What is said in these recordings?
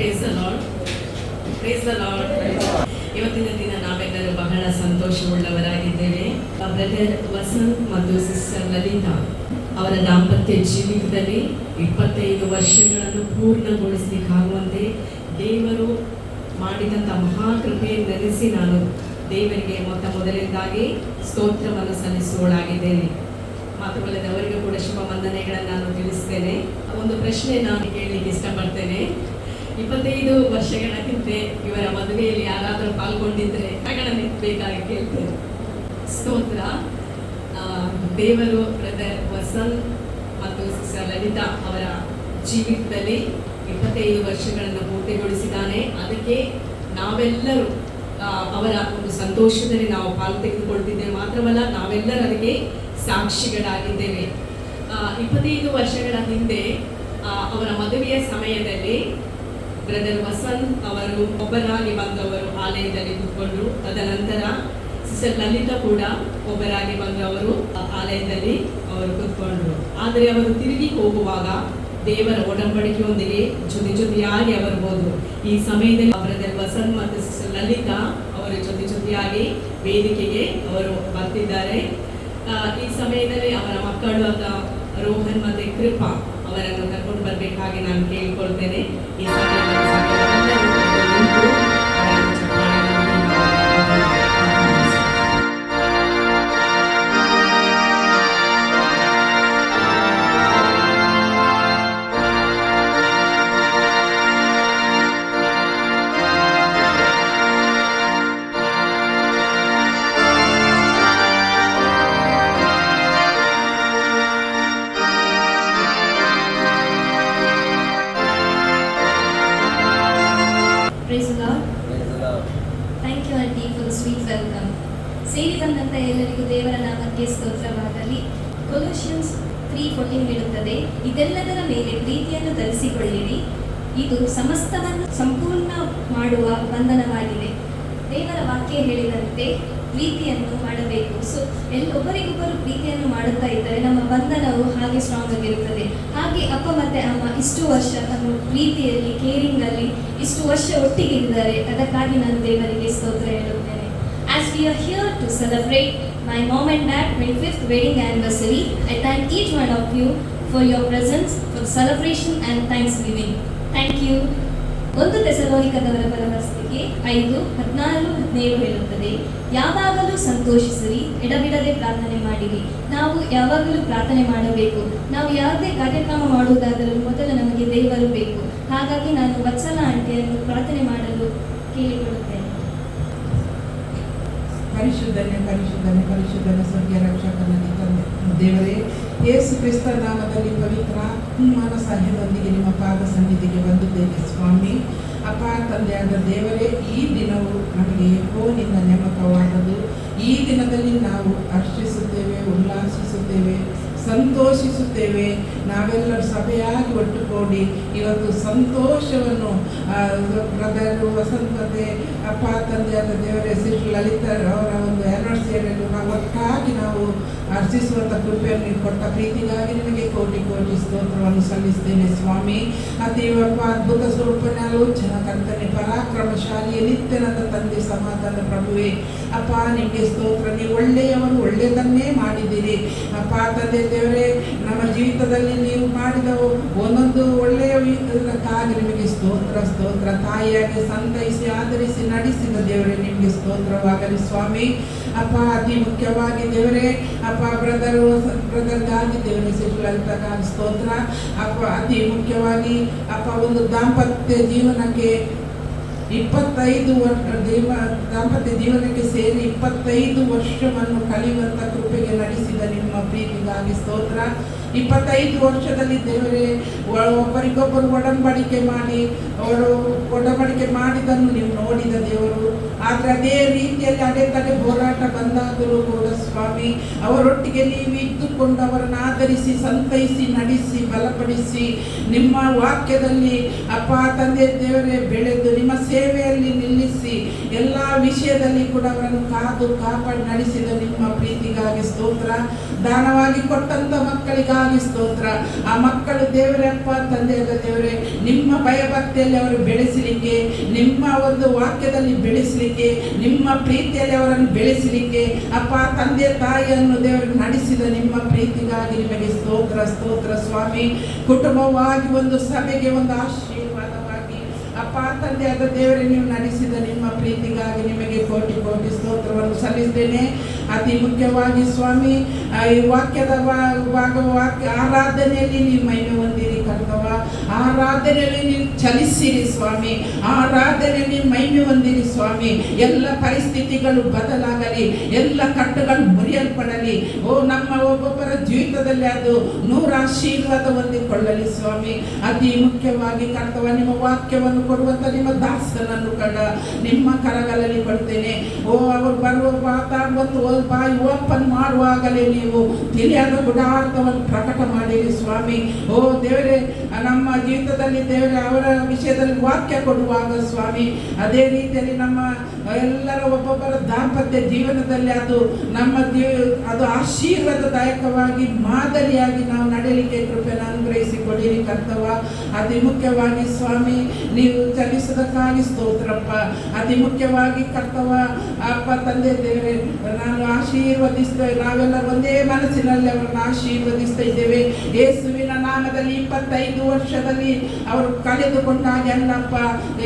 Praise the Lord, praise the Lord. ಇವತ್ತಿನ ದಿನ ನಾವೆಲ್ಲರೂ ಬಹಳ ಸಂತೋಷವುಳ್ಳವರಾಗಿದ್ದೇವೆ. ಬ್ರದರ್ ವಸಂತ್ ಮತ್ತು ಸಿಸ್ಟರ್ ಲಲಿತಾ ಅವರ ದಾಂಪತ್ಯ ಜೀವಿತದಲ್ಲಿ 25 ವರ್ಷಗಳನ್ನು ಪೂರ್ಣಗೊಳಿಸಲಿಕ್ಕಾಗುವಂತೆ ದೇವರು ಮಾಡಿದಂಥ ಮಹಾಕೃಪೆ ನೆನೆಸಿ ನಾನು ದೇವರಿಗೆ ಮೊದಲನೇದಾಗಿ ಸ್ತೋತ್ರವನ್ನು ಸಲ್ಲಿಸುವಳಾಗಿದ್ದೇನೆ. ಮಾತುಗಳಲ್ಲದೆ ಅವರಿಗೂ ಕೂಡ ಶುಭ ವಂದನೆಗಳನ್ನು ನಾನು ತಿಳಿಸ್ತೇನೆ. ಒಂದು ಪ್ರಶ್ನೆ ನಾನು ಕೇಳಲಿಕ್ಕೆ ಇಷ್ಟಪಡ್ತೇನೆ. 25 ವರ್ಷಗಳ ಹಿಂದೆ ಇವರ ಮದುವೆಯಲ್ಲಿ ಯಾರಾದರೂ ಪಾಲ್ಗೊಂಡಿದ್ರೆ ಬೇಕಾಗಿ ಕೇಳ್ತೇನೆ. ಸ್ತೋತ್ರ. ದೇವರು ಬ್ರದರ್ ವಸಂತ್ ಮತ್ತು ಸಿಸ್ಟರ್ ಲಲಿತಾ ಅವರ ಜೀವಿತದಲ್ಲಿ 25 ವರ್ಷಗಳನ್ನು ಪೂರ್ತಿಗೊಳಿಸಿದ್ದಾನೆ. ಅದಕ್ಕೆ ನಾವೆಲ್ಲರೂ ಅವರ ಒಂದು ಸಂತೋಷದಲ್ಲಿ ನಾವು ಪಾಲು ತೆಗೆದುಕೊಳ್ತಿದ್ದೇವೆ. ಮಾತ್ರವಲ್ಲ, ನಾವೆಲ್ಲರೂ ಅದಕ್ಕೆ ಸಾಕ್ಷಿಗಳಾಗಿದ್ದೇವೆ. 25 ವರ್ಷಗಳ ಹಿಂದೆ ಅವರ ಮದುವೆಯ ಸಮಯದಲ್ಲಿ ಬ್ರದರ್ ವಸಂತ್ ಅವರು ಒಬ್ಬರಾಗಿ ಬಂದವರು ಆಲಯದಲ್ಲಿ ಕೂತ್ಕೊಂಡ್ರು. ತದನಂತರ ಸಿಸ್ಟರ್ ಲಲಿತಾ ಕೂಡ ಒಬ್ಬರಾಗಿ ಬಂದವರು ಆಲಯದಲ್ಲಿ ಅವರು ಕೂತ್ಕೊಂಡ್ರು. ಆದರೆ ಅವರು ತಿರುಗಿ ಹೋಗುವಾಗ ದೇವರ ಒಡಂಬಡಿಕೆಯೊಂದಿಗೆ ಜೊತೆಯಾಗಿ ಅವರು ಹೋದರು. ಈ ಸಮಯದಲ್ಲಿ ಬ್ರದರ್ ವಸಂತ್ ಮತ್ತು ಸಿಸ್ಟರ್ ಲಲಿತಾ ಅವರು ಜೊತೆಯಾಗಿ ವೇದಿಕೆಗೆ ಅವರು ಬರ್ತಿದ್ದಾರೆ. ಈ ಸಮಯದಲ್ಲಿ ಅವರ ಮಕ್ಕಳು ರೋಹನ್ ಮತ್ತೆ ಕೃಪಾ ಅವರನ್ನು ಕರ್ಕೊಂಡು ಬರಬೇಕಾಗಿ ನಾನು ಕೇಳಿಕೊಳ್ತೇನೆ. ಈ ಸೇರಿ ಬಂದಂಥ ಎಲ್ಲರಿಗೂ ದೇವರ ನಾಮಕ್ಕೆ ಸ್ತೋತ್ರವಾಗಲಿ. ಕೊಲೋಸಿಯನ್ಸ್ 3:14 ಹೇಳುತ್ತದೆ, ಇದೆಲ್ಲದರ ಮೇಲೆ ಪ್ರೀತಿಯನ್ನು ಧರಿಸಿಕೊಳ್ಳಿರಿ, ಇದು ಸಮಸ್ತವನ್ನು ಸಂಪೂರ್ಣ ಮಾಡುವ ಬಂಧನವಾಗಿದೆ. ದೇವರ ವಾಕ್ಯ ಹೇಳಿದಂತೆ ಪ್ರೀತಿಯನ್ನು ಮಾಡಬೇಕು. ಸೊ ಒಬ್ಬರಿಗೊಬ್ಬರು ಪ್ರೀತಿಯನ್ನು ಮಾಡುತ್ತಾ ಇದ್ದರೆ ನಮ್ಮ ಬಂಧನವು ಹಾಗೆ ಸ್ಟ್ರಾಂಗ್ ಆಗಿರುತ್ತದೆ. ಹಾಗೆ ಅಪ್ಪ ಮತ್ತು ಅಮ್ಮ ಇಷ್ಟು ವರ್ಷ ತಮ್ಮ ಪ್ರೀತಿಯಲ್ಲಿ, ಕೇರಿಂಗಲ್ಲಿ ಇಷ್ಟು ವರ್ಷ ಒಟ್ಟಿಗೆ ಇದ್ದಾರೆ. ಅದಕ್ಕಾಗಿ ನಾನು ದೇವರಿಗೆ ಸ್ತೋತ್ರ ಹೇಳುತ್ತೇನೆ. As we are here to celebrate my mom and dad 25th wedding anniversary, I thank each one of you for your presence, for the celebration and thanksgiving. Thank you. 1 ಥೆಸಲೋನಿಕದವರ ಬರೆದವರಿಗೆ 5:14-17 ಹೇಳುತ್ತದೆ, ಯಾವಾಗಲೂ ಸಂತೋಷಿಸಿರಿ, ಎಡಬಿಡದೆ ಪ್ರಾರ್ಥನೆ ಮಾಡಿರಿ. ನಾವು ಯಾವಾಗಲೂ ಪ್ರಾರ್ಥನೆ ಮಾಡಬೇಕು. ನಾವು ಯಾವುದೇ ಕಾರ್ಯಕ್ರಮ ಮಾಡುವುದಾದರೂ ಮೊದಲು ನಮಗೆ ದೇವರು ಬೇಕು. ಹಾಗಾಗಿ ನಾನು ವತ್ಸಲ ಆಂಟಿಯನ್ನು ಪ್ರಾರ್ಥನೆ ಮಾಡಲು ಕೇಳಿಕೊಳ್ಳುತ್ತೇನೆ. ಪರಿಶುದ್ಧನೆ ಸ್ವರ್ಗೀಯ ರಕ್ಷಕನಲ್ಲಿ ತಂದೆ ದೇವರೇ, ಯೇಸು ಕ್ರಿಸ್ತ ನಾಮದಲ್ಲಿ ಪವಿತ್ರ ಮಾನ ಸಹಾಯದೊಂದಿಗೆ ನಿಮ್ಮ ಪಾದ ಸನ್ನಿಧಿಗೆ ಬಂದಿದ್ದೇನೆ ಸ್ವಾಮಿ. ಅಪ್ಪ ತಂದೆಯಾದ ದೇವರೇ, ಈ ದಿನವು ನಮಗೆ ನಿನ್ನ ನೇಮಕವಾದದ್ದು. ಈ ದಿನದಲ್ಲಿ ನಾವು ಹರ್ಷಿಸುತ್ತೇವೆ, ಉಲ್ಲಾಸಿಸುತ್ತೇವೆ, ಸಂತೋಷಿಸುತ್ತೇವೆ. ನಾವೆಲ್ಲರೂ ಸಭೆಯಾಗಿ ಒಟ್ಟುಗೂಡಿ ಇವತ್ತು ಸಂತೋಷವನ್ನು ಬ್ರದರ್ ವಸಂತ್ ಮತ್ತೆ ಅಪ್ಪ ತಂದೆಯಾದ ದೇವರೇ ಸಿಸ್ಟರ್ ಲಲಿತಾ ಅವರ ಒಂದು ಆ್ಯನಿವರ್ಸರಿಯನ್ನು ನಾವು ಒಟ್ಟಾಗಿ ನಾವು ಹರ್ಷಿಸುವಂಥ ಕೃಪೆಯನ್ನು ಕೊಟ್ಟ ಪ್ರೀತಿಗಾಗಿ ನಿಮಗೆ ಕೋಟಿ ಕೋಟಿ ಸ್ತೋತ್ರವನ್ನು ಸಲ್ಲಿಸ್ತೇನೆ ಸ್ವಾಮಿ. ಅತೀವಪ್ಪ ಅದ್ಭುತ ಸ್ವರೂಪನ ಆಲೋಚನಾ ಕರ್ತನೆ, ಪರಾಕ್ರಮಶಾಲಿಯ ನಿತ್ಯನದ ತಂದೆ, ಸಮಾಧಾನ ಪ್ರಭುವೆ, ಅಪ್ಪ ನಿಮಗೆ ಸ್ತೋತ್ರ. ನೀವು ಒಳ್ಳೆಯವರು, ಒಳ್ಳೆಯದನ್ನೇ ಮಾಡಿದ್ದೀರಿ ಅಪ್ಪ ತಂದೆ ದೇವರೇ. ನಮ್ಮ ಜೀವಿತದಲ್ಲಿ ನೀವು ಮಾಡಿದ ಒಂದೊಂದು ಒಳ್ಳೆಯ ಇದಕ್ಕಾಗಿ ನಿಮಗೆ ಸ್ತೋತ್ರ. ತಾಯಿಯಾಗಿ ಸಂತೈಸಿ ಆಧರಿಸಿ ನಡೆಸಿದ ದೇವರೇ ನಿಮಗೆ ಸ್ತೋತ್ರವಾಗಲಿ ಸ್ವಾಮಿ. ಅಪ್ಪ ಅತಿ ಮುಖ್ಯವಾಗಿ ದೇವರೇ, ಅಪ್ಪ ಬ್ರದರ್ಗಾಗಿ ದೇವರೇ, ಸಿಸ್ಟರ್ ಲಲಿತಾಗಾಗಿ ಸ್ತೋತ್ರ. ಅಪ್ಪ ಅತಿ ಮುಖ್ಯವಾಗಿ ಅಪ್ಪ ಒಂದು ದಾಂಪತ್ಯ ಜೀವನಕ್ಕೆ 25 ದಾಂಪತ್ಯ ಜೀವನಕ್ಕೆ ಸೇರಿ 25 ವರ್ಷವನ್ನು ಕಳೆಯುವಂಥ ಕೃಪೆಗೆ ನಡೆಸಿದ ನಿಮ್ಮ ಪ್ರೀತಿಗಾಗಿ ಸ್ತೋತ್ರ. 25 ವರ್ಷದಲ್ಲಿ ದೇವರೇ ಒಬ್ಬರಿಗೊಬ್ಬರು ಒಡಂಬಡಿಕೆ ಮಾಡಿ ಒಡಂಬಡಿಕೆ ಮಾಡಿದನ್ನು ನೀವು ನೋಡಿದ ದೇವರು. ಆದರೆ ಅದೇ ರೀತಿಯಲ್ಲಿ ಅಡೆತಡೆ ಹೋರಾಟ ಬಂದಾದರೂ ಕೂಡ ಸ್ವಾಮಿ, ಅವರೊಟ್ಟಿಗೆ ನೀವು ಇದ್ದುಕೊಂಡು ಅವರನ್ನು ಆಧರಿಸಿ, ಸಂತೈಸಿ, ನಡೆಸಿ, ಬಲಪಡಿಸಿ, ನಿಮ್ಮ ವಾಕ್ಯದಲ್ಲಿ ಅಪ್ಪ ತಂದೆ ದೇವರೇ ಬೆಳೆದು ನಿಮ್ಮ ಸೇವೆಯಲ್ಲಿ ನಿಲ್ಲಿಸಿ ಎಲ್ಲ ವಿಷಯದಲ್ಲಿ ಕೂಡ ಅವರನ್ನು ಕಾದು ಕಾಪಾಡಿ ನಡೆಸಿದ ನಿಮ್ಮ ಪ್ರೀತಿಗಾಗಿ ಸ್ತೋತ್ರ. ದಾನವಾಗಿ ಕೊಟ್ಟಂತ ಮಕ್ಕಳಿಗಾಗಿ ಸ್ತೋತ್ರ. ಆ ಮಕ್ಕಳು ದೇವರೇ ಅಪ್ಪ ತಂದೆಯಾದ ದೇವರೇ, ನಿಮ್ಮ ಭಯಭಕ್ತಿಯಲ್ಲಿ ಅವರು ಬೆಳೆಸಲಿಕ್ಕೆ, ನಿಮ್ಮ ಒಂದು ವಾಕ್ಯದಲ್ಲಿ ಬೆಳೆಸಲಿಕ್ಕೆ, ನಿಮ್ಮ ಪ್ರೀತಿಯಲ್ಲಿ ಅವರನ್ನು ಬೆಳೆಸಲಿಕ್ಕೆ ಅಪ್ಪ ತಂದೆ ತಾಯಿಯನ್ನು ದೇವರು ನಡೆಸಿದ ನಿಮ್ಮ ಪ್ರೀತಿಗಾಗಿ ನಿಮಗೆ ಸ್ತೋತ್ರ ಸ್ತೋತ್ರ ಸ್ವಾಮಿ. ಕುಟುಂಬವಾಗಿ ಒಂದು ಸಭೆಗೆ ಒಂದು ಆಶೀರ್ವಾದವಾಗಿ ಅಪ್ಪ ತಂದೆಯಾದ ದೇವರೇ ನೀವು ನಡೆಸಿದ ನಿಮ್ಮ ಪ್ರೀತಿಗಾಗಿ ನಿಮಗೆ ಕೋಟಿ ಕೋಟಿ ಸ್ತೋತ್ರವನ್ನು ಸಲ್ಲಿಸ್ತೇನೆ. ಅತಿ ಮುಖ್ಯವಾಗಿ ಸ್ವಾಮಿ, ಈ ವಾಕ್ಯದ ವಾಕ್ಯ ಆರಾಧನೆಯಲ್ಲಿ ನೀವು ಮಹಿಮೆ ಹೊಂದಿರಿ ಕರ್ತವ. ಆರಾಧನೆಯಲ್ಲಿ ನೀವು ಚಲಿಸಿರಿ ಸ್ವಾಮಿ, ಆರಾಧನೆಯಲ್ಲಿ ಮಹಿಮೆ ಹೊಂದಿರಿ ಸ್ವಾಮಿ. ಎಲ್ಲ ಪರಿಸ್ಥಿತಿಗಳು ಬದಲಾಗಲಿ, ಎಲ್ಲ ಕಟ್ಟುಗಳು ಮುರಿಯಲ್ಪಡಲಿ. ನಮ್ಮ ಒಬ್ಬೊಬ್ಬರ ಜೀವಿತದಲ್ಲಿ ಅದು 100 ಆಶೀರ್ವಾದ ಹೊಂದಿಕೊಳ್ಳಲಿ ಸ್ವಾಮಿ. ಅತಿ ಮುಖ್ಯವಾಗಿ ಕರ್ತವ, ನಿಮ್ಮ ವಾಕ್ಯವನ್ನು ಕೊಡುವಂತ ನಿಮ್ಮ ದಾಸನನ್ನು ನಿಮ್ಮ ಕರಗಳಲ್ಲಿ ಕೊಡ್ತೇನೆ. ಅವರು ಬರುವ ಮಾತಾಡುವಂತ ಬಾಯಿ ಓಪನ್ ಮಾಡುವಾಗಲೇ ನೀವು ತಿಳಿಯಾದ ಗುಡಾರ್ಥವನ್ನು ಪ್ರಕಟ ಮಾಡಿರಿ ಸ್ವಾಮಿ. ದೇವರೇ, ನಮ್ಮ ಜೀವಿತದಲ್ಲಿ ದೇವರೇ ಅವರ ವಿಷಯದಲ್ಲಿ ವಾಕ್ಯ ಕೊಡುವಾಗ ಸ್ವಾಮಿ, ಅದೇ ರೀತಿಯಲ್ಲಿ ನಮ್ಮ ಎಲ್ಲರ ಒಬ್ಬೊಬ್ಬರ ದಾಂಪತ್ಯ ಜೀವನದಲ್ಲಿ ಅದು ನಮ್ಮ ಅದು ಆಶೀರ್ವಾದದಾಯಕವಾಗಿ ಮಾದರಿಯಾಗಿ ನಾವು ನಡೆಯಲಿಕ್ಕೆ ಕೃಪೆಯನ್ನು ಅನುಗ್ರಹಿಸಿಕೊಡಿರಿ ಕರ್ತವ. ಅತಿ ಮುಖ್ಯವಾಗಿ ಸ್ವಾಮಿ, ನೀವು ಚಲಿಸೋದಕ್ಕಾಗಿ ಸ್ತೋತ್ರಪ್ಪ. ಅತಿ ಮುಖ್ಯವಾಗಿ ಕರ್ತವ ಅಪ್ಪ ತಂದೆ ದೇವರೇ, ನಾನು ಆಶೀರ್ವದಿಸ್ತೇವೆ. ನಾವೆಲ್ಲ ಒಂದೇ ಮನಸ್ಸಿನಲ್ಲಿ ಅವರನ್ನು ಆಶೀರ್ವದಿಸ್ತಾ ಇದ್ದೇವೆ. ಯೇಸುವಿನ ನಾಮದಲ್ಲಿ 25 ವರ್ಷದಲ್ಲಿ ಅವರು ಕಳೆದುಕೊಂಡಾಗೆ ಅಲ್ಲಪ್ಪ,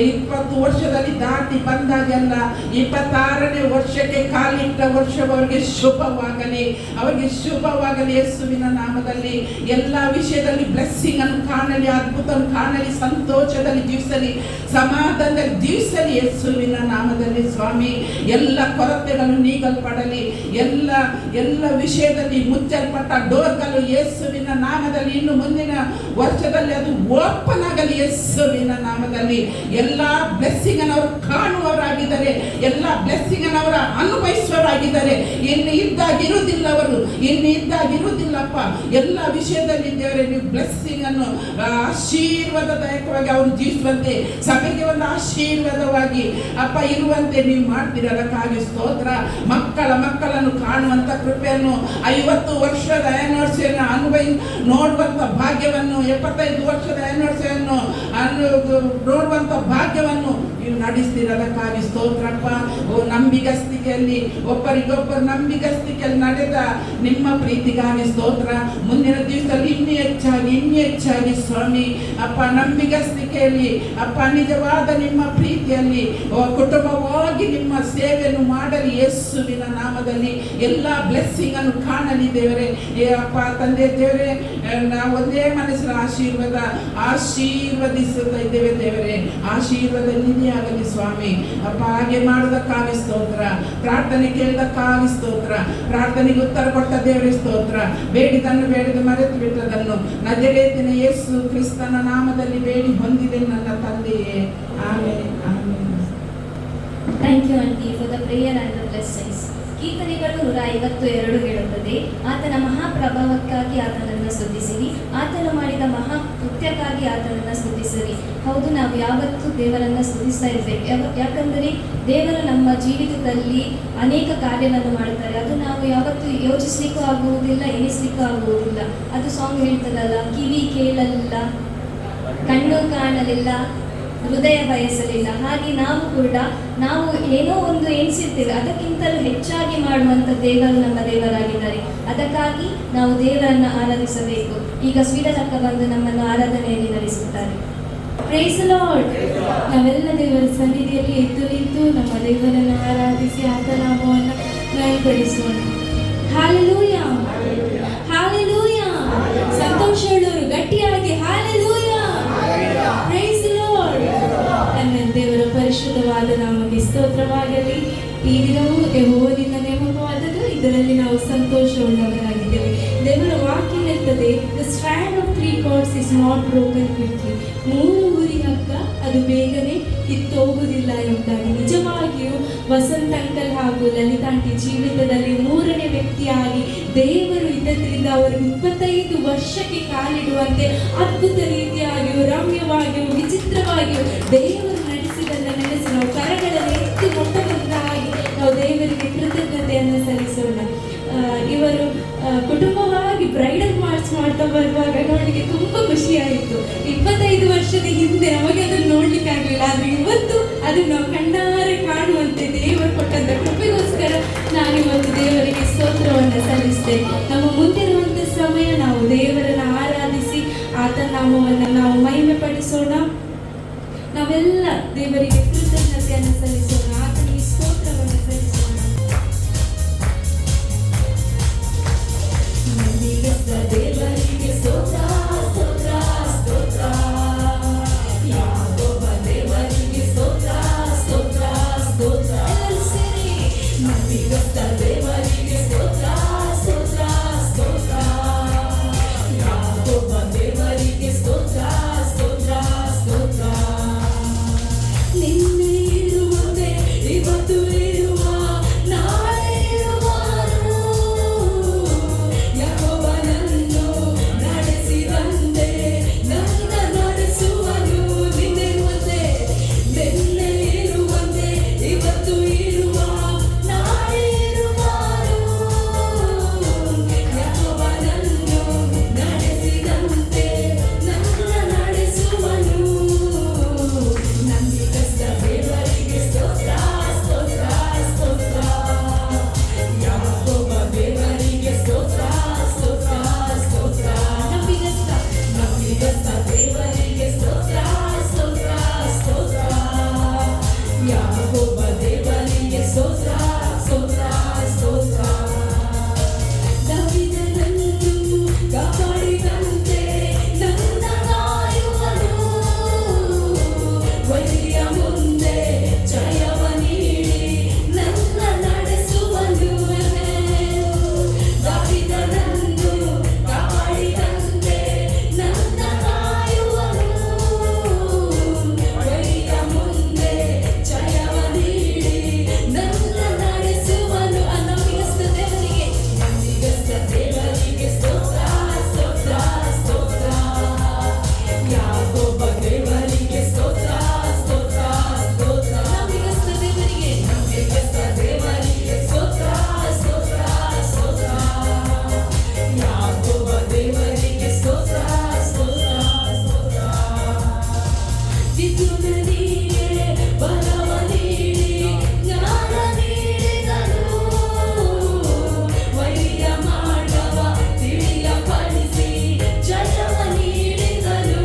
20 ವರ್ಷದಲ್ಲಿ ದಾಟಿ ಬಂದಾಗೆ ಅಲ್ಲ, 26ನೇ ವರ್ಷಕ್ಕೆ ಕಾಲಿಟ್ಟ ವರ್ಷ ಅವರಿಗೆ ಶುಭವಾಗಲಿ, ಅವರಿಗೆ ಶುಭವಾಗಲಿ. ಯೇಸುವಿನ ನಾಮದಲ್ಲಿ ಎಲ್ಲ ವಿಷಯದಲ್ಲಿ ಬ್ಲೆಸ್ಸಿಂಗ್ ಅನ್ನು ಕಾಣಲಿ, ಅದ್ಭುತವನ್ನು ಕಾಣಲಿ, ಸಂತೋಷದಲ್ಲಿ ಜೀವಿಸಲಿ, ಸಮಾಧಾನದಲ್ಲಿ ಜೀವಿಸಲಿ. ಯೇಸುವಿನ ನಾಮದಲ್ಲಿ ಸ್ವಾಮಿ, ಎಲ್ಲ ಕೊರತೆಗಳು ನೀಗಲ್ಪಡಲಿ, ಎಲ್ಲ ವಿಷಯದಲ್ಲಿ ಮುಚ್ಚಲ್ಪಟ್ಟ ಡೋರ್ಗಳು ಯೇಸುವಿನ ನಾಮದಲ್ಲಿ ಇನ್ನು ಮುಂದಿನ ವರ್ಷದಲ್ಲಿ ಅದು ಓಪನ್ ಆಗಲಿ. ಯೇಸುವಿನ ನಾಮದಲ್ಲಿ ಎಲ್ಲ ಬ್ಲೆಸ್ಸಿಂಗ್ ಅನ್ನು ಅವರು ಕಾಣುವವರಾಗಿದ್ದಾರೆ, ಎಲ್ಲ ಬ್ಲೆಸ್ಸಿಂಗ್ ಅನ್ನು ಅವರ ಅನುಭವಿಸುವವರಾಗಿದ್ದಾರೆ. ಇನ್ನು ಇದ್ದಾಗಿರುವುದಿಲ್ಲ, ಅವರು ಇನ್ನು ಇದ್ದಾಗಿರುವುದಿಲ್ಲಪ್ಪ. ಎಲ್ಲ ವಿಷಯದಲ್ಲಿ ದೇವರೇ ನೀವು ಬ್ಲೆಸ್ಸಿಂಗ್ ಅನ್ನು ಆಶೀರ್ವಾದದಾಯಕವಾಗಿ ಅವರು ಜೀವಿಸುವಂತೆ, ಸಭೆಗೆ ಒಂದು ಆಶೀರ್ವಾದವಾಗಿ ಅಪ್ಪ ಇರುವಂತೆ ನೀವು ಮಾಡ್ತೀರ. ಅದಕ್ಕಾಗಿ ಸ್ತೋತ್ರ. ಮಕ್ಕಳನ್ನು ಕಾಣುವಂತ ಕೃಪೆಯನ್ನು, 50 ವರ್ಷದ ಆನಿವರ್ಸರಿಯನ್ನು ನೋಡುವಂತ ಭಾಗ್ಯವನ್ನು, 75 ವರ್ಷದ ಆನಿವರ್ಸರಿಯನ್ನು ನೋಡುವಂತ ಭಾಗ್ಯವನ್ನು ನೀವು ನಡೆಸ್ತೀರ. ಅದಕ್ಕಾಗಿ ಸ್ತೋತ್ರಪ್ಪ. ನಂಬಿಗಸ್ತಿಕೆಯಲ್ಲಿ ಒಬ್ಬರಿಗೊಬ್ಬರು ನಂಬಿಗಸ್ತಿಕೆಯಲ್ಲಿ ನಡೆದ ನಿಮ್ಮ ಪ್ರೀತಿಗಾಗಿ ಸ್ತೋತ್ರ. ಮುಂದಿನ ದಿವಸದಲ್ಲಿ ಇನ್ನೂ ಹೆಚ್ಚಾಗಿ ಸ್ವಾಮಿ ಅಪ್ಪ, ನಂಬಿಗಸ್ತಿಕೆಯಲ್ಲಿ ಅಪ್ಪ ನಿಜವಾದ ನಿಮ್ಮ ಪ್ರೀತಿಯಲ್ಲಿ ಕುಟುಂಬವಾಗಿ ನಿಮ್ಮ ಸೇವೆಯನ್ನು ಮಾಡಲಿ. ಯೇಸುವಿನ ನಾಮದಲ್ಲಿ ಎಲ್ಲ ಬ್ಲೆಸ್ಸಿಂಗ್ ಅನ್ನು ಕಾಣಲಿ ದೇವರೇ. ಅಪ್ಪ ತಂದೆ ದೇವರೇ, ನಾವು ಒಂದೇ ಮನಸ್ಸಿನ ಆಶೀರ್ವದಿಸುತ್ತಾ ಇದ್ದೇವೆ ದೇವರೇ. ಆಶೀರ್ವಾದ ನಿಧಿಯಾಗಲಿ ಸ್ವಾಮಿ ಅಪ್ಪ. ಹಾಗೆ ಮಾಡುವುದಕ್ಕಾಗಿ ಸ್ತೋತ್ರ. ಪ್ರಾರ್ಥನೆ ಕೇಳಿದಕ್ಕಾಗಿ ಸ್ತೋತ್ರ. ಪ್ರಾರ್ಥನೆಗೆ ಉತ್ತರ ಕೊಟ್ಟ ದೇವರೇ ಸ್ತೋತ್ರ. ಬೇಡಿದನ್ನು ಬೇಡದೆ ಮರೆತು ಬಿಟ್ಟದನ್ನು ನಜರೇತಿನ ಯೇಸು ಕ್ರಿಸ್ತನ ನಾಮದಲ್ಲಿ ಬೇಡಿ ಹೊಂದಿದೆ ನನ್ನ ತಂದೆಯೇ. Amen amen. Thank you auntie for the prayer and the blessings. ಕೀರ್ತನೆಗಳು 152 ಹೇಳುತ್ತದೆ, ಆತನ ಮಹಾಪ್ರಭಾವಕ್ಕಾಗಿ ಆತನನ್ನು ಸ್ತುತಿಸಿರಿ, ಆತನು ಮಾಡಿದ ಮಹಾ ಕೃತ್ಯಕ್ಕಾಗಿ ಆತನನ್ನು ಸ್ತುತಿಸಿರಿ. ಹೌದು, ನಾವು ಯಾವತ್ತೂ ದೇವರನ್ನು ಸ್ತುತಿಸ್ತಾ ಇರ್ಬೇಕು. ಯಾಕಂದರೆ ದೇವರು ನಮ್ಮ ಜೀವಿತದಲ್ಲಿ ಅನೇಕ ಕಾರ್ಯವನ್ನು ಮಾಡುತ್ತಾರೆ. ಅದು ನಾವು ಯಾವತ್ತೂ ಯೋಚಿಸ್ಲಿಕ್ಕೂ ಆಗುವುದಿಲ್ಲ, ಎಣಿಸ್ಲಿಕ್ಕೂ ಆಗುವುದಿಲ್ಲ. ಅದು ಸಾಂಗ್ ಹೇಳ್ತದಲ್ಲ, ಕಿವಿ ಕೇಳಲಿಲ್ಲ, ಕಣ್ಣು ಕಾಣಲಿಲ್ಲ, ಹೃದಯ ಬಯಸಲಿಲ್ಲ. ಹಾಗೆ ನಾವು ಏನೋ ಒಂದು ಎಣಿಸಿರ್ತೇವೆ, ಅದಕ್ಕಿಂತಲೂ ಹೆಚ್ಚಾಗಿ ಮಾಡುವಂಥ ದೇವರು ನಮ್ಮ ದೇವರಾಗಿದ್ದಾರೆ. ಅದಕ್ಕಾಗಿ ನಾವು ದೇವರನ್ನು ಆರಾಧಿಸಬೇಕು. ಈಗ ಸ್ವೀಡನಕ್ಕ ಬಂದು ನಮ್ಮನ್ನು ಆರಾಧನೆಯಲ್ಲಿ ನಡೆಸುತ್ತಾರೆ. Praise the Lord. ನಾವೆಲ್ಲ ದೇವರ ಸನ್ನಿಧಿಯಲ್ಲಿ ಎದ್ದು ನಿಂತು ನಮ್ಮ ದೇವರನ್ನು ಆರಾಧಿಸಿ ಆತನ ನಾಮವನ್ನು ಮೇಲ್ಪಡಿಸೋಣ. Hallelujah, hallelujah. ಸಂತೋಷ ಹೇಳೋರು ಗಟ್ಟಿಯಾಗಿ ಹಲ್ಲೆಲೂಯಾ, ಪ್ರೈಸ್ ದಿ ಲಾರ್ಡ್. ನನ್ನ ದೇವರ ಪರಿಶುದ್ಧವಾದ ನಾಮಕ್ಕೆ ಸ್ತೋತ್ರವಾಗಲಿ. ಈ ದಿನವೂ ಯೆಹೋವನಿಂದ ನೇಮಕವಾದದ್ದು, ಇದರಲ್ಲಿ ನಾವು ಸಂತೋಷವುಳ್ಳವರಾಗಿದ್ದೇವೆ. ದೇವರ ವಾಕ್ಯ ಹೇಳ್ತದೆ, the strand of 3 cords is not broken quickly. 3 ಹುರಿ ಹಗ್ಗ ಅದು ಬೇಗನೆ ಕಿತ್ತೋಗುವುದಿಲ್ಲ ಎಂಬುದಾಗಿ. ನಿಜವಾಗಿಯೂ ವಸಂತ ಅಂಕಲ್ ಹಾಗೂ ಲಲಿತಾಂಟಿ ಜೀವಿತದಲ್ಲಿ 3ನೇ ವ್ಯಕ್ತಿಯಾಗಿ ದೇವರು ಇದ್ದದ್ರಿಂದ ಅವರು 25 ವರ್ಷಕ್ಕೆ ಕಾಲಿಡುವಂತೆ ಅದ್ಭುತ ರೀತಿಯಾಗಿಯೂ ರಮ್ಯವಾಗಿಯೂ ವಿಚಿತ್ರವಾಗಿಯೂ ದೇವರು ನಡೆಸಿದನ್ನು ನೆನೆಸಿ ನಾವು ಕರಗಳಲ್ಲಿ ಎತ್ತಿ ಅದು ನಾವು ಕಣ್ಣಾರೆ ಕಾಣುವಂತೆ ದೇವರು ಕೊಟ್ಟಂತ ಕೃಪೆಗೋಸ್ಕರ ನಾನಿವತ್ತು ದೇವರಿಗೆ ಸ್ತೋತ್ರವನ್ನು ಸಲ್ಲಿಸ್ತೇನೆ. ನಮ್ಮ ಮುಂದಿರುವಂಥ ಸಮಯ ನಾವು ದೇವರನ್ನು ಆರಾಧಿಸಿ ಆತನ ನಾಮವನ್ನು ನಾವು ಮಹಿಮೆ ಪಡಿಸೋಣ. ನಾವೆಲ್ಲ ದೇವರಿಗೆ ಕೃತಜ್ಞತೆಯನ್ನು ಸಲ್ಲಿಸೋಣ, ಆತನಿಗೆ ಸ್ತೋತ್ರವನ್ನು ಸಲ್ಲಿಸೋಣ. ದೇವರಿಗೆ ಸ್ತೋತ್ರ ಸ್ತೋತ್ರ ಸ್ತೋತ್ರ, ಯಾಕೋಬ ದೇವರಿಗೆ ಸ್ತೋತ್ರ ಸ್ತೋತ್ರ ಸ್ತೋತ್ರ, ನಂಬಿಗಸ್ತ ದೇವರಿಗೆ ಸ್ತೋತ್ರ ಸ್ತೋತ್ರ ಸ್ತೋತ್ರ, ಯಾಕೋಬ ದೇವರಿಗೆ ಸ್ತೋತ್ರ ಸ್ತೋತ್ರ ಸ್ತೋತ್ರ. ನಿನ್ನೆ ಇರುವಂತೆ ಇವತ್ತು ಇರುವ ನಾಳೆ ಇರುವನು, ಯಾಕೋಬನನ್ನು ನಡೆಸಿದಂತೆ ನನ್ನ ನಡೆಸುವನು. ನಿನ್ನಿರುವಂತೆ ನಿನ್ನೆ ಇರುವಂತೆ ಇವತ್ತು ಇರುವ ನಾಳೆ ಇರುವನು, ಯಾಕೋಬನನ್ನು ನಡೆಸಿದಂತೆ ನನ್ನ ನಡೆಸುವನು. ನಂಬಿಗಸ್ತ ದೇವರಿಗೆ ಸ್ತೋತ್ರ ಸ್ತೋತ್ರ ಸ್ತೋತ್ರ, ಯಾಕೋಬ ದೇವರಿಗೆ ಸ್ತೋತ್ರ ಸ್ತೋತ್ರ ಸ್ತೋತ್ರ, ನಂಬಿಗಸ್ತ ದೇವರಿಗೆ ಸ್ತೋತ್ರ ಸ್ತೋತ್ರ ಸ್ತೋತ್ರ, ಯಾಕೋಬ ದೇವರಿಗೆ ಸ್ತೋತ್ರ ಸ್ತೋತ್ರ ಸ್ತೋತ್ರ. ದಾವೀದನನ್ನು ಕಾಪಾಡಿದಂತೆ ನನ್ನ ಕಾಯುವನು, ವೈರಿಯ ಮುಂದೆ ಜಯವ ನೀಡಿ ನನ್ನ ನಡೆಸುವನು. ದಾವೀದನನ್ನು ಕಾಪಾಡಿದಂತೆ ನನ್ನ ಕಾಯುವನು, ವೈರಿಯ ಮುಂದೆ ಜಯವ ನೀಡಿ ನನ್ನ ನಡೆಸುವನು. ನಂಬಿಗಸ್ತ ದೇವರಿಗೆ ಸ್ತೋತ್ರ ಸ್ತೋತ್ರ ಸ್ತೋತ್ರ, ಯಾಕೋಬ ದೇವರಿಗೆ ಸ್ತೋತ್ರ ಸ್ತೋತ್ರ ಸ್ತೋತ್ರ, ನಂಬಿಗಸ್ತ ದೇವರಿಗೆ ಸ್ತೋತ್ರ ಸ್ತೋತ್ರ ಸ್ತೋತ್ರ, ಯಾಕೋಬ ದೇವರಿಗೆ ಸ್ತೋತ್ರ ಸ್ತೋತ್ರ ಸ್ತೋತ್ರ. ವಿದ್ಯುನ್ನನಿಗೆ ಬಲವ ನೀಡಿ ಜ್ಞಾನ ನೀಡಿದನು, ವೈರಿಯ ಮಾಡವ ತಿಳಿಯಪಡಿಸಿ ಜಯವ ನೀಡಿದನು.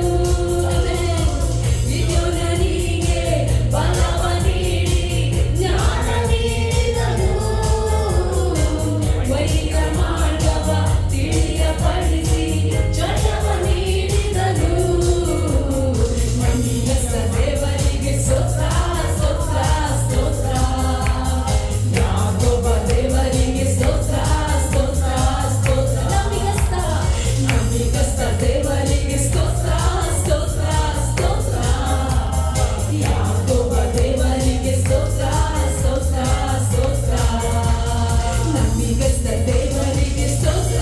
ವಿದ್ಯುನ್ನನಿಗೆ ಬಲವ ನೀಡಿ ಜ್ಞಾನ ನೀಡಿದನು, ವೈರಿಯ ಮಾಡವ ತಿಳಿಯಪಡಿಸಿ ಜಯವ ನೀಡಿದನು. ನಂಬಿಗಸ್ತ ದೇವರಿಗೆ ಸ್ತೋತ್ರ ಸ್ತೋತ್ರ ಸ್ತೋತ್ರ, ಯಾಕೋಬ ದೇವರಿಗೆ ಸ್ತೋತ್ರ ಸ್ತೋತ್ರ ಸ್ತೋತ್ರ, ನಂಬಿಗಸ್ತ ದೇವರಿಗೆ ಸ್ತೋತ್ರ ಸ್ತೋತ್ರ ಸ್ತೋತ್ರ, ಯಾಕೋಬ ದೇವರಿಗೆ ಸ್ತೋತ್ರ ಸ್ತೋತ್ರ ಸ್ತೋತ್ರ, ನಂಬಿಗಸ್ತ ದೇವರಿಗೆ ಸ್ತೋತ್ರ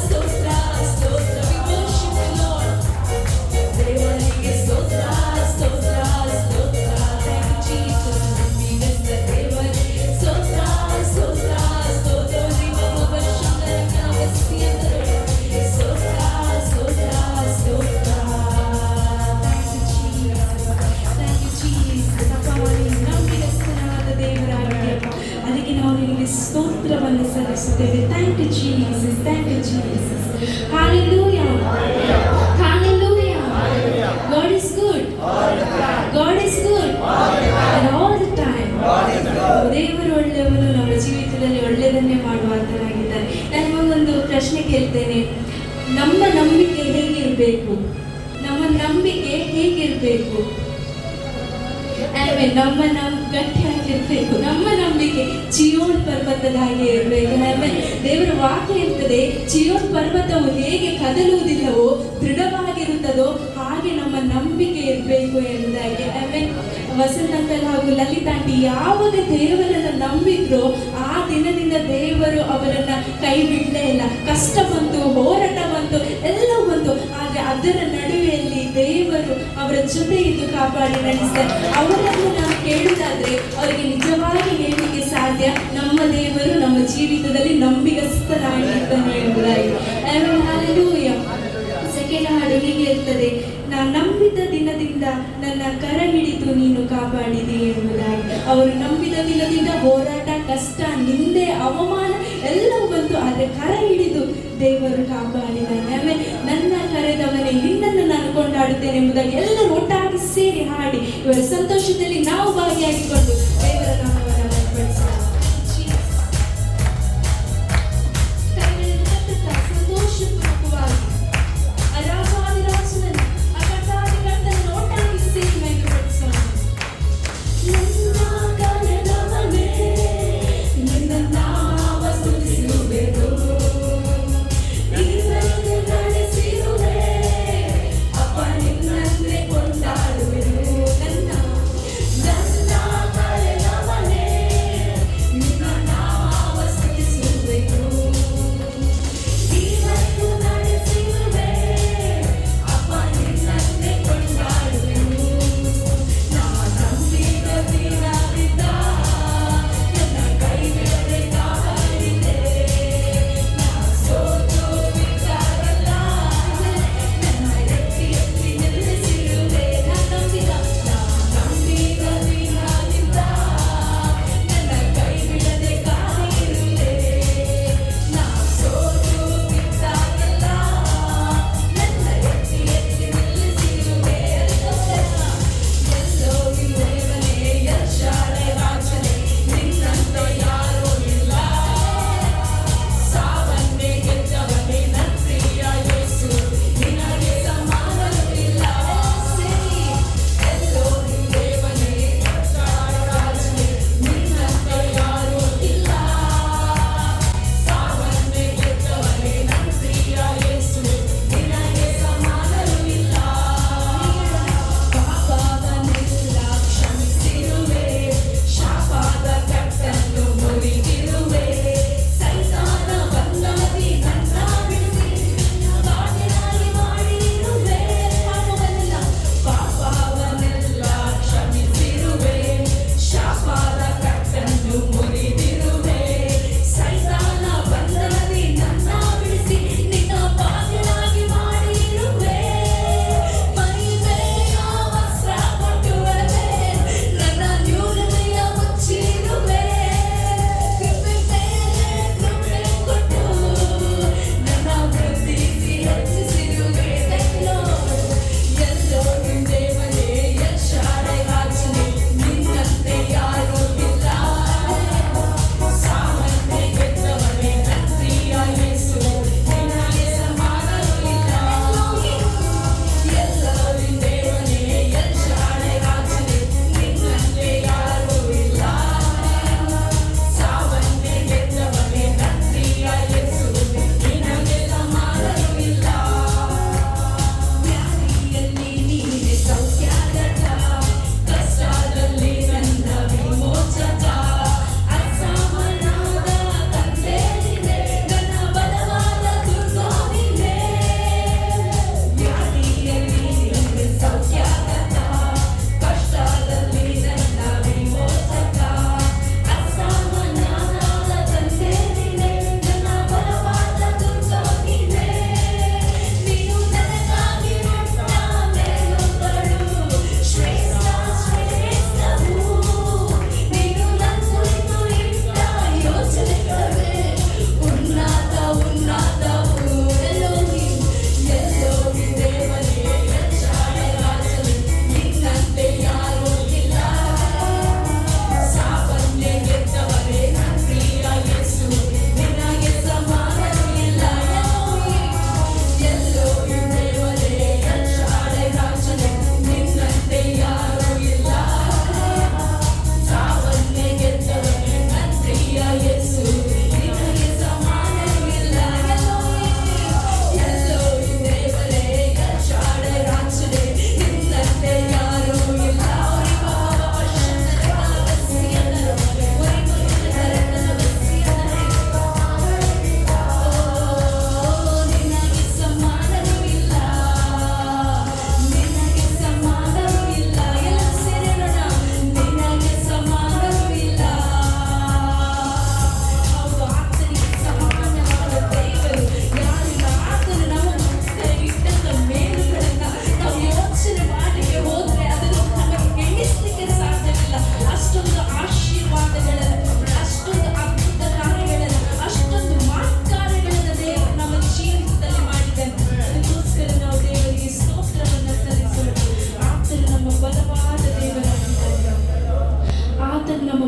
ಸ್ತೋತ್ರ ಸ್ತೋತ್ರ. We worship the Lord. ದೇವರಿಗೆ ಸ್ತೋತ್ರ ಸ್ತೋತ್ರ ಸ್ತೋತ್ರ. Thank you, Jesus. ನಂಬಿಗಸ್ತ ದೇವರಿಗೆ ಸ್ತೋತ್ರ ಸ್ತೋತ್ರ ಸ್ತೋತ್ರ. ದೇವರ ಶರಣರನ್ನವಸ್ತಿಯಂದರು ಸ್ತೋತ್ರ ಸ್ತೋತ್ರ ಸ್ತೋತ್ರ. Thank you, Jesus. ಅಪ್ಪ, ನೀನು ನಂಬಿಗಸ್ತನಾದ ದೇವರಾಗಿದ್ದೀಯಪ್ಪ. ಅದಕ್ಕೆ ನಾವು ನಿನಗೆ ಸ್ತೋತ್ರವನ್ನು ಸಲ್ಲಿಸುತ್ತೇವೆ. Thank you, Jesus. Thank you, Jesus. Hallelujah. Hallelujah. God is good. God is good. And all the time. ದೇವರು ಒಳ್ಳೆಯವನು, ನಮ್ಮ ಜೀವಿತದಲ್ಲಿ ಒಳ್ಳೆಯದನ್ನೇ ಮಾಡುವಾತನಾಗಿದ್ದಾನೆ. ನಾನು ನಿಮಗೊಂದು ಪ್ರಶ್ನೆ ಕೇಳ್ತೇನೆ. ನಮ್ಮ ನಂಬಿಕೆ ಹೇಗಿರಬೇಕು? ನಮ್ಮ ನಂಬಿಕೆ ಹೇಗಿರಬೇಕು? ಆಮೇಲೆ ಗಟ್ಟಿಯಾಗಿರ್ಬೇಕು. ನಮ್ಮ ನಂಬಿಕೆ ಚಿಯೋನ್ ಪರ್ವತದ ಹಾಗೆ ಇರಬೇಕು. ಆಮೇಲೆ ದೇವರ ವಾಕ್ಯ ಇರ್ತದೆ, ಚಿಯೋನ್ ಪರ್ವತವು ಹೇಗೆ ಕದಲುವುದಿಲ್ಲವೋ ದೃಢವಾಗಿರುತ್ತದೋ ಹಾಗೆ ನಮ್ಮ ನಂಬಿಕೆ ಇರಬೇಕು ಎಂಬುದಾಗಿ. ಆಮೇಲೆ ವಸಂತ ಅಂಕಲ್ ಹಾಗೂ ಲಲಿತಾಂಟಿ ಯಾವಾಗ ದೇವರನ್ನು ನಂಬಿದ್ರೋ ಆ ದಿನದಿಂದ ದೇವರು ಅವರನ್ನ ಕೈ ಬಿಡಲೇ ಇಲ್ಲ. ಕಷ್ಟ ಬಂತು, ಹೋರಾಟ ಬಂತು, ಎಲ್ಲ ಬಂತು, ಆದರೆ ಅದರ ನಡುವೆಯಲ್ಲಿ ದೇವರು ಅವರ ಜೊತೆ ಇದ್ದು ಕಾಪಾಡಿ ನಡೆಸ್ತಾರೆ. ಅವರನ್ನು ನಾವು ಕೇಳುವುದಾದ್ರೆ ಅವರಿಗೆ ನಿಜವಾಗಿ ಹೇಳಲಿಕ್ಕೆ ಸಾಧ್ಯ, ನಮ್ಮ ದೇವರು ನಮ್ಮ ಜೀವಿತದಲ್ಲಿ ನಂಬಿಗಸ್ತನಾಗಿರ್ತಾನೆ ಎಂಬುದಾಗಿ. ಹಲ್ಲೆಲೂಯಾ. ಸೆಕೆಂಡ್ ಹಾಡು ಹೀಗೆ ಇರ್ತದೆ, ನಾನು ನಂಬಿದ ದಿನದಿಂದ ನನ್ನ ಕರ ಹಿಡಿದು ನೀನು ಕಾಪಾಡಿದೆ ಎಂಬುದಾಗಿ. ಅವರು ನಂಬಿದ ದಿನದಿಂದ ಹೋರಾಟ, ಕಷ್ಟ, ನಿಂದೆ, ಅವಮಾನ ಎಲ್ಲವೂ ಬಂತು. ಆದರೆ ಕರ ಹಿಡಿದು ದೇವರು ಕಾಪಾಡಿದ್ದಾನೆ. ಆಮೇಲೆ ನನ್ನ ಕರೆದವನೇ ನಿನ್ನನ್ನು ನಾನು ಕೊಂಡಾಡುತ್ತೇನೆ ಎಂಬುದಾಗಿ ಎಲ್ಲರೂ ಒಟ್ಟಾಗಿ ಸೇರಿ ಹಾಡಿ ಇವರ ಸಂತೋಷದಲ್ಲಿ ನಾವು ಭಾಗಿಯಾಗಿಕೊಂಡು ದೇವರ ನಾಮವನ್ನು ಬಲಪಡಿಸೋಣ. ಸಂತೋಷಪೂರ್ವಕವಾಗಿ ಆ ರಾಜಾದಿರಾಜನನ್ನು, ಆ ಕರ್ತಾದಿಕರ್ತನನ್ನು ಒಟ್ಟಾಗಿ ಸೇರಿ ಮಹಿಮೆಪಡಿಸೋಣ. ನನ್ನ ಕರೆದವನೇ ನಿನ್ನ ನಾಮ ಸ್ತುತಿಸುವೆನು, ನಿನ್ನನ್ನು ನಡೆಸಿರುವೆ ಅಪ್ಪ, ನಿನ್ನನ್ನೇ ಕೊಂಡಾಡುವೆನು. ನನ್ನ ಕರೆದವನೇ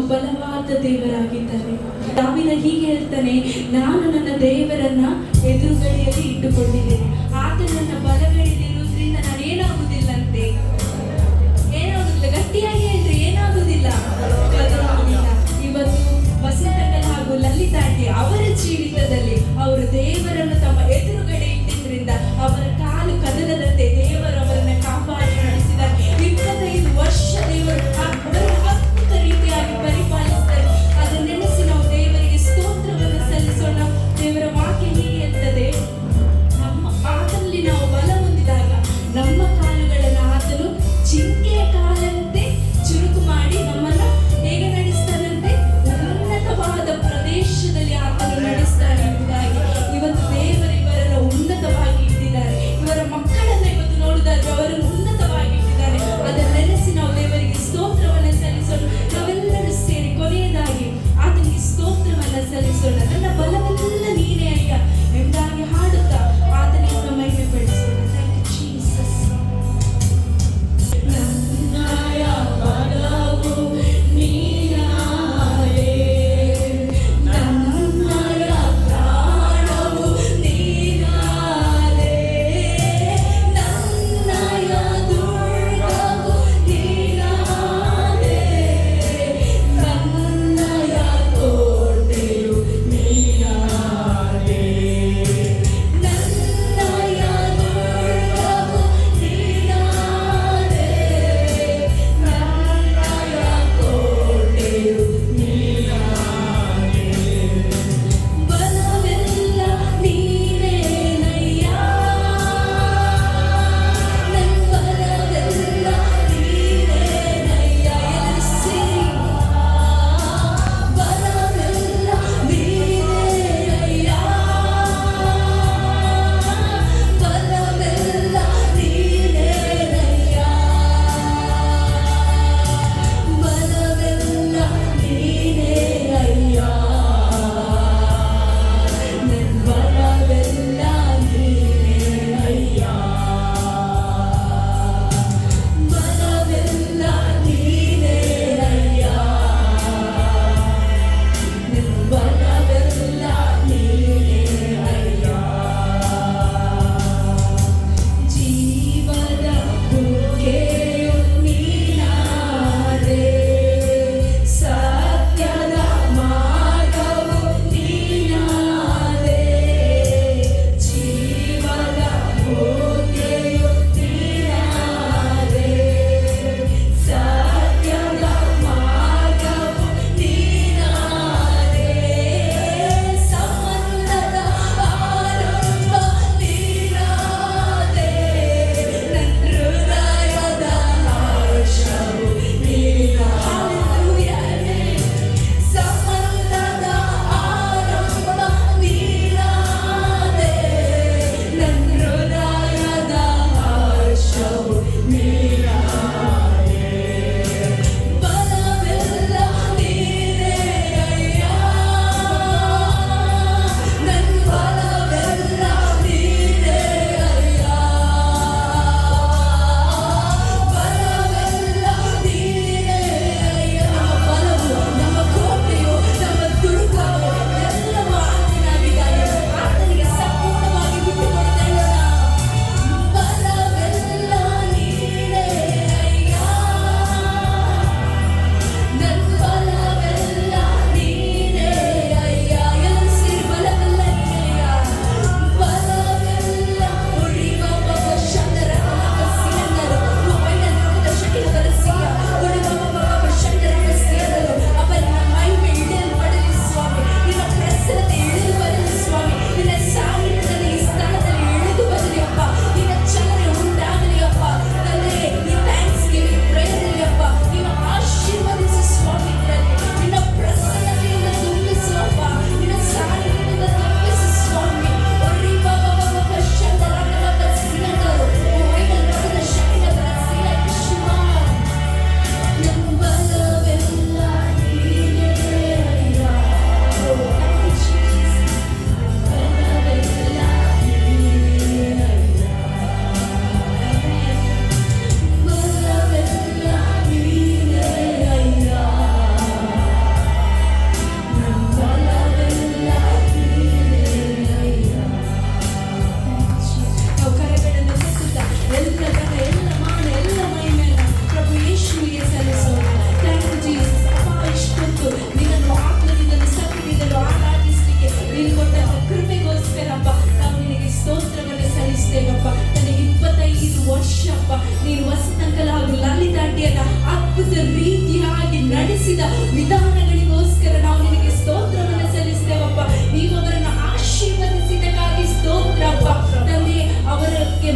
ಬಲವಾದ ದೇವರಾಗಿದ್ದಾನೆ. ದಾವೀದ ಹೀಗೆ ಹೇಳ್ತಾನೆ, ನಾನು ನನ್ನ ದೇವರನ್ನ ಎದುರುಗಡೆಯಲ್ಲಿ ಇಟ್ಟುಕೊಂಡಿದ್ದೇನೆ, ಆತನು ನನ್ನ ಬಲಗಡೆಯಲ್ಲಿ ಇರುವುದರಿಂದ ನಾನು ಏನಾಗುವುದಿಲ್ಲಂತೆ. ಏನಾಗುದಿಲ್ಲ, ಗಟ್ಟಿಯಾಗಿ ಹೇಳ್ರಿ, ಏನಾಗುದಿಲ್ಲ, ಬದಲಾಗುವುದಿಲ್ಲ. ಇವತ್ತು ವಸಂತಕಲ್ ಹಾಗೂ ಲಲಿತಾ ಆಂಟಿ ಅವರ ಜೀವಿತದಲ್ಲಿ ಅವರು ದೇವರನ್ನು ತಮ್ಮ ಎದುರುಗಡೆ ಇಟ್ಟಿದ್ರಿಂದ ಅವರ ಕಾಲು ಕದಲದಂತೆ ದೇವರು ಅವರನ್ನ ಕಾಪಾಡಿ ನಡೆಸಿದ್ದಾರೆ. 25 ವರ್ಷ ದೇವರು ಅವರನ್ನು ಅದ್ಭುತ ರೀತಿಯಾಗಿ ಪರಿಪಾಲಿಸಿದ್ದಾರೆ. ಅದನ್ನು ನೆನೆಸಿ ನಾವು ದೇವರಿಗೆ ಸ್ತೋತ್ರವನ್ನು ಸಲ್ಲಿಸೋಣ. ದೇವರ ವಾಕ್ಯ ಹೀಗೆ ಇರ್ತದೆ, ನಮ್ಮ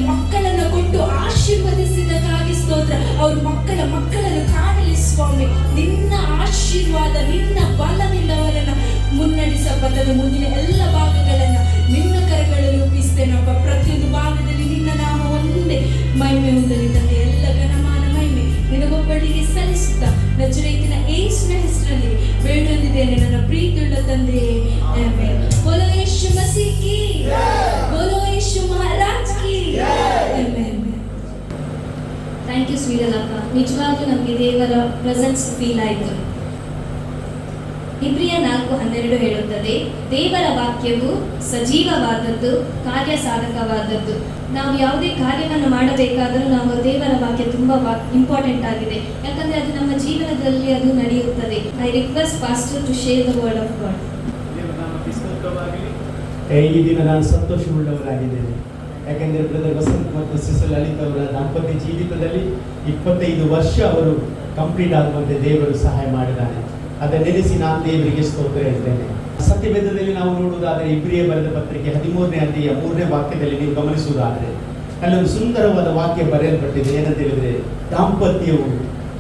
ಮಕ್ಕಳನ್ನು ಕೊಟ್ಟು ಆಶೀರ್ವದಿಸಿದ್ದಕ್ಕಾಗಿ ಸ್ತೋತ್ರ. ಅವ್ರ ಮಕ್ಕಳನ್ನು ಕಾಣಲಿ ಸ್ವಾಮಿ. ನಿನ್ನ ಆಶೀರ್ವಾದ, ನಿನ್ನ ಬಲದಿಂದ ಅವರನ್ನು ಮುನ್ನಡೆಸಬಲ್ಲದು. ಮುಂದಿನ ಎಲ್ಲ ಭಾಗಗಳನ್ನು ನಿನ್ನ ಕರಗಳಲ್ಲಿ ಒಪ್ಪಿಸ್ತೇನಪ್ಪ. ಪ್ರತಿಯೊಂದು ಭಾಗದಲ್ಲಿ ನಿನ್ನ ನಾಮ ಒಂದೇ ಮಹಿಮೆ ಹೊಂದಲಿ ತಂದೆ. ಎಲ್ಲ ಘನಮಾನ ಮಹಿಮೆ ನಿನಗೊಬ್ಬಳಿಗೆ ಸಲ್ಲಿಸುತ್ತಾ ನಜರೇತಿನ ಯೇಸುವಿನ ಹೆಸರಲ್ಲಿ ಬೇಡುವಂತಿದ್ದೇನೆ ನನ್ನ ಪ್ರೀತಿಯುಳ್ಳ ತಂದೆಯೇ, ಆಮೆನ್. ಬೋಲೋ ಯೇಸು ಮಸೀಹ್ ಕಿ, ಬೋಲೋ ಯೇಸು ಮಹಾರಾಜ್ ಕಿ, ಆಮೆನ್. ಥ್ಯಾಂಕ್ ಯು ಸ್ವೀರಲಕ್ಕ. ನಿಜವಾಗ್ಲೂ ನಮಗೆ ದೇವರ ಪ್ರೆಸೆನ್ಸ್ ಫೀಲ್ ಆಯಿತು. ಇಬ್ರಿಯ 4:12 ಹೇಳುತ್ತದೆ, ದೇವರ ವಾಕ್ಯವು ಸಜೀವವಾದದ್ದು, ಕಾರ್ಯ ಸಾಧಕವಾದದ್ದು. ನಾವು ಯಾವುದೇ ಕಾರ್ಯವನ್ನು ಮಾಡಬೇಕಾದರೂ ನಾವು ದೇವರ ವಾಕ್ಯ ತುಂಬ ಇಂಪಾರ್ಟೆಂಟ್ ಆಗಿದೆ, ಯಾಕಂದರೆ ಅದು ನಮ್ಮ ಜೀವನದಲ್ಲಿ ಅದು ನಡೆಯುತ್ತದೆ. I request pastor to share the word of God. ಈ ದಿನ ನಾನು ಸಂತೋಷವುಳ್ಳವರಾಗಿದ್ದೇನೆ, ಯಾಕೆಂದರೆ ಬ್ರದರ್ ವಸಂತ್ ಮತ್ತು ಸಿಸ್ಟರ್ ಲಲಿತ್ ಅವರ ದಾಂಪತ್ಯ ಜೀವಿತದಲ್ಲಿ 25 ವರ್ಷ ಅವರು ಕಂಪ್ಲೀಟ್ ಆಗುವಂತೆ ದೇವರು ಸಹಾಯ ಮಾಡಿದ್ದಾನೆ. ಅದನ್ನು ನೆನೆಸಿ ನಾನು ದೇವರಿಗೆ ಸ್ತೋತ್ರ ಹೇಳ್ತೇನೆ. ಸತ್ಯವೇದದಲ್ಲಿ ನಾವು ನೋಡುವುದಾದರೆ ಇಬ್ರಿಯ ಬರೆದ ಪತ್ರಿಕೆ 13ನೇ ಅಧ್ಯಾಯ 3ನೇ ವಾಕ್ಯದಲ್ಲಿ ನೀವು ಗಮನಿಸುವುದಾದರೆ ಅಲ್ಲೊಂದು ಸುಂದರವಾದ ವಾಕ್ಯ ಬರೆಯಲ್ಪಟ್ಟಿದೆ. ಏನಂತ ಹೇಳಿದರೆ, ದಾಂಪತ್ಯವು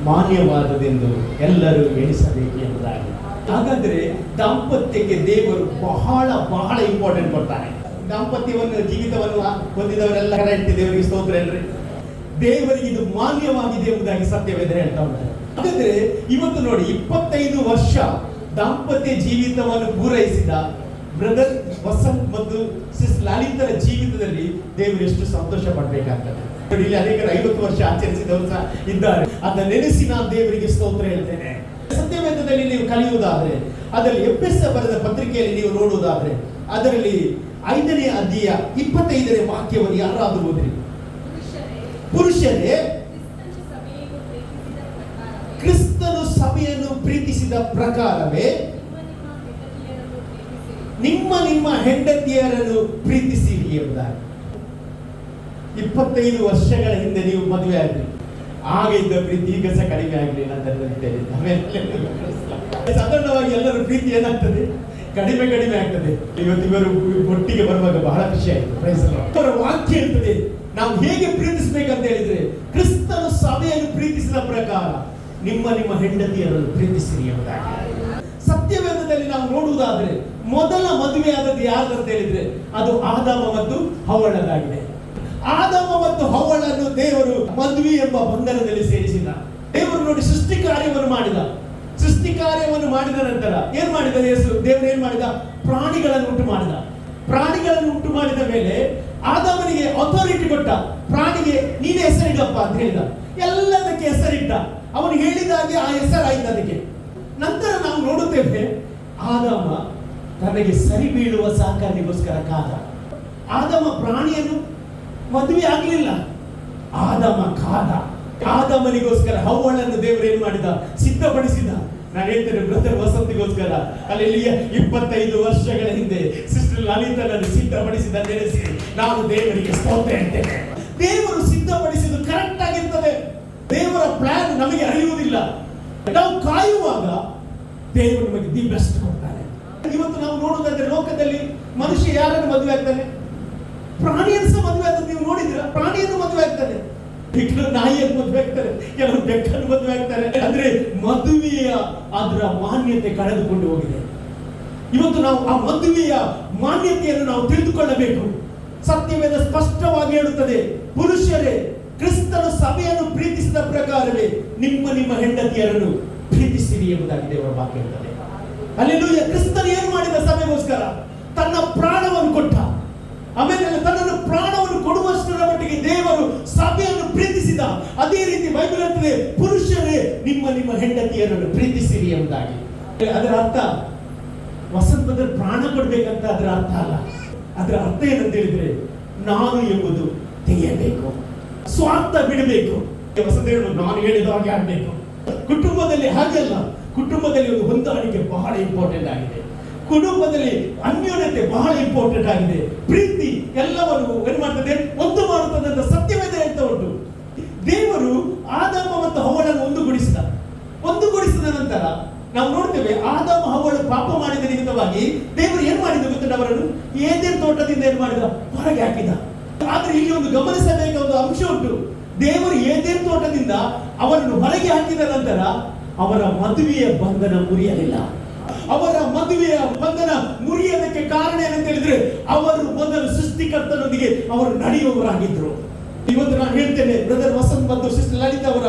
ಮಾನ್ಯವಾದದೆಂದು ಎಲ್ಲರೂ ಎಣಿಸಬೇಕು ಎಂಬುದಾಗಿ. ಹಾಗಾದರೆ ದಾಂಪತ್ಯಕ್ಕೆ ದೇವರು ಬಹಳ ಬಹಳ ಇಂಪಾರ್ಟೆಂಟ್ ಕೊಡ್ತಾನೆ. ದಾಂಪತ್ಯವನ್ನು ಜೀವಿತವನ್ನು ಹೊಂದಿದವರೆಲ್ಲ ಕರೆಕ್ಟ್, ದೇವರಿಗೆ ಸ್ತೋತ್ರ ಹೇಳ್ರಿ. ದೇವರಿಗೆ ಇದು ಮಾನ್ಯವಾಗಿದೆ ಎಂಬುದಾಗಿ ಸತ್ಯವೇದ ಹೇಳ್ತಾ ಉಂಟು. ಹಾಗಾದ್ರೆ ಇವತ್ತು ನೋಡಿ, 25 ವರ್ಷ ದಾಂಪತ್ಯ ಜೀವಿತವನ್ನು ಪೂರೈಸಿದ ಬ್ರದರ್ ವಸಂತ್ ಮತ್ತು ಸಿಸ್ ಲಲಿತರ ಜೀವಿತದಲ್ಲಿ ದೇವರು ಎಷ್ಟು ಸಂತೋಷ ಪಡಬೇಕಾಗ್ತದೆ. ಇಲ್ಲಿ ಅನೇಕರು 50 ವರ್ಷ ಆಚರಿಸಿದವರು ಸಹ ಇದ್ದಾರೆ. ಅದನ್ನ ನೆನೆಸಿ ನಾನು ದೇವರಿಗೆ ಸ್ತೋತ್ರ ಹೇಳ್ತೇನೆ. ಸತ್ಯವೇದದಲ್ಲಿ ನೀವು ಕಲಿಯುವುದಾದ್ರೆ, ಅದರಲ್ಲಿ ಎಫೆಸ ಬರೆದ ಪತ್ರಿಕೆಯಲ್ಲಿ ನೀವು ನೋಡುವುದಾದ್ರೆ, ಅದರಲ್ಲಿ 5ನೇ ಅಧ್ಯಾಯ 25ನೇ ವಾಕ್ಯವನ್ನು ಯಾರಾದರೂ ಓದ್ರಿ. ಪುರುಷರೇ, ಕ್ರಿಸ್ತನು ಸಭೆಯನ್ನು ಪ್ರೀತಿಸಿದ ಪ್ರಕಾರವೇ ನಿಮ್ಮ ಹೆಂಡತಿಯರನ್ನು ಪ್ರೀತಿಸಿರಿ ಎಂಬುದಾಗಿ. 25 ವರ್ಷಗಳ ಹಿಂದೆ ನೀವು ಮದುವೆ ಆಗ್ರಿ, ಆಗ ಇದ್ದ ಪ್ರೀತಿ ಈಗ ಸಹ ಕಡಿಮೆ ಆಗಲಿಲ್ಲ ಅಂತ ಹೇಳ್ತೇನೆ. ಸಾಧಾರಣವಾಗಿ ಎಲ್ಲರ ಪ್ರೀತಿ ಏನಾಗ್ತದೆ, ಕಡಿಮೆ ಆಗ್ತದೆ. ಇವತ್ತು ಇವರು ಒಟ್ಟಿಗೆ ಬರುವಾಗ ಬಹಳ ಖುಷಿ ಆಯ್ತು. ಅವರ ವಾಕ್ಯ ಹೇಳ್ತದೆ ನಾವು ಹೇಗೆ ಪ್ರೀತಿಸಬೇಕಂತ ಹೇಳಿದ್ರೆ, ಕ್ರಿಸ್ತನು ಸಭೆಯನ್ನು ಪ್ರೀತಿಸಿದ ಪ್ರಕಾರ ನಿಮ್ಮ ಹೆಂಡತಿಯರನ್ನು ಪ್ರೀತಿಸಿರಿ ಎಂಬುದಾಗಿ. ಸತ್ಯವೇದದಲ್ಲಿ ನಾವು ನೋಡುವುದಾದ್ರೆ ಮೊದಲ ಮದುವೆ ಆದದ್ದು ಯಾರಂತ ಹೇಳಿದ್ರೆ ಅದು ಆದಾಮ ಮತ್ತು ಹವ್ವಳದಾಗಿದೆ. ಆದಾಮ ಮತ್ತು ಹವ್ವಳನ್ನು ದೇವರು ಮದುವೆ ಎಂಬ ಬಂಧನದಲ್ಲಿ ಸೇರಿಸಿದ. ದೇವರು ನೋಡಿ ಸೃಷ್ಟಿ ಕಾರ್ಯವನ್ನು ಮಾಡಿದ. ಸೃಷ್ಟಿ ಕಾರ್ಯವನ್ನು ಮಾಡಿದ ನಂತರ ಏನ್ ಮಾಡಿದ ದೇವರು ಏನ್ ಮಾಡಿದ? ಪ್ರಾಣಿಗಳನ್ನು ಉಂಟು ಮಾಡಿದ. ಪ್ರಾಣಿಗಳನ್ನು ಉಂಟು ಮಾಡಿದ ಮೇಲೆ ಆದಾಮನಿಗೆ ಅಥಾರಿಟಿ ಕೊಟ್ಟ. ಪ್ರಾಣಿಗೆ ನೀನೇ ಹೆಸರಿಡಪ್ಪ ಅಂತ ಹೇಳಿದ. ಎಲ್ಲದಕ್ಕೆ ಹೆಸರಿಟ್ಟ. ಅವನು ಹೇಳಿದಾಗೆ ಆ ಹೆಸರಾಯ್ತು ಅದಕ್ಕೆ. ನಂತರ ನಾವು ನೋಡುತ್ತೇವೆ, ಆದಾಮ ತನಗೆ ಸರಿ ಬೀಳುವ ಸಹಕಾರಿಗೋಸ್ಕರ ಕಾದ. ಆದಾಮ ಪ್ರಾಣಿಯನ್ನು ಮದುವೆ ಆಗಲಿಲ್ಲ, ಆದಾಮ ಕಾದ. ಆದಾಮನಿಗೋಸ್ಕರ ಹವ್ವಳನ್ನು ದೇವರು ಏನ್ ಮಾಡಿದ? ಸಿದ್ಧಪಡಿಸಿದ. ನಾನು ಹೇಳ್ತೇನೆ ಬ್ರದರ್ ವಸಂತಿಗೋಸ್ಕರ ಅಲ್ಲಿ 25 ವರ್ಷಗಳ ಹಿಂದೆ ಸಿಸ್ಟರ್ ಲಲಿತನನ್ನು ಸಿದ್ಧಪಡಿಸಿದ ನೆನೆಸಿ ನಾನು ದೇವರಿಗೆ ಸ್ತೋತ್ರ ಹೇಳ್ತೇನೆ. ದೇವರು ಸಿದ್ಧಪಡಿಸಿದ್ದು ಕರೆಕ್ಟ್ ಆಗಿರ್ತದೆ. ದೇವರ ಪ್ಲಾನ್ ನಮಗೆ ಅರಿಯುವುದಿಲ್ಲ. ನಾವು ಕಾಯುವಾಗ ದೇವರು ನಮಗೆ ದಿ ಬೆಸ್ಟ್ ಕೊಡ್ತಾನೆ. ಇವತ್ತು ನಾವು ನೋಡುವುದಾದ್ರೆ ಲೋಕದಲ್ಲಿ ಮನುಷ್ಯ ಯಾರನ್ನು ಮದುವೆ ಆಗ್ತಾನೆ? ಪ್ರಾಣಿಯನ್ನು ಸಹ ಮದುವೆ ಆಗ್ತದೆ. ನೀವು ನೋಡಿದಿರ? ಪ್ರಾಣಿಯನ್ನು ಮದುವೆ ಆಗ್ತಾನೆ, ಕೆಲವರು ನಾಯಿಯನ್ನು ಮದುವೆ ಆಗ್ತಾರೆ, ಕೆಲವರು ಬೆಕ್ಕನ್ನು ಮದುವೆ ಆಗ್ತಾರೆ. ಅಂದ್ರೆ ಮದುವೆಯ ಅದರ ಮಾನ್ಯತೆ ಕಳೆದುಕೊಂಡು ಹೋಗಿದೆ. ಇವತ್ತು ನಾವು ಆ ಮದುವೆಯ ಮಾನ್ಯತೆಯನ್ನು ನಾವು ತಿಳಿದುಕೊಳ್ಳಬೇಕು. ಸತ್ಯವೇದ ಸ್ಪಷ್ಟವಾಗಿ ಹೇಳುತ್ತದೆ, ಪುರುಷರೇ ಕ್ರಿಸ್ತನು ಸಭೆಯನ್ನು ಪ್ರೀತಿಸಿದ ಪ್ರಕಾರವೇ ನಿಮ್ಮ ಹೆಂಡತಿಯರನ್ನು ಪ್ರೀತಿಸಿರಿ ಎಂಬುದಾಗಿ ದೇವರ ವಾಕ್ಯ ಹೇಳ್ತದೆ. ಹಲ್ಲೆಲೂಯಾ. ಕ್ರಿಸ್ತನು ಏನು ಮಾಡಿದ? ಸಭೆಗೋಸ್ಕರ ತನ್ನ ಪ್ರಾಣವನ್ನು ಕೊಟ್ಟ. ಆಮೇಲೆ ತನ್ನನ್ನು ಪ್ರಾಣವನ್ನು ಕೊಡುವಷ್ಟರ ಮಟ್ಟಿಗೆ ದೇವರು ಸಭೆಯನ್ನು ಪ್ರೀತಿಸಿದ. ಅದೇ ರೀತಿ ಬೈಬಲ್ ಹೇಳ್ತದೆ, ಪುರುಷರೇ ನಿಮ್ಮ ಹೆಂಡತಿಯರನ್ನು ಪ್ರೀತಿಸಿರಿ ಎಂಬುದಾಗಿ. ಅದರ ಅರ್ಥ ವಸಂತದ ಪ್ರಾಣ ಕೊಡ್ಬೇಕಂತ ಅದರ ಅರ್ಥ ಅಲ್ಲ. ಅದರ ಅರ್ಥ ಏನಂತ ಹೇಳಿದ್ರೆ, ನಾನು ಎಂಬುದು ತೆಗೆಯಬೇಕು, ಸ್ವಾರ್ಥ ಬಿಡಬೇಕು. ವಸಂತ ಹೇಳುವುದು ನಾನು ಹೇಳಿದ ಹಾಗೆ ಆಗಬೇಕು. ಕುಟುಂಬದಲ್ಲಿ ಹಾಗೆಲ್ಲ. ಕುಟುಂಬದಲ್ಲಿ ಒಂದು ಹೊಂದಾಣಿಕೆ ಬಹಳ ಇಂಪಾರ್ಟೆಂಟ್ ಆಗಿದೆ. ಕುಟುಂಬದಲ್ಲಿ ಅನ್ಯೋನ್ಯತೆ ಬಹಳ ಇಂಪಾರ್ಟೆಂಟ್ ಆಗಿದೆ. ಪ್ರೀತಿ ಎಲ್ಲವನ್ನು ಏನು ಮಾಡ್ತದೆ? ಒಂದು ಮಾಡುತ್ತದೆ ಅಂತ ಸತ್ಯವೇದ ಹೇಳ್ತಾ ಉಂಟು. ದೇವರು ಆದಾಮ ಮತ್ತು ಹವ್ವಳನ್ನು ಒಂದುಗೂಡಿಸಿದ ನಂತರ ನಾವು ನೋಡ್ತೇವೆ, ಆದಾಮ ಹವ್ವಳು ಪಾಪ ಮಾಡಿದ ನಿಮಿತ್ತವಾಗಿ ದೇವರು ಏನ್ ಮಾಡಿದ ಗೊತ್ತಿಲ್ಲ? ಅವರನ್ನು ಏದೇನ್ ತೋಟದಿಂದ ಏನ್ ಮಾಡಿದ? ಹೊರಗೆ ಹಾಕಿದ. ಆದ್ರೆ ಇಲ್ಲಿ ಒಂದು ಗಮನಿಸಬೇಕಾದ ಒಂದು ಅಂಶ ಉಂಟು. ದೇವರು ಏದೇನ್ ತೋಟದಿಂದ ಅವರನ್ನು ಹೊರಗೆ ಹಾಕಿದ ನಂತರ ಅವರ ಮದುವೆಯ ಬಂಧನ ಮುರಿಯಲಿಲ್ಲ. ಅವರ ಮದುವೆಯ ಬಂಧನ ಮುರಿಯೋದಕ್ಕೆ ಕಾರಣ ಏನಂತ ಹೇಳಿದ್ರೆ, ಅವರು ಮೊದಲು ಸೃಷ್ಟಿಕರ್ತನೊಂದಿಗೆ ಅವರು ನಡೆಯುವವರಾಗಿದ್ರು. ಇವತ್ತು ನಾನು ಹೇಳ್ತೇನೆ, ಬ್ರದರ್ ವಸಂತ್ ಮತ್ತು ಸಿಸ್ಟರ್ ಲಲಿತಾ ಅವರ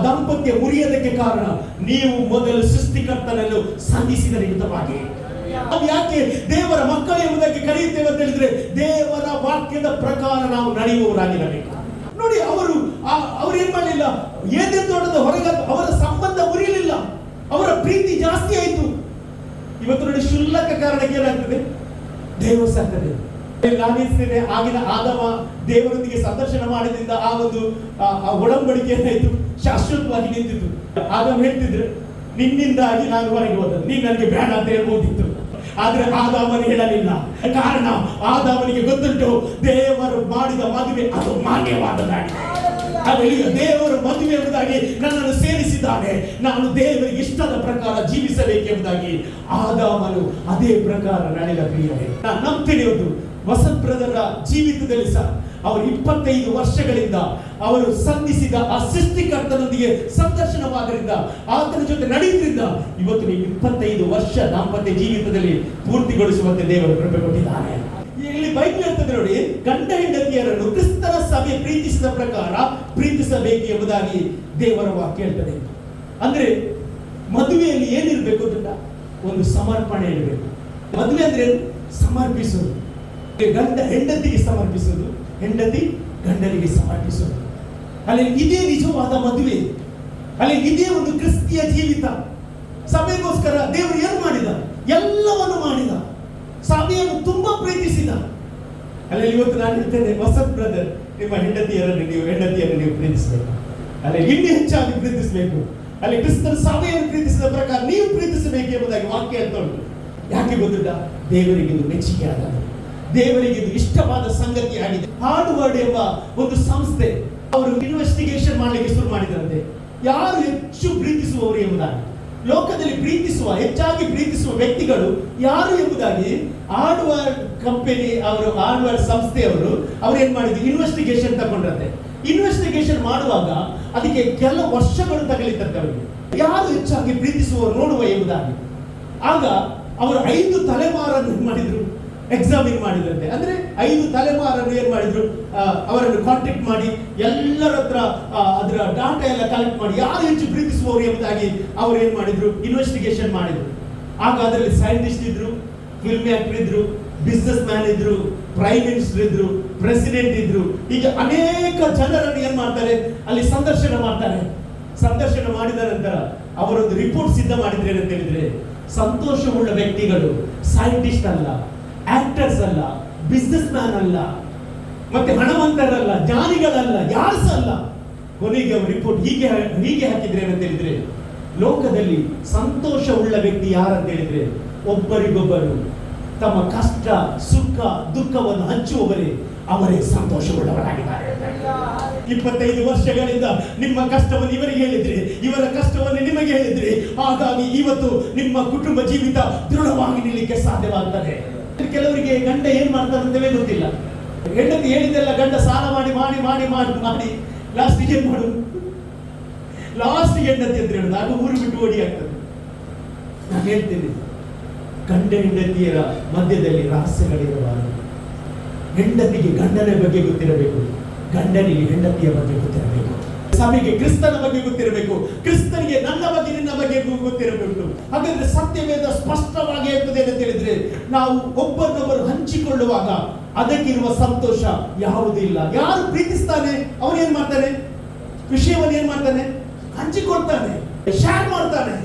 ದಾಂಪತ್ಯ ಮುರಿಯೋದಕ್ಕೆ ಕಾರಣ ನೀವು ಮೊದಲು ಸೃಷ್ಟಿಕರ್ತನನ್ನು ಸಂಧಿಸಿದ ನಿಮಿತ್ತವಾಗಿ. ನಾವು ಯಾಕೆ ದೇವರ ಮಕ್ಕಳು ಎಂಬುದಕ್ಕೆ ಕರೆಯುತ್ತೇವೆ ಅಂತ ಹೇಳಿದ್ರೆ, ದೇವರ ವಾಕ್ಯದ ಪ್ರಕಾರ ನಾವು ನಡೆಯುವವರಾಗಿರಬೇಕು. ನೋಡಿ, ಅವರು ಏನ್ ಮಾಡಲಿಲ್ಲ, ಏದೇನ್ ತೋಟದ ಹೊರಗೆ ಅವರ ಸಂಬಂಧ ಮುರಿಯಲಿಲ್ಲ, ಅವರ ಪ್ರೀತಿ ಜಾಸ್ತಿ ಆಯಿತು. ಇವತ್ತು ನೋಡಿ, ಶುಲ್ಕ ಕಾರಣಕ್ಕೆ ಏನಾಗ್ತದೆ, ಡೈವರ್ಸ್ ಆಗ್ತದೆ. ನಾನಿಸ್ತೇನೆ, ಆಗಿನ ಆದಮ ದೇವರೊಂದಿಗೆ ಸಂದರ್ಶನ ಮಾಡಿದ್ರಿಂದ ಆ ಒಂದು ಒಡಂಬಡಿಕೆ ಏನಾಯ್ತು, ಶಾಶ್ವತವಾಗಿ ನಿಂತಿತ್ತು. ಆದಮ ಹೇಳ್ತಿದ್ರು, ನಿನ್ನಿಂದಾಗಿ ನಾನು ಹೊರಗೆ ಹೋದ, ನೀನ್ ನನಗೆ ಬೇಡ ಅಂತ ಹೇಳ್ಬೋದಿತ್ತು. ಆದ್ರೆ ಆದಾಮನಿಗೆ ಹೇಳಲಿಲ್ಲ. ಕಾರಣ ಆದಾಮನಿಗೆ ಗೊತ್ತುಂಟು, ದೇವರು ಮಾಡಿದ ಮದುವೆ ಅದು ಮಾನ್ಯವಾದದಾಗಿದೆ. ದೇವರು ಮದುವೆ ಎಂಬುದಾಗಿ ನನ್ನನ್ನು ಸೇರಿಸಿದ್ದಾನೆ, ನಾನು ದೇವರಿಗೆ ಇಷ್ಟದ ಪ್ರಕಾರ ಜೀವಿಸಬೇಕೆಂಬುದಾಗಿ ಆದಾಮನು ಅದೇ ಪ್ರಕಾರ ನಡೆದ ಪ್ರಿಯರೇ. ನಾನು ನಂಬ್ತೀನಿ, ಒಂದು ವಸಂತ್ ಬ್ರದರ ಜೀವಿತದಲ್ಲಿ ಸಹ ಅವರು 25 ವರ್ಷಗಳಿಂದ ಅವರು ಸಂಧಿಸಿದ ಆ ಸೃಷ್ಟಿಕರ್ತನೊಂದಿಗೆ ಸಂದರ್ಶನವಾದ್ರಿಂದ, ಆತನ ಜೊತೆ ನಡೆಯುವುದರಿಂದ ಇವತ್ತು ನೀವು 25 ವರ್ಷ ದಾಂಪತ್ಯ ಜೀವಿತದಲ್ಲಿ ಪೂರ್ತಿಗೊಳಿಸುವಂತೆ ದೇವರು ಕೃಪೆ ಕೊಟ್ಟಿದ್ದಾನೆ. ಇಲ್ಲಿ ಬೈಬಲ್ ಹೇಳ್ತದೆ ನೋಡಿ, ಗಂಡ ಹೆಂಡತಿಯರನ್ನು ಕ್ರಿಸ್ತನ ಸಭೆ ಪ್ರೀತಿಸಿದ ಪ್ರಕಾರ ಪ್ರೀತಿಸಬೇಕು ಎಂಬುದಾಗಿ ದೇವರ ವಾಕ್ಯ ಹೇಳ್ತದೆ. ಅಂದ್ರೆ ಮದುವೆಯಲ್ಲಿ ಏನಿರಬೇಕು ಅಂತ, ಒಂದು ಸಮರ್ಪಣೆ ಇರಬೇಕು. ಮದುವೆ ಅಂದ್ರೆ ಸಮರ್ಪಿಸುವುದು. ಗಂಡ ಹೆಂಡತಿಗೆ ಸಮರ್ಪಿಸುವುದು, ಹೆಂಡತಿ ಗಂಡನಿಗೆ ಸಮರ್ಪಿಸುವುದು. ಅಲ್ಲಿ ಇದೇ ನಿಜವಾದ ಮದುವೆ, ಅಲ್ಲಿ ಇದೇ ಒಂದು ಕ್ರಿಸ್ತಿಯ ಜೀವಿತ. ಸಭೆಗೋಸ್ಕರ ದೇವರು ಏನು ಮಾಡಿದ, ಎಲ್ಲವನ್ನು ಮಾಡಿದ, ಸಭೆಯನ್ನು ತುಂಬಾ ಪ್ರೀತಿಸಿದ. ಅಲ್ಲಿ ಇವತ್ತು ನಾನು ಹೇಳ್ತೇನೆ, ವಸಂತ್ ಬ್ರದರ್, ನಿಮ್ಮ ಹೆಂಡತಿಯನ್ನು ನೀವು ಪ್ರೀತಿಸಬೇಕು, ಅಲ್ಲಿ ಇನ್ನೂ ಹೆಚ್ಚಾಗಿ ಪ್ರೀತಿಸಬೇಕು. ಅಲ್ಲಿ ಕ್ರಿಸ್ತನ ಸಭೆಯನ್ನು ಪ್ರೀತಿಸಿದ ಪ್ರಕಾರ ನೀವು ಪ್ರೀತಿಸಬೇಕು ಎಂಬುದಾಗಿ ವಾಕ್ಯ ಹೇಳ್ತಾ ಉಂಟು. ಯಾಕೆ ಗೊತ್ತಿಲ್ಲ, ದೇವರಿಗೆ ಇದು ಮೆಚ್ಚುಗೆ ಆದ, ದೇವರಿಗೆ ಇದು ಇಷ್ಟವಾದ ಸಂಗತಿ ಆಗಿದೆ. ಹಾರ್ಡ್ವರ್ಡ್ ಎಂಬ ಒಂದು ಸಂಸ್ಥೆ ಅವರು ಇನ್ವೆಸ್ಟಿಗೇಷನ್ ಮಾಡಲಿಕ್ಕೆ ಶುರು ಮಾಡಿದಂತೆ, ಯಾರು ಹೆಚ್ಚು ಪ್ರೀತಿಸುವವರು ಎಂಬುದಾಗಿ, ಲೋಕದಲ್ಲಿ ಹೆಚ್ಚಾಗಿ ಪ್ರೀತಿಸುವ ವ್ಯಕ್ತಿಗಳು ಯಾರು ಎಂಬುದಾಗಿ ಹಾರ್ಡ್ವರ್ಡ್ ಕಂಪನಿ ಅವರು, ಹಾರ್ಡ್ವರ್ಡ್ ಸಂಸ್ಥೆಯವರು ಏನ್ ಮಾಡಿದ್ರು, ಇನ್ವೆಸ್ಟಿಗೇಷನ್ ತಗೊಂಡ್ರಂತೆ. ಇನ್ವೆಸ್ಟಿಗೇಷನ್ ಮಾಡುವಾಗ ಅದಕ್ಕೆ ಕೆಲವು ವರ್ಷಗಳು ತಗಲಿತಂತೆ ಅವರಿಗೆ, ಯಾರು ಹೆಚ್ಚಾಗಿ ಪ್ರೀತಿಸುವವರು ನೋಡುವ ಎಂಬುದಾಗಿ. ಆಗ ಅವರು 5 ತಲೆಮಾರನ್ನು ಏನ್ ಮಾಡಿದ್ರು, ಎಕ್ಸಾಮಿನ್ ಮಾಡಿದ್ರಂತೆ. ಅಂದ್ರೆ 5 ತಲೆಮಾರನ್ನು ಏನ್ ಮಾಡಿದ್ರು, ಅವರನ್ನು ಕಾಂಟ್ಯಾಕ್ಟ್ ಮಾಡಿ ಎಲ್ಲರ ಹತ್ರ ಅದರ ಡಾಟಾ ಎಲ್ಲ ಕಲೆಕ್ಟ್ ಮಾಡಿ ಯಾರು ಹೆಚ್ಚು ಪ್ರೀತಿಸುವವರು ಎಂಬುದಾಗಿ ಅವರು ಏನ್ ಮಾಡಿದ್ರು, ಇನ್ವೆಸ್ಟಿಗೇಷನ್ ಮಾಡಿದ್ರು. ಆಗ ಅದರಲ್ಲಿ ಸೈಂಟಿಸ್ಟ್ ಇದ್ರು, ಫಿಲ್ಮ್ ಆಕ್ಟರ್ ಇದ್ರು, ಬಿಸ್ನೆಸ್ ಮ್ಯಾನ್ ಇದ್ರು, ಪ್ರೈಮ್ ಮಿನಿಸ್ಟರ್ ಇದ್ರು, ಪ್ರೆಸಿಡೆಂಟ್ ಇದ್ರು. ಈಗ ಅನೇಕ ಜನರನ್ನು ಏನ್ ಮಾಡ್ತಾರೆ, ಅಲ್ಲಿ ಸಂದರ್ಶನ ಮಾಡ್ತಾರೆ. ಸಂದರ್ಶನ ಮಾಡಿದ ನಂತರ ಅವರೊಂದು ರಿಪೋರ್ಟ್ ಸಿದ್ಧ ಮಾಡಿದ್ರೆ ಏನಂತ ಹೇಳಿದ್ರೆ, ಸಂತೋಷವುಳ್ಳ ವ್ಯಕ್ತಿಗಳು ಸೈಂಟಿಸ್ಟ್ ಅಲ್ಲ, ಆಕ್ಟರ್ಸ್ ಅಲ್ಲ, ಬಿಸ್ನೆಸ್ ಮ್ಯಾನ್ ಅಲ್ಲ, ಮತ್ತೆ ಹಣವಂತರಲ್ಲ, ಜ್ಞಾನಿಗಳಲ್ಲ, ಯಾರು ಸಹ ಅಲ್ಲ. ಕೊನೆಗೆ ಅವರು ರಿಪೋರ್ಟ್ ಹೀಗೆ ಹಾಕಿದ್ರೆ ಏನಂತ ಹೇಳಿದ್ರೆ, ಲೋಕದಲ್ಲಿ ಸಂತೋಷವುಳ್ಳ ವ್ಯಕ್ತಿ ಯಾರಂತ ಹೇಳಿದ್ರೆ, ಒಬ್ಬರಿಗೊಬ್ಬರು ತಮ್ಮ ಕಷ್ಟ ಸುಖ ದುಃಖವನ್ನು ಹಂಚುವವರೇ ಅವರೇ ಸಂತೋಷವುಳ್ಳವರಾಗಿದ್ದಾರೆ. 25 ವರ್ಷಗಳಿಂದ ನಿಮ್ಮ ಕಷ್ಟವನ್ನು ಇವರಿಗೆ ಹೇಳಿದ್ರಿ, ಇವರ ಕಷ್ಟವನ್ನು ನಿಮಗೆ ಹೇಳಿದ್ರಿ. ಹಾಗಾಗಿ ಇವತ್ತು ನಿಮ್ಮ ಕುಟುಂಬ ಜೀವಿತ ದೃಢವಾಗಿ ನಿಲ್ಲಕ್ಕೆ ಸಾಧ್ಯವಾಗ್ತದೆ. ಕೆಲವರಿಗೆ ಗಂಡ ಏನ್ ಮಾಡ್ತಾರಂತವೇ ಗೊತ್ತಿಲ್ಲ. ಹೆಂಡತಿ ಹೇಳಿದೆಲ್ಲ ಗಂಡ ಸಾಲ ಮಾಡಿ ಮಾಡಿ ಮಾಡಿ ಮಾಡಿ ಮಾಡಿ ಲಾಸ್ಟಿಗೆ ಏನ್ ಮಾಡುದು, ಲಾಸ್ಟಿಗೆ ಹೆಂಡತಿ ಅಂತ ಹೇಳುದು, ಆಗ ಊರು ಬಿಟ್ಟು ಓಡಿ ಆಗ್ತದೆ. ನಾನು ಹೇಳ್ತೀನಿ, ಗಂಡ ಹೆಂಡತಿಯರ ಮಧ್ಯದಲ್ಲಿ ರಹಸ್ಯಗಳಿರಬಾರದು. ಹೆಂಡತಿಗೆ ಗಂಡನ ಬಗ್ಗೆ ಗೊತ್ತಿರಬೇಕು, ಗಂಡನಿಗೆ ಹೆಂಡತಿಯ ಬಗ್ಗೆ ಗೊತ್ತಿರಬೇಕು, ಸಭೆಗೆ ಕ್ರಿಸ್ತನ ಬಗ್ಗೆ ಗೊತ್ತಿರಬೇಕು, ಕ್ರಿಸ್ತನಿಗೆ ನನ್ನ ಬಗ್ಗೆ ನಿನ್ನ ಬಗ್ಗೆ ಗೊತ್ತಿರಬೇಕು. ಹಾಗಾದ್ರೆ ಸತ್ಯವೇದ ಸ್ಪಷ್ಟವಾಗಿ ಹೇಳ್ತದೆ ಅಂತ ಹೇಳಿದ್ರೆ, ನಾವು ಒಬ್ಬರನ್ನೊಬ್ಬರು ಹಂಚಿಕೊಳ್ಳುವಾಗ ಅದಕ್ಕಿರುವ ಸಂತೋಷ ಯಾವುದೂ ಇಲ್ಲ. ಯಾರು ಪ್ರೀತಿಸ್ತಾನೆ ಅವನು ಏನ್ ಮಾಡ್ತಾನೆ, ವಿಷಯವನ್ನು ಏನ್ ಮಾಡ್ತಾನೆ, ಹಂಚಿಕೊಳ್ತಾನೆ, ಶೇರ್ ಮಾಡ್ತಾನೆ.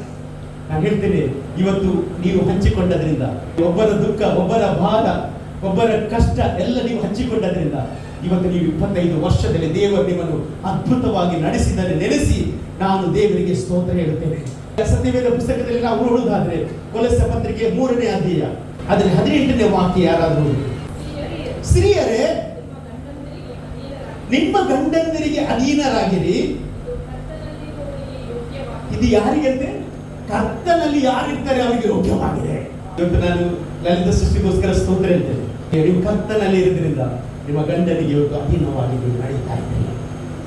ನಾನು ಹೇಳ್ತೇನೆ, ಇವತ್ತು ನೀವು ಹಂಚಿಕೊಂಡದ್ರಿಂದ, ಒಬ್ಬರ ದುಃಖ, ಒಬ್ಬರ ಭಾರ, ಒಬ್ಬರ ಕಷ್ಟ ಎಲ್ಲ ನೀವು ಹಂಚಿಕೊಂಡದ್ರಿಂದ ಇವತ್ತು ನೀವು 25 ವರ್ಷದಲ್ಲಿ ದೇವರು ನಿಮ್ಮನ್ನು ಅದ್ಭುತವಾಗಿ ನಡೆಸಿದರೆ ನೆನೆಸಿ ನಾನು ದೇವರಿಗೆ ಸ್ತೋತ್ರ ಹೇಳುತ್ತೇನೆ. ಸತ್ಯವೇದ ಪುಸ್ತಕದಲ್ಲಿ ನಾವು ನೋಡುವುದಾದ್ರೆ ಕೊಲೊಸ್ಸೆ ಪತ್ರಿಕೆ 3ನೇ ಅಧ್ಯಾಯ ಅದರಲ್ಲಿ 18ನೇ ವಾಕ್ಯ ಯಾರಾದರೂ, ಸ್ತ್ರೀಯರೇ ನಿಮ್ಮ ಗಂಡಂದಿರಿಗೆ ಅಧೀನರಾಗಿರಿ. ಇದು ಯಾರಿಗಂತೆ, ಕರ್ತನಲ್ಲಿ ಯಾರಿರ್ತಾರೆ ಅವರಿಗೆ ಯೋಗ್ಯವಾಗಿದೆ. ಇವತ್ತು ನಾನು ಲಲಿತ ಸೃಷ್ಟಿಗೋಸ್ಕರ ಸ್ತೋತ್ರ ಹೇಳ್ತೇನೆ. ನೀವು ಕರ್ತನಲ್ಲಿ ಇರೋದ್ರಿಂದ ನಿಮ್ಮ ಗಂಡನಿಗೆ ಇವತ್ತು ಅಧೀನವಾಗಿ ನೀವು ನಡೀತಾ ಇದ್ದೀರಿ.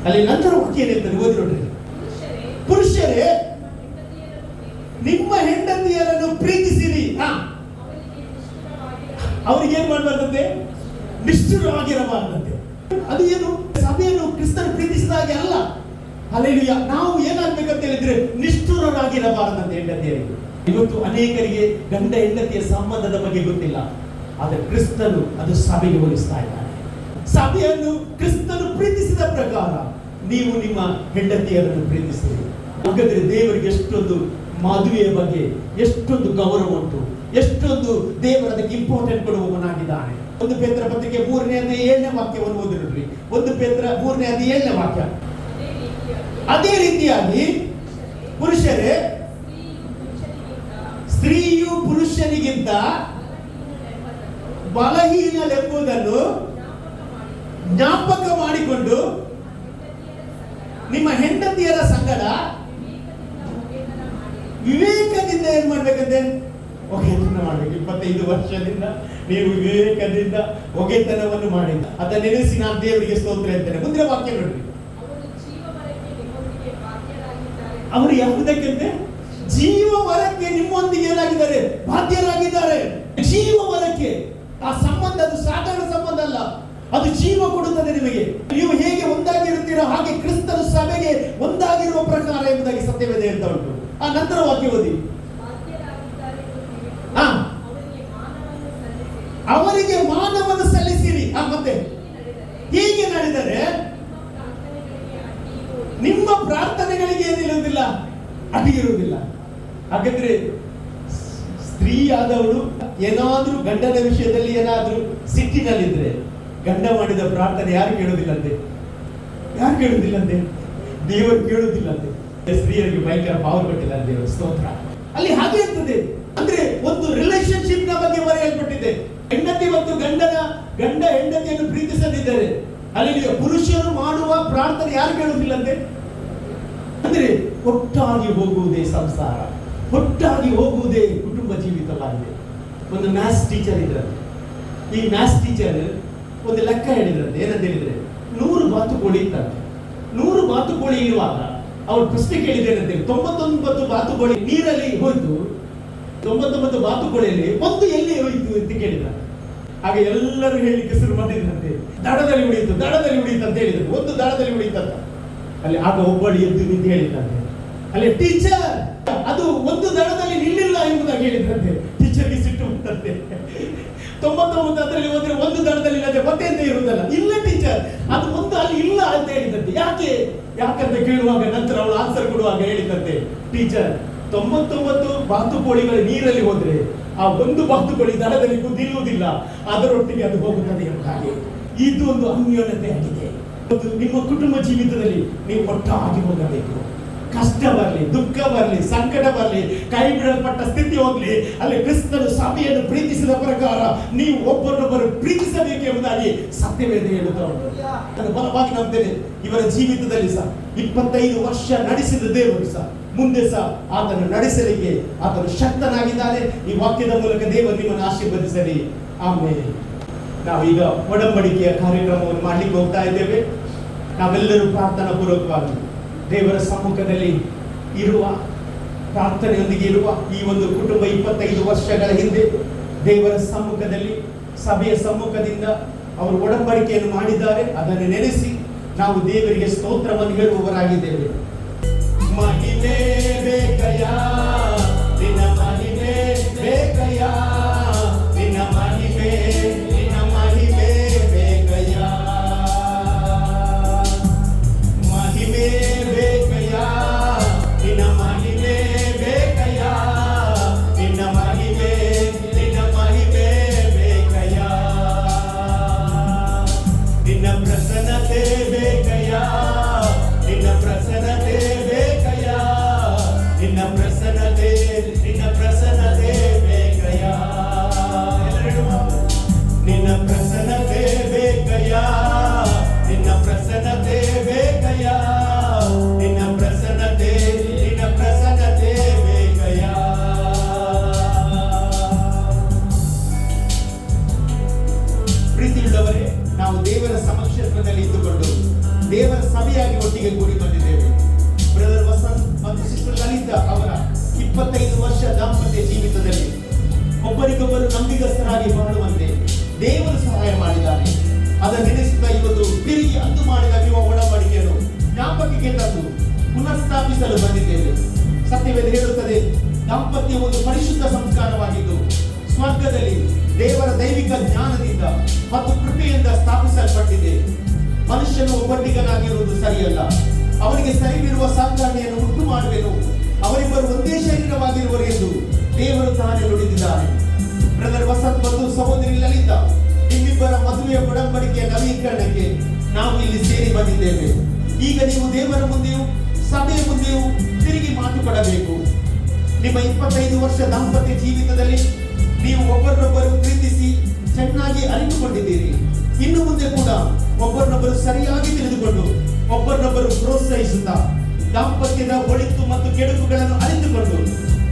ಅಲ್ಲಿ ನಂತರ ವಾಕ್ಯ ಏನಿರ್ತದೆ ಓದಿ ನೋಡ್ರಿ. ಪುರುಷರೇ ನಿಮ್ಮ ಹೆಂಡತಿಯರನ್ನು ಪ್ರೀತಿಸಿರಿ. ಅವ್ರಿಗೆ ಏನ್ ಮಾಡಬಾರ್ದಂತೆ? ನಿಷ್ಠುರವಾಗಿರಬಾರ್ದಂತೆ. ಅದು ಏನು? ಸಭೆಯನ್ನು ಕ್ರಿಸ್ತನ ಪ್ರೀತಿಸಿದಾಗೆ ಅಲ್ಲ. ಹಲ್ಲೆಲೂಯಾ. ನಾವು ಏನಾಗ್ಬೇಕಂತ ಹೇಳಿದ್ರೆ ನಿಷ್ಠುರರಾಗಿರಬಾರದಂತೆ ಹೆಂಡತಿಯರಿಗೆ. ಇವತ್ತು ಅನೇಕರಿಗೆ ಗಂಡ ಹೆಂಡತಿಯ ಸಂಬಂಧದ ಬಗ್ಗೆ ಗೊತ್ತಿಲ್ಲ. ಆದರೆ ಕ್ರಿಸ್ತನು ಅದು ಸಭೆಗೆ ಹೋಲಿಸ್ತಾ ಇದ್ದಾನೆ. ಸಭೆಯನ್ನು ಕ್ರಿಸ್ತನು ಪ್ರೀತಿಸಿದ ಪ್ರಕಾರ ನೀವು ನಿಮ್ಮ ಹೆಂಡತಿಯರನ್ನು ಪ್ರೀತಿಸಿರಿ. ಹಾಗಾದ್ರೆ ದೇವರಿಗೆ ಎಷ್ಟೊಂದು ಮದುವೆಯ ಬಗ್ಗೆ ಎಷ್ಟೊಂದು ಗೌರವ ಉಂಟು, ಎಷ್ಟೊಂದು ದೇವರ ಅದಕ್ಕೆ ಇಂಪಾರ್ಟೆಂಟ್ ಕೊಡುವವನಾಗಿದ್ದಾನೆ. 1 ಪೇತ್ರ ಪತ್ರಿಕೆ 3:7 ವಾಕ್ಯವನ್ನು ಓದಿರೋದ್ರಿ. 1 ಪೇತ್ರ 3:7 ವಾಕ್ಯ. ಅದೇ ರೀತಿಯಾಗಿ ಪುರುಷರೇ ಸ್ತ್ರೀಯು ಪುರುಷನಿಗಿಂತ ಬಲಹೀನಳೆಂಬುದನ್ನು ಜ್ಞಾಪಕ ಮಾಡಿಕೊಂಡು ನಿಮ್ಮ ಹೆಂಡತಿಯರ ಸಂಗಡ ವಿವೇಕದಿಂದ ಏನ್ ಮಾಡ್ಬೇಕಂತೆ? ಒಗೆತನ ಮಾಡ್ಬೇಕು. 25 ವರ್ಷದಿಂದ ನೀವು ವಿವೇಕದಿಂದ ಒಗೆತನವನ್ನು ಮಾಡಿದ ಅದನ್ನ ನೆನೆಸಿ ನಾನು ದೇವರಿಗೆ ಸ್ತೋತ್ರ ಹೇಳ್ತೇನೆ. ಮುಂದಿನ ವಾಕ್ಯ ನೋಡ್ರಿ. ಅವರು ಯಾವುದಕ್ಕಂತೆ? ಜೀವವರಕ್ಕೆ ನಿಮ್ಮೊಂದಿಗೆ ಏನಾಗಿದ್ದಾರೆ? ಬಾಧ್ಯರಾಗಿದ್ದಾರೆ. ಜೀವವರಕ್ಕೆ. ಆ ಸಂಬಂಧ ಅದು ಸಾಧಾರಣ ಸಂಬಂಧ ಅಲ್ಲ, ಅದು ಜೀವ ಕೊಡುತ್ತದೆ ನಿಮಗೆ. ನೀವು ಹೇಗೆ ಒಂದಾಗಿರುತ್ತೀರೋ ಹಾಗೆ ಕ್ರಿಸ್ತನ ಸಭೆಗೆ ಒಂದಾಗಿರುವ ಪ್ರಕಾರ ಎಂಬುದಾಗಿ ಸತ್ಯವೇದ ಹೇಳ್ತಾ ಉಂಟು. ಆ ನಂತರ ವಾಕ್ಯ ಓದಿ. ಅವರಿಗೆ ಮಾನವನ್ನು ಸಲ್ಲಿಸಿರಿ. ಮತ್ತೆ ಹೀಗೆ ನಡೆದರೆ ನಿಮ್ಮ ಪ್ರಾರ್ಥನೆಗಳಿಗೆ ಏನಿರುವುದಿಲ್ಲ, ಅಡ್ಡಿ ಇರುವುದಿಲ್ಲ. ಹಾಗಾದ್ರೆ ಸ್ತ್ರೀ ಆದವಳು ಏನಾದ್ರೂ ಗಂಡನ ವಿಷಯದಲ್ಲಿ ಏನಾದ್ರೂ ಸಿಟ್ಟಿನಲ್ಲಿದ್ರೆ ಗಂಡ ಮಾಡಿದ ಪ್ರಾರ್ಥನೆ ಯಾರು ಕೇಳುವುದಿಲ್ಲಂತೆ? ಯಾರು ಕೇಳುವುದಿಲ್ಲಂತೆ? ದೇವರು ಕೇಳುವುದಿಲ್ಲಂತೆ. ಸ್ತ್ರೀಯರಿಗೆ ಭಯಂಕರ ಪವರ್ ಕೊಟ್ಟಿದ್ದಾರೆ ದೇವರ ಸ್ತೋತ್ರ. ಅಲ್ಲಿ ಹಾಗೆ ಇರ್ತದೆ. ಅಂದ್ರೆ ಒಂದು ರಿಲೇಶನ್ಶಿಪ್ ನ ಬಗ್ಗೆ ಬರೆಯಲ್ಪಟ್ಟಿದೆ. ಹೆಂಡತಿ ಮತ್ತು ಗಂಡ ಹೆಂಡತಿಯನ್ನು ಪ್ರೀತಿಸದಿದ್ದರೆ ಅಲ್ಲಿ ಪುರುಷರು ಮಾಡುವ ಪ್ರಾರ್ಥನೆ ಯಾರು ಕೇಳುವುದಿಲ್ಲಂತೆ? ಅಂದ್ರೆ ಒಟ್ಟಾಗಿ ಹೋಗುವುದೇ ಸಂಸಾರ, ಒಟ್ಟಾಗಿ ಹೋಗುವುದೇ ಕುಟುಂಬ ಜೀವಿತವಾಗಿದೆ. ಒಂದು ಮ್ಯಾಥ್ಸ್ ಟೀಚರ್ ಇದ್ರಂತೆ. ಈ ಮ್ಯಾಥ್ಸ್ ಟೀಚರ್ ಒಂದು ಲೆಕ್ಕ ಹೇಳಿದ್ರಂತೆ. ಏನಂತ ಹೇಳಿದ್ರೆ 100 ಬಾತುಕೋಳಿ ಇತ್ತಂತೆ. 100 ಬಾತುಕೋಳಿ ಇರುವಾಗ ಅವ್ರು ಪ್ರಶ್ನೆ ಕೇಳಿದ್ದೇನಂತೆ, 99 ಬಾತುಕೋಳಿ ನೀರಲ್ಲಿ ಹೋಯ್ತು, 99 ಬಾತುಕೋಳಿಯಲ್ಲಿ ಒಂದು ಎಲ್ಲಿ ಹೋಯ್ತು ಅಂತ ಕೇಳಿದ. ಆಗ ಎಲ್ಲರೂ ಹೇಳಿಕ್ಕೆ ಶುರು ಮಾಡಿದ್ರಂತೆ, ದಡದಲ್ಲಿ ಉಳಿಯಿತು ಅಂತ ಹೇಳಿದ್ರು. ಒಂದು ದಡದಲ್ಲಿ ಉಳಿಯಿತಂತ. ಅಲ್ಲಿ ಆಗ ಒಬ್ಬಳು ಎದ್ದು ನಿಂತು ಹೇಳಿದ್ದಂತೆ, ಅಲ್ಲಿ ಟೀಚರ್ ಅದು ಒಂದು ದಡದಲ್ಲಿ ನಿಲ್ಲಿಲ್ಲ ಎಂಬುದಾಗಿ ಹೇಳಿದ್ರಂತೆ. ಟೀಚರ್ಗೆ ಸಿಟ್ಟು ಬಂತಂತೆ. 99 ಅದರಲ್ಲಿ ಹೋದ್ರೆ ಒಂದು ದಡದಲ್ಲಿ ಇಲ್ಲದೆ ಮತ್ತೆ ಎಂತ ಇರುವುದಲ್ಲ. ಇಲ್ಲ ಟೀಚರ್, ಅದು ಒಂದು ಅಲ್ಲಿ ಇಲ್ಲ ಅಂತ ಹೇಳಿದಂತೆ. ಯಾಕಂತ ಕೇಳುವಾಗ ನಂತರ ಅವಳು ಆನ್ಸರ್ ಕೊಡುವಾಗ ಹೇಳಿದಂತೆ, ಟೀಚರ್ 99 ಬಾತುಕೋಳಿಗಳು ನೀರಲ್ಲಿ ಹೋದ್ರೆ ಆ ಒಂದು ಬಾತುಕೋಳಿ ದಡದಲ್ಲಿ ನಿಲ್ಲುವುದಿಲ್ಲ, ಅದರೊಟ್ಟಿಗೆ ಅದು ಹೋಗುತ್ತದೆ ಎಂಬ ಹಾಗೆ ಇದು ಒಂದು ಅನ್ಯೋನ್ಯತೆ ಆಗಿದೆ. ನಿಮ್ಮ ಕುಟುಂಬ ಜೀವಿತದಲ್ಲಿ ನೀವು ಒಟ್ಟಾಗಿ ಹೋಗಬೇಕು. ಕಷ್ಟ ಬರಲಿ, ದುಃಖ ಬರಲಿ, ಸಂಕಟ ಬರಲಿ, ಕೈ ಬಿಡಲ್ಪಟ್ಟ ಸ್ಥಿತಿ ಹೋಗ್ಲಿ, ಅಲ್ಲಿ ಕ್ರಿಸ್ತನು ಸಭೆಯನ್ನು ಪ್ರೀತಿಸಿದ ಪ್ರಕಾರ ನೀವು ಒಬ್ಬರನ್ನೊಬ್ಬರು ಪ್ರೀತಿಸಬೇಕು ಎಂಬುದಾಗಿ ಸತ್ಯವೇದ ಹೇಳುತ್ತಾ ಉಂಟು. ನಾನು ಬಲವಾಗಿ ನಂಬ್ತೇನೆ, ಇವರ ಜೀವಿತದಲ್ಲಿ ಸಹ 25 ವರ್ಷ ನಡೆಸಿದ ದೇವರು ಸಹ ಮುಂದೆ ಸಹ ಆತನು ನಡೆಸಲಿಕ್ಕೆ ಆತನು ಶಕ್ತನಾಗಿದ್ದಾನೆ. ಈ ವಾಕ್ಯದ ಮೂಲಕ ದೇವರು ನಿಮ್ಮನ್ನು ಆಶೀರ್ವದಿಸಲಿ. ಆಮೇಲೆ ನಾವೀಗ ಒಡಂಬಡಿಕೆಯ ಕಾರ್ಯಕ್ರಮವನ್ನು ಮಾಡಲಿಕ್ಕೆ ಹೋಗ್ತಾ ಇದ್ದೇವೆ. ನಾವೆಲ್ಲರೂ ಪ್ರಾರ್ಥನಾ ಪೂರ್ವಕವಾಗಿ ದೇವರ ಸಮ್ಮುಖದಲ್ಲಿ ಇರುವ, ಪ್ರಾರ್ಥನೆಯೊಂದಿಗೆ ಇರುವ ಈ ಒಂದು ಕುಟುಂಬ 25 ವರ್ಷಗಳ ಹಿಂದೆ ದೇವರ ಸಮ್ಮುಖದಲ್ಲಿ, ಸಭೆಯ ಸಮ್ಮುಖದಿಂದ ಅವರು ಒಡಂಬಡಿಕೆಯನ್ನು ಮಾಡಿದ್ದಾರೆ. ಅದನ್ನು ನೆನೆಸಿ ನಾವು ದೇವರಿಗೆ ಸ್ತೋತ್ರವನ್ನು ಹೇಳುವವರಾಗಿದ್ದೇವೆ. ಮಹಿಮೆ ಬೇಕಯ್ಯ, ನಿನ್ನ ಮಹಿಮೆ ಬೇಕಯ್ಯ, ನಿನ್ನ ಮಹಿಮೆ ಬೇಕಯ್ಯ, ಮಹಿಮೆ ಬೇಕಯ್ಯ, ನಿನ್ನ ಮಹಿಮೆ ಬೇಕಯ್ಯ, ನಿನ್ನ ಮಹಿಮೆ ಬೇಕಯ್ಯ, ನಿನ್ನ ಪ್ರಸನ್ನತೆ ಬೇಕಯ್ಯ, ನಿನ್ನ ಪ್ರಸನ್ನತೆ ಬೇಕಯ್ಯ, ನಿನ್ನ ಪ್ರಸನ್ನತೆ ಬೇಕಯ್ಯ, ನಿನ್ನ ಪ್ರಸನ್ನತೆ ಬೇಕಯ್ಯ, ನಿನ್ನ ಪ್ರಸನ್ನತೆ ಬೇಕಯ್ಯ, ನಿನ್ನ ಪ್ರಸನ್ನತೆ ಬೇಕಯ್ಯ. ಪ್ರೀತಿಯುಳ್ಳವರೇ, ನಾವು ನೆನೆಸುತ್ತಾ ಇವತ್ತು ತಿರುಗಿ ಅಂದು ಮಾಡಿದ ವಿವಾಹ ಒಡಂಬಡಿಕೆಯನ್ನು ಜ್ಞಾಪಕಕ್ಕೆ ತಂದು ಪುನಃಸ್ಥಾಪಿಸಲು ಬಂದಿದ್ದೇವೆ. ಸತ್ಯವೇದ ಹೇಳುತ್ತದೆ, ದಾಂಪತ್ಯ ಒಂದು ಪರಿಶುದ್ಧ ಸಂಸ್ಕಾರವಾಗಿದ್ದು ಸ್ವರ್ಗದಲ್ಲಿ ದೇವರ ದೈವಿಕ ಜ್ಞಾನದಿಂದ ಮತ್ತು ಕೃಪೆಯಿಂದ ಸ್ಥಾಪಿಸಲ್ಪಟ್ಟಿದೆ. ಮನುಷ್ಯನು ಒಬ್ಬಂಟಿಗನಾಗಿರುವುದು ಸರಿಯಲ್ಲ, ಅವನಿಗೆ ಸರಿವಿರುವ ಸಾಧಾರಣೆಯನ್ನು ಉಂಟು ಮಾಡುವೆನು, ಅವರಿಬ್ಬರು ಒಂದೇ ಶರೀರವಾಗಿರುವರು ಎಂದು ದೇವರು ತಾನೇ ನುಡಿದಿದ್ದಾನೆ. ಬ್ರದರ್ ವಸಂತ್ ಮತ್ತು ಸಹೋದರಿ ಲಲಿತಾ ನಿಮ್ಮಿಬ್ಬರ ಮದುವೆಯ ಒಡಂಬಡಿಕೆಯ ನವೀಕರಣಕ್ಕೆ ನಾವು ಇಲ್ಲಿ ಸೇರಿ ಬಂದಿದ್ದೇವೆ. ಈಗ ನೀವು ದೇವರ ಮುಂದೆಯೂ ಸಭೆಯ ಮುಂದೆಯೂ ತಿರುಗಿ ಮಾತು ಕೊಡಬೇಕು. ನಿಮ್ಮ 25 ವರ್ಷ ದಾಂಪತ್ಯ ಜೀವಿತದಲ್ಲಿ ನೀವು ಒಬ್ಬರನ್ನೊಬ್ಬರು ಪ್ರೀತಿಸಿ ಚೆನ್ನಾಗಿ ಅರಿತುಕೊಂಡಿದ್ದೀರಿ. ಇನ್ನು ಮುಂದೆ ಕೂಡ ಒಬ್ಬರನ್ನೊಬ್ಬರು ಸರಿಯಾಗಿ ತಿಳಿದುಕೊಂಡು ಒಬ್ಬರನ್ನೊಬ್ಬರು ಪ್ರೋತ್ಸಾಹಿಸುತ್ತಾ ದಾಂಪತ್ಯದ ಒಳಿತು ಮತ್ತು ಕೆಡುಕುಗಳನ್ನು ಅರಿತುಕೊಂಡು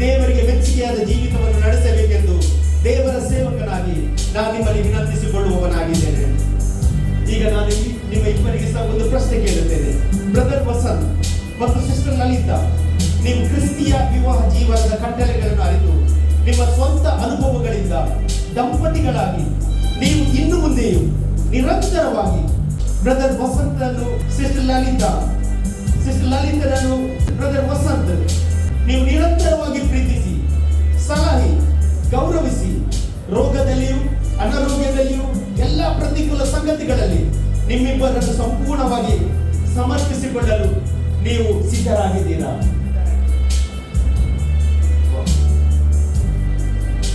ದೇವರಿಗೆ ಮೆಚ್ಚುಗೆಯಾದ ಜೀವಿತವನ್ನು ನಡೆಸಬೇಕೆಂದು ದೇವರ ಸೇವಕನಾಗಿ ನಾನು ನಿಮ್ಮಲ್ಲಿ ವಿನಂತಿಸಿಕೊಳ್ಳುವವನಾಗಿದ್ದೇನೆ. ಈಗ ನಾನು ನಿಮ್ಮ ಇಬ್ಬರಿಗೆ ಸಹ ಒಂದು ಪ್ರಶ್ನೆ ಕೇಳುತ್ತೇನೆ. ಬ್ರದರ್ ವಸಂತ್ ಮತ್ತು ಸಿಸ್ಟರ್ ಲಲಿತಾ, ನೀವು ಕ್ರಿಸ್ತಿಯ ವಿವಾಹ ಜೀವನದ ಕಟ್ಟಳೆಗಳನ್ನು ಅರಿತು ನಿಮ್ಮ ಸ್ವಂತ ಅನುಭವಗಳಿಂದ ದಂಪತಿಗಳಾಗಿ ನೀವು ಇನ್ನು ಮುಂದೆಯೂ ನಿರಂತರವಾಗಿ ಬ್ರದರ್ ವಸಂತರನ್ನು ಸಿಸ್ಟರ್ ಲಲಿತರನ್ನು ಬ್ರದರ್ ವಸಂತ್ ನೀವು ನಿರಂತರವಾಗಿ ಪ್ರೀತಿಸಿ, ಸಲಹೆ, ಗೌರವಿಸಿ, ರೋಗದಲ್ಲಿಯೂ ಅನಾರೋಗ್ಯದಲ್ಲಿಯೂ ಎಲ್ಲ ಪ್ರತಿಕೂಲ ಸಂಗತಿಗಳಲ್ಲಿ ನಿಮ್ಮಿಬ್ಬರನ್ನು ಸಂಪೂರ್ಣವಾಗಿ ಸಮರ್ಪಿಸಿಕೊಳ್ಳಲು ನೀವು ಸಿದ್ಧರಾಗಿದ್ದೀರಾ?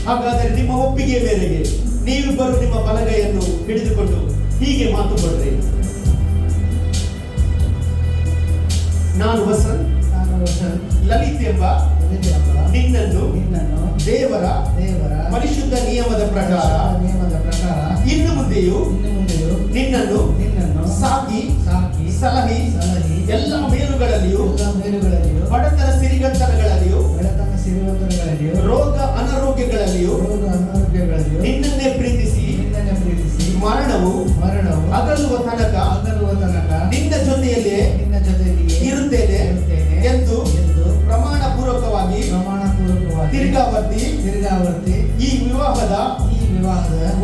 ಹಾಗಾದರೆ ನಿಮ್ಮ ಒಪ್ಪಿಗೆ ಮೇರೆಗೆ ನೀವಿಬ್ಬರು ನಿಮ್ಮ ಬಲಗೈಯನ್ನು ಹಿಡಿದುಕೊಂಡು ಹೀಗೆ ಮಾತು ಕೊಡ್ರಿ. ನಾನು ವಸಂತ್ ಲಲಿತ್ ಎಂಬ ನಿನ್ನನ್ನು ದೇವರ ಪರಿಶುದ್ಧ ನಿಯಮದ ಪ್ರಕಾರ ಇನ್ನು ಮುಂದೆಯೂ ನಿನ್ನನ್ನು ಸಾಕಿ ಸಲಹಿ ಎಲ್ಲ ಮೇಲುಗಳಲ್ಲಿಯೂ ಬಡತನ ಸಿರಿಗಂತನಗಳಲ್ಲಿಯೂ ರೋಗ ಅನಾರೋಗ್ಯಗಳಲ್ಲಿಯೂ ನಿನ್ನನ್ನೇ ಪ್ರೀತಿಸಿ ಮರಣವು ಅಗಲುವ ತನಕ ನಿನ್ನ ಜೊತೆಯಲ್ಲೇ ಇರುತ್ತೇನೆ ಎಂದು ಪ್ರಮಾಣ ಪೂರ್ವಕವಾಗಿ ತಿರ್ಗಾವರ್ತಿ ಈ ವಿವಾಹದ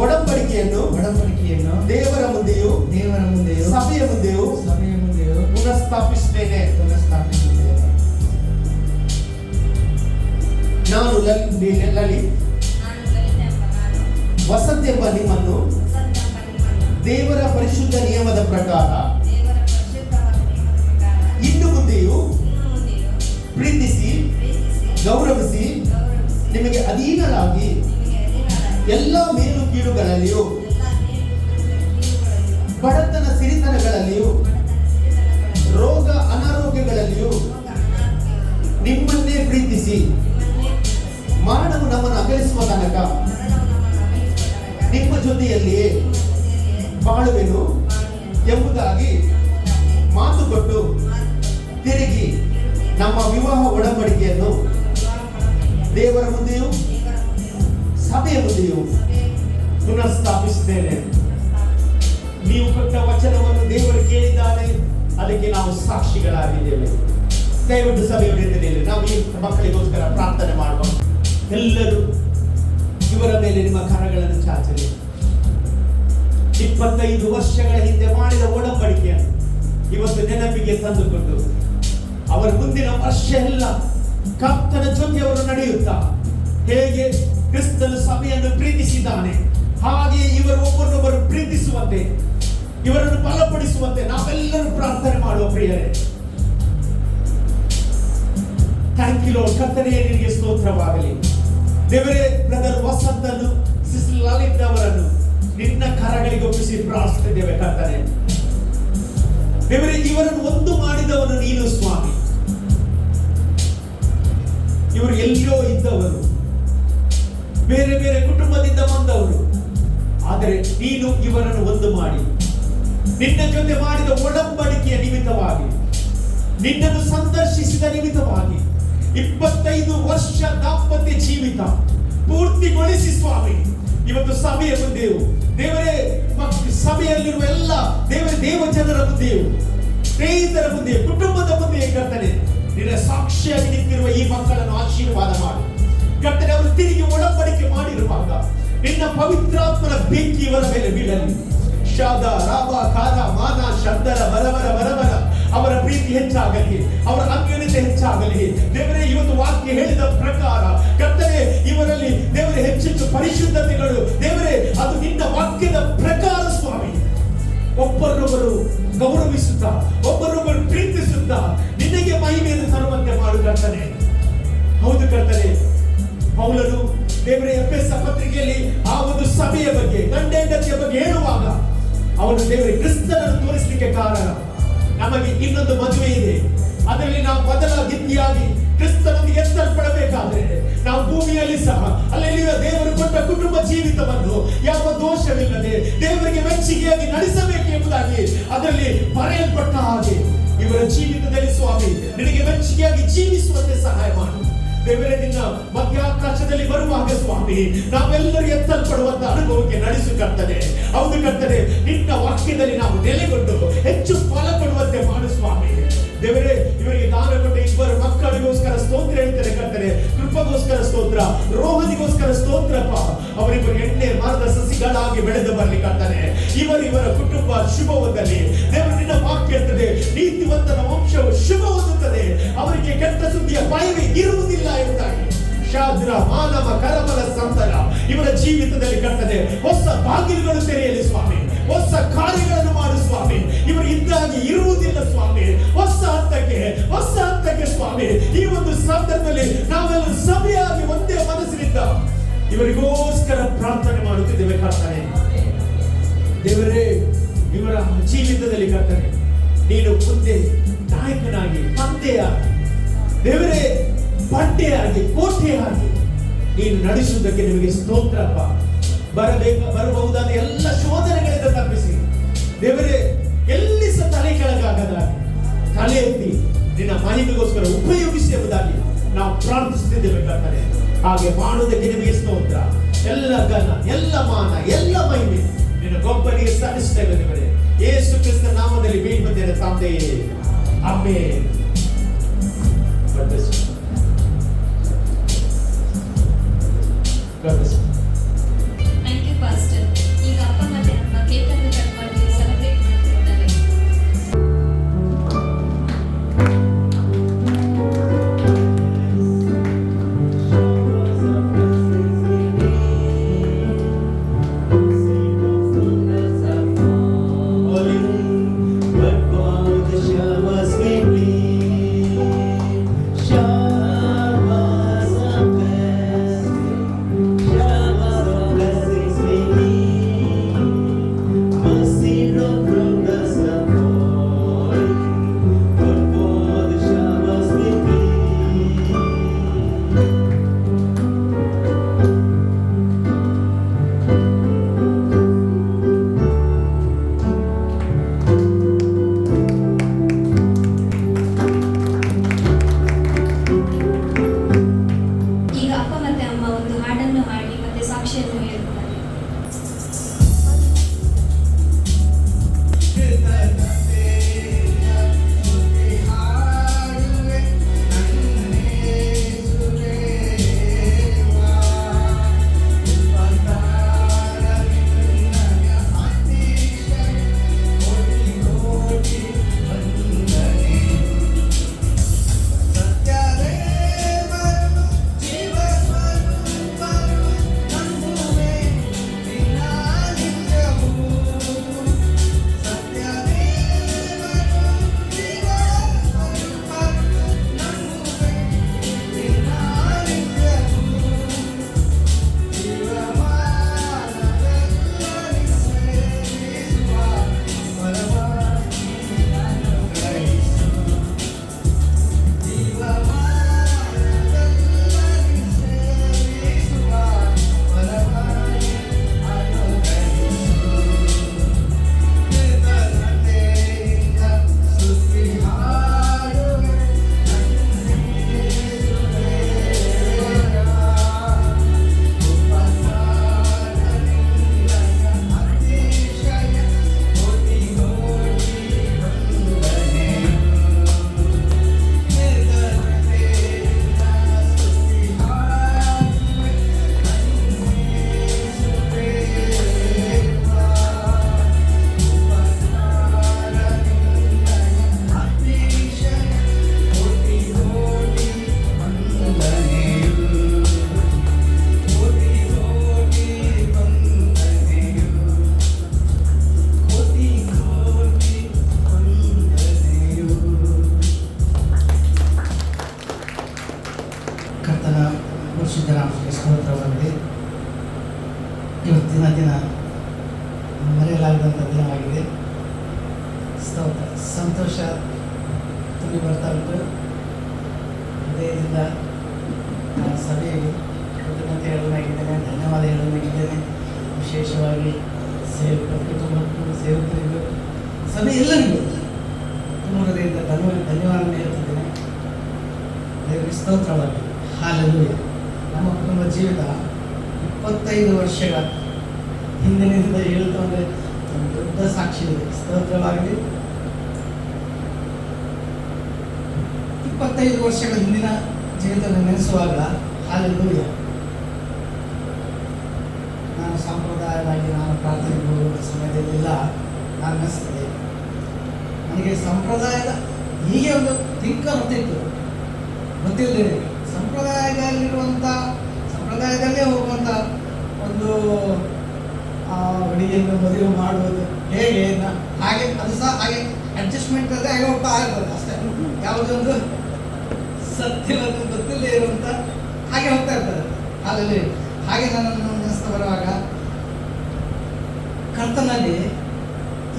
ಒಡಂಬಡಿಕೆಯನ್ನು ದೇವರ ಮುಂದೆಯೂ ಸಭೆಯ ಮುಂದೆಯೂ ಪುನಃಸ್ಥಾಪಿಸುತ್ತೇನೆ. ನಾನು ಲಲಿತ್ ವಸಂತ್ ಎಂಬ ನಿಮ್ಮನ್ನು ದೇವರ ಪರಿಶುದ್ಧ ನಿಯಮದ ಪ್ರಕಾರ ಇನ್ನು ಮುಂದೆಯೂ ಪ್ರೀತಿಸಿ ಗೌರವಿಸಿ ನಿಮಗೆ ಅಧೀನರಾಗಿ ಎಲ್ಲ ಮೇಲು ಕೀಳುಗಳಲ್ಲಿಯೂ ಬಡತನ ಸಿರಿತನಗಳಲ್ಲಿಯೂ ರೋಗ ಅನಾರೋಗ್ಯಗಳಲ್ಲಿಯೂ ನಿಮ್ಮನ್ನೇ ಪ್ರೀತಿಸಿ ಮರಣವು ನಮ್ಮನ್ನು ಅಗಲಿಸುವ ತನಕ ನಿಮ್ಮ ಜೊತೆಯಲ್ಲಿಯೇ ಬಾಳುವೆನು ಎಂಬುದಾಗಿ ಮಾತು ಕೊಟ್ಟು ತಿರುಗಿ ನಮ್ಮ ವಿವಾಹ ಒಡಂಬಡಿಕೆಯನ್ನು ದೇವರ ಮುಂದೆಯೂ ಸಭೆಯ ಮುಂದೆಯೂ ಪುನಃಸ್ಥಾಪಿಸುತ್ತೇನೆ. ನೀವು ಕೊಟ್ಟ ವಚನವನ್ನು ದೇವರು ಕೇಳಿದ್ದಾನೆ, ಅದಕ್ಕೆ ನಾವು ಸಾಕ್ಷಿಗಳಾಗಿದ್ದೇವೆ. ದಯವಿಟ್ಟು ಸಭೆಯವರ ಎದುರಿನಲ್ಲಿ ನಾವು ಈ ಮಕ್ಕಳಿಗೋಸ್ಕರ ಪ್ರಾರ್ಥನೆ ಮಾಡುವ. ಎಲ್ಲರೂ ಇವರ ಮೇಲೆ ನಿಮ್ಮ ಕರಗಳನ್ನು ಚಾಚಲಿ. 25 ವರ್ಷಗಳ ಹಿಂದೆ ಮಾಡಿದ ಒಡಂಬಡಿಕೆಯನ್ನು ಇವತ್ತು ನೆನಪಿಗೆ ತಂದುಕೊಂಡು ಅವರ ಮುಂದಿನ ವರ್ಷ ಎಲ್ಲ ಕರ್ತನ ಜೊತೆ ಅವರು ನಡೆಯುತ್ತಾ ಹೇಗೆ ಕ್ರಿಸ್ತನ ಸಭೆಯನ್ನು ಪ್ರೀತಿಸಿದ್ದಾನೆ ಹಾಗೆ ಇವರು ಒಬ್ಬರನ್ನೊಬ್ಬರು ಪ್ರೀತಿಸುವಂತೆ ಇವರನ್ನು ಬಲಪಡಿಸುವಂತೆ ನಾವೆಲ್ಲರೂ ಪ್ರಾರ್ಥನೆ ಮಾಡುವ ಪ್ರಿಯರೇ. Thank you Lord. ಕರ್ತನೇ, ನಿನಗೆ ಸ್ತೋತ್ರವಾಗಲಿ. ದೇವರೇ, ಬ್ರದರ್ ವಸಂತ್ ಅನ್ನು ಸಿಸ್ಟರ್ ಲಲಿತ್ ಅವರನ್ನು ನಿನ್ನ ಕರಗಳಿಗೆ ಒಪ್ಪಿಸಿ ಪ್ರಾರ್ಥಿಸುತ್ತೇವೆ. ಕರ್ತನೇ ದೇವರೇ, ಇವರನ್ನು ಒಂದು ಮಾಡಿದವನು ನೀನು ಸ್ವಾಮಿ. ಇವರು ಎಲ್ಲೋ ಇದ್ದವರು, ಬೇರೆ ಬೇರೆ ಕುಟುಂಬದಿಂದ ಬಂದವರು, ಆದರೆ ನೀನು ಇವರನ್ನು ಒಂದು ಮಾಡಿ ನಿನ್ನ ಜೊತೆ ಮಾಡಿದ ಒಡಂಬಡಿಕೆಯ ನಿಮಿತ್ತವಾಗಿ, ನಿನ್ನನ್ನು ಸಂದರ್ಶಿಸಿದ ನಿಮಿತ್ತವಾಗಿ 25 ವರ್ಷ ದಾಂಪತ್ಯ ಜೀವಿತ ಪೂರ್ತಿಗೊಳಿಸಿ ಸ್ವಾಮಿ. ಇವತ್ತು ಸಭೆಯ ಮುಂದೆಯೂ ದೇವರೇ, ಸಭೆಯಲ್ಲಿರುವ ಎಲ್ಲ ದೇವ ಜನರ ಮುಂದೆಯೂ, ಸ್ನೇಹಿತರ ಮುಂದೆಯೂ, ಕುಟುಂಬದ ಮುಂದೆಯೂ ಕರ್ತನೆ ನಿನ್ನ ಸಾಕ್ಷಿಯಾಗಿ ನಿಂತಿರುವ ಈ ಮಕ್ಕಳನ್ನು ಆಶೀರ್ವಾದ ಮಾಡು. ಕರ್ತನೆ, ಅವರು ತಿರುಗಿ ಒಡಂಬಡಿಕೆ ಮಾಡಿರುವಾಗ ನಿನ್ನ ಪವಿತ್ರಾತ್ಮನ ಬೆಂಕಿ ಇವರ ಮೇಲೆ ಬೀಳಲಿ. ಶಾದ ರಾಬ ಖಾದ ಮಾನ ಶಬ್ದರ ಬರಬರ ಬರಬರ ಅವರ ಪ್ರೀತಿ ಹೆಚ್ಚಾಗಲಿ, ಅವರ ಅನ್ಯೋನ್ಯತೆ ಹೆಚ್ಚಾಗಲಿ. ದೇವರೇ, ಇವತ್ತು ವಾಕ್ಯ ಹೇಳಿದ ಪ್ರಕಾರ ಕರ್ತನೇ ಇವರಲ್ಲಿ ದೇವರೇ ಹೆಚ್ಚೆಚ್ಚು ಪರಿಶುದ್ಧತೆಗಳು ದೇವರೇ ಅದು ನಿನ್ನ ವಾಕ್ಯದ ಪ್ರಕಾರ ಸ್ವಾಮಿ. ಒಬ್ಬರೊಬ್ಬರು ಗೌರವಿಸುತ್ತಾ ಒಬ್ಬರೊಬ್ಬರು ಪ್ರೀತಿಸುತ್ತಾ ನಿನಗೆ ಮಹಿಮೆಯನ್ನು ತರುವಂತೆ ಮಾಡು ಕರ್ತನೆ. ಹೌದು ಕರ್ತನೆ, ಪೌಲನು ದೇವರೇ ಎಫೆಸ ಪತ್ರಿಕೆಯಲ್ಲಿ ಆ ಒಂದು ಸಭೆಯ ಬಗ್ಗೆ ಗಂಡ ಹೆಂಡತಿಯ ಬಗ್ಗೆ ಹೇಳುವಾಗ ಅವನು ದೇವರೇ ಕ್ರಿಸ್ತನನ್ನು ತೋರಿಸಲಿಕ್ಕೆ ಕಾರಣ ನಮಗೆ ಇನ್ನೊಂದು ಮದುವೆ ಇದೆ, ಅದರಲ್ಲಿ ನಾವು ಮೊದಲ ಗಿತ್ತಿಯಾಗಿ ಕ್ರಿಸ್ತನೊಂದಿಗೆ ಎತ್ತಲ್ಪಡಬೇಕಾದ್ರೆ ನಾವು ಭೂಮಿಯಲ್ಲಿ ಸಹ ಅಲ್ಲಿ ದೇವರು ಕೊಟ್ಟ ಕುಟುಂಬ ಜೀವಿತವನ್ನು ಯಾವ ದೋಷವಿಲ್ಲದೆ ದೇವರಿಗೆ ಮೆಚ್ಚುಗೆಯಾಗಿ ನಡೆಸಬೇಕು ಎಂಬುದಾಗಿ ಅದರಲ್ಲಿ ಬರೆಯಲ್ಪಟ್ಟ ಹಾಗೆ ಇವರ ಜೀವಿತದಲ್ಲಿ ಸ್ವಾಮಿ ನಿನಗೆ ಮೆಚ್ಚುಗೆಯಾಗಿ ಜೀವಿಸುವಂತೆ ಸಹಾಯ ಮಾಡು ದೇವರೇ. ನಿನ್ನ ಮಧ್ಯಾಕಾಶದಲ್ಲಿ ಬರುವಾಗ ಸ್ವಾಮಿ ನಾವೆಲ್ಲರೂ ಎತ್ತಲ್ಪಡುವಂತ ಅನುಭವಕ್ಕೆ ನಡೆಸು ಕರ್ತನೆ. ಹೌದು ಕರ್ತನೆ, ನಿನ್ನ ವಾಕ್ಯದಲ್ಲಿ ನಾವು ನೆಲೆಗೊಂಡು ಹೆಚ್ಚು ಫಲ ಕೊಡುವಂತೆ ಮಾಡು ಸ್ವಾಮಿ. ದೇವರೇ, ಇವರಿಗೆ ದಾನ ಕೊಟ್ಟ ಇಬ್ಬರು ಮಕ್ಕಳಿಗೋಸ್ಕರ ಸ್ತೋತ್ರ ಹೇಳ್ತಾರೆ ಕರ್ತನೆ. ಕೃಪಗೋಸ್ಕರ ಸ್ತೋತ್ರ, ರೋಹನಿಗೋಸ್ಕರ ಸ್ತೋತ್ರಪ್ಪ. ಅವರಿಬ್ಬರು ಎಣ್ಣೆ ಮರದ ಸಸಿಗಳಾಗಿ ಬೆಳೆದು ಬರಲಿ ಕರ್ತನೆ. ಇವರ ಕುಟುಂಬ ಶುಭ ಹೊಂದಲಿ ದೇವರು. ನಿನ್ನ ವಾಕ್ಯ ಇರ್ತದೆ, ನೀತಿವಂತನ ವಂಶವು ಶುಭ ಹೊಂದುತ್ತದೆ, ಅವರಿಗೆ ಕೆಟ್ಟ ಸುದ್ದಿಯ ಭಯವೇ ಇರುವುದಿಲ್ಲ ಎಂಬುದಾಗಿ. ಶಾದ್ರ ಮಾನವ ಕರಮಲ ಸಂತರ ಇವರ ಜೀವಿತದಲ್ಲಿ ಕರ್ತನೆ ಹೊಸ ಬಾಗಿಲುಗಳು ತೆರೆಯಲಿ ಸ್ವಾಮಿ, ಹೊಸ ಕಾರ್ಯಗಳನ್ನು ಮಾಡು ಸ್ವಾಮಿ. ಇವರು ಇದ್ದಾಗಿ ಇರುವುದಿಲ್ಲ ಸ್ವಾಮಿ, ಹೊಸ ಹಂತಕ್ಕೆ ಸ್ವಾಮಿ. ಈ ಒಂದು ಸಂದರ್ಭದಲ್ಲಿ ನಾವೆಲ್ಲ ಸಭೆಯಾಗಿ ಒಂದೇ ಮನಸ್ಸಿನಿಂದ ಇವರಿಗೋಸ್ಕರ ಪ್ರಾರ್ಥನೆ ಮಾಡುತ್ತಿದ್ದೇವೆ ಕರ್ತನೆ. ದೇವರೇ, ಇವರ ಜೀವಿತದಲ್ಲಿ ಕರ್ತನೆ ನೀನು ಮುಂದೆ ನಾಯಕನಾಗಿ ತಂದೆಯಾಗಿ ದೇವರೇ ಬಂಡೆಯಾಗಿ ಕೋಟೆಯಾಗಿ ನೀನು ನಡೆಸುವುದಕ್ಕೆ ನಿಮಗೆ ಸ್ತೋತ್ರಪ್ಪ. ಬರಬಹುದಾದ ಎಲ್ಲ ಶೋಧನೆಗಳಿಂದ ತಪ್ಪಿಸಿ ದೇವರೇ, ಎಲ್ಲಿ ಸಹ ತಲೆ ಕೆಳಗಾಗದಾಗಿ ತಲೆ ಎತ್ತಿ ನಿನ್ನ ಮಹಿಮೆಗೋಸ್ಕರ ಉಪಯೋಗಿಸಿ ಎಂಬುದಾಗಿ ನಾವು ಪ್ರಾರ್ಥಿಸುತ್ತಿದ್ದೇವೆ ಕರ್ತನೆ. ಹಾಗೆ ಮಾಡುವುದಕ್ಕೆ ನಿಮಗೆ ಸ್ತೋತ್ರ. ಎಲ್ಲ ಘನ, ಎಲ್ಲ ಮಾನ, ಎಲ್ಲ ಮಹಿಮೆ ನಿನ್ನ ಗೊಬ್ಬರಿಗೆ ಸಲ್ಲಿಸುತ್ತೇವೆ ದೇವರೇ. ಯೇಸು ಕ್ರಿಸ್ತ ನಾಮದಲ್ಲಿ ಬೇಡಿಕೊಂಡೇನೆ ತಂದೆಯೇ, ಆಮೆನ್. Thank you pastor. ಈಗ ಅಪ್ಪ ಮತ್ತೆ ಅಮ್ಮ ಕೇಕ್ ಅನ್ನು ಕಟ್ ಮಾಡಿ ಸೆಲೆಬ್ರೇಟ್ ಮಾಡ್ತಿದ್ದಾರೆ. ಪರಿಶುದ್ಧ ನಾಮಕ್ಕೆ ಸ್ತೋತ್ರವಾಗಲಿ. ಇವತ್ತಿನ ದಿನ ಮರೆಯಲಾಗದಂಥ ದಿನವಾಗಿದೆ. ಸ್ತೋತ್ರ, ಸಂತೋಷ ತುಂಬಿ ಬರ್ತಾ ಉಂಟು. ಹೃದಯದಿಂದ ಸಭೆಯಲ್ಲಿ ಕೃತಜ್ಞತೆ ಹೇಳಲಾಗಿದ್ದೇನೆ, ಧನ್ಯವಾದ ಹೇಳಲಾಗಿದ್ದೇನೆ. ವಿಶೇಷವಾಗಿ ಸೇವಕರಿಗೂ ಸಭೆ ಎಲ್ಲರಿಗೂ ತುಂಬ ಹೃದಯದಿಂದ ಧನ್ಯವಾದ ಹೇಳ್ತಿದ್ದೇನೆ. ದೇವರಿಗೆ ಸ್ತೋತ್ರವಾಗಲಿ. ಹಾಲೆಲೂಯಾ. ನಮ್ಮ ಕುಟುಂಬ ಜೀವಿತ 25 ವರ್ಷಗಳ ಹಿಂದಿನಿಂದ ಹೇಳ್ತಾ ಅಂದರೆ ಒಂದು ದೊಡ್ಡ ಸಾಕ್ಷಿ ಇದೆ. ಸ್ತೋತ್ರವಾಗಲಿ. 25 ವರ್ಷಗಳ ಹಿಂದಿನ ಜೀವಿತವನ್ನು ನೆನೆಸುವಾಗ ಹಾಲೆಲೂಯಾ, ನಾನು ಸಂಪ್ರದಾಯವಾಗಿ ನಾನು ಪ್ರಾರ್ಥನೆಗೆ ಹೋಗುವ ಸಮಯದಲ್ಲೆಲ್ಲ ನಾನು ನೆನೆಸ್ತದೆ, ನನಗೆ ಸಂಪ್ರದಾಯದ ಹೀಗೆ ಒಂದು ತಿಂಕ ಗೊತ್ತಿಲ್ಲದೆ ಸಂಪ್ರದಾಯದಲ್ಲೇ ಹೋಗುವಂಥ ಒಂದು ಹುಡುಗಿಯನ್ನು ಮದುವೆ ಮಾಡುವುದು ಹೇಗೆ, ಹಾಗೆ ಅದು ಸಹ ಹಾಗೆ ಅಡ್ಜಸ್ಟ್ಮೆಂಟ್ ಅಲ್ಲದೆ ಹಾಗೆ ಹೋಗ್ತಾ ಇರ್ತದೆ ಅಷ್ಟೇ. ಯಾವುದೊಂದು ಸತ್ಯವನ್ನು ಗೊತ್ತಿಲ್ಲದೆ ಇರುವಂಥ ಹಾಗೆ ಹೋಗ್ತಾ ಇರ್ತದೆ. ಹಾಗಾಗಿ ಹಾಗೆ ನನ್ನನ್ನು ನೆನೆಸ್ತಾ ಬರುವಾಗ ಕರ್ತನಲ್ಲಿ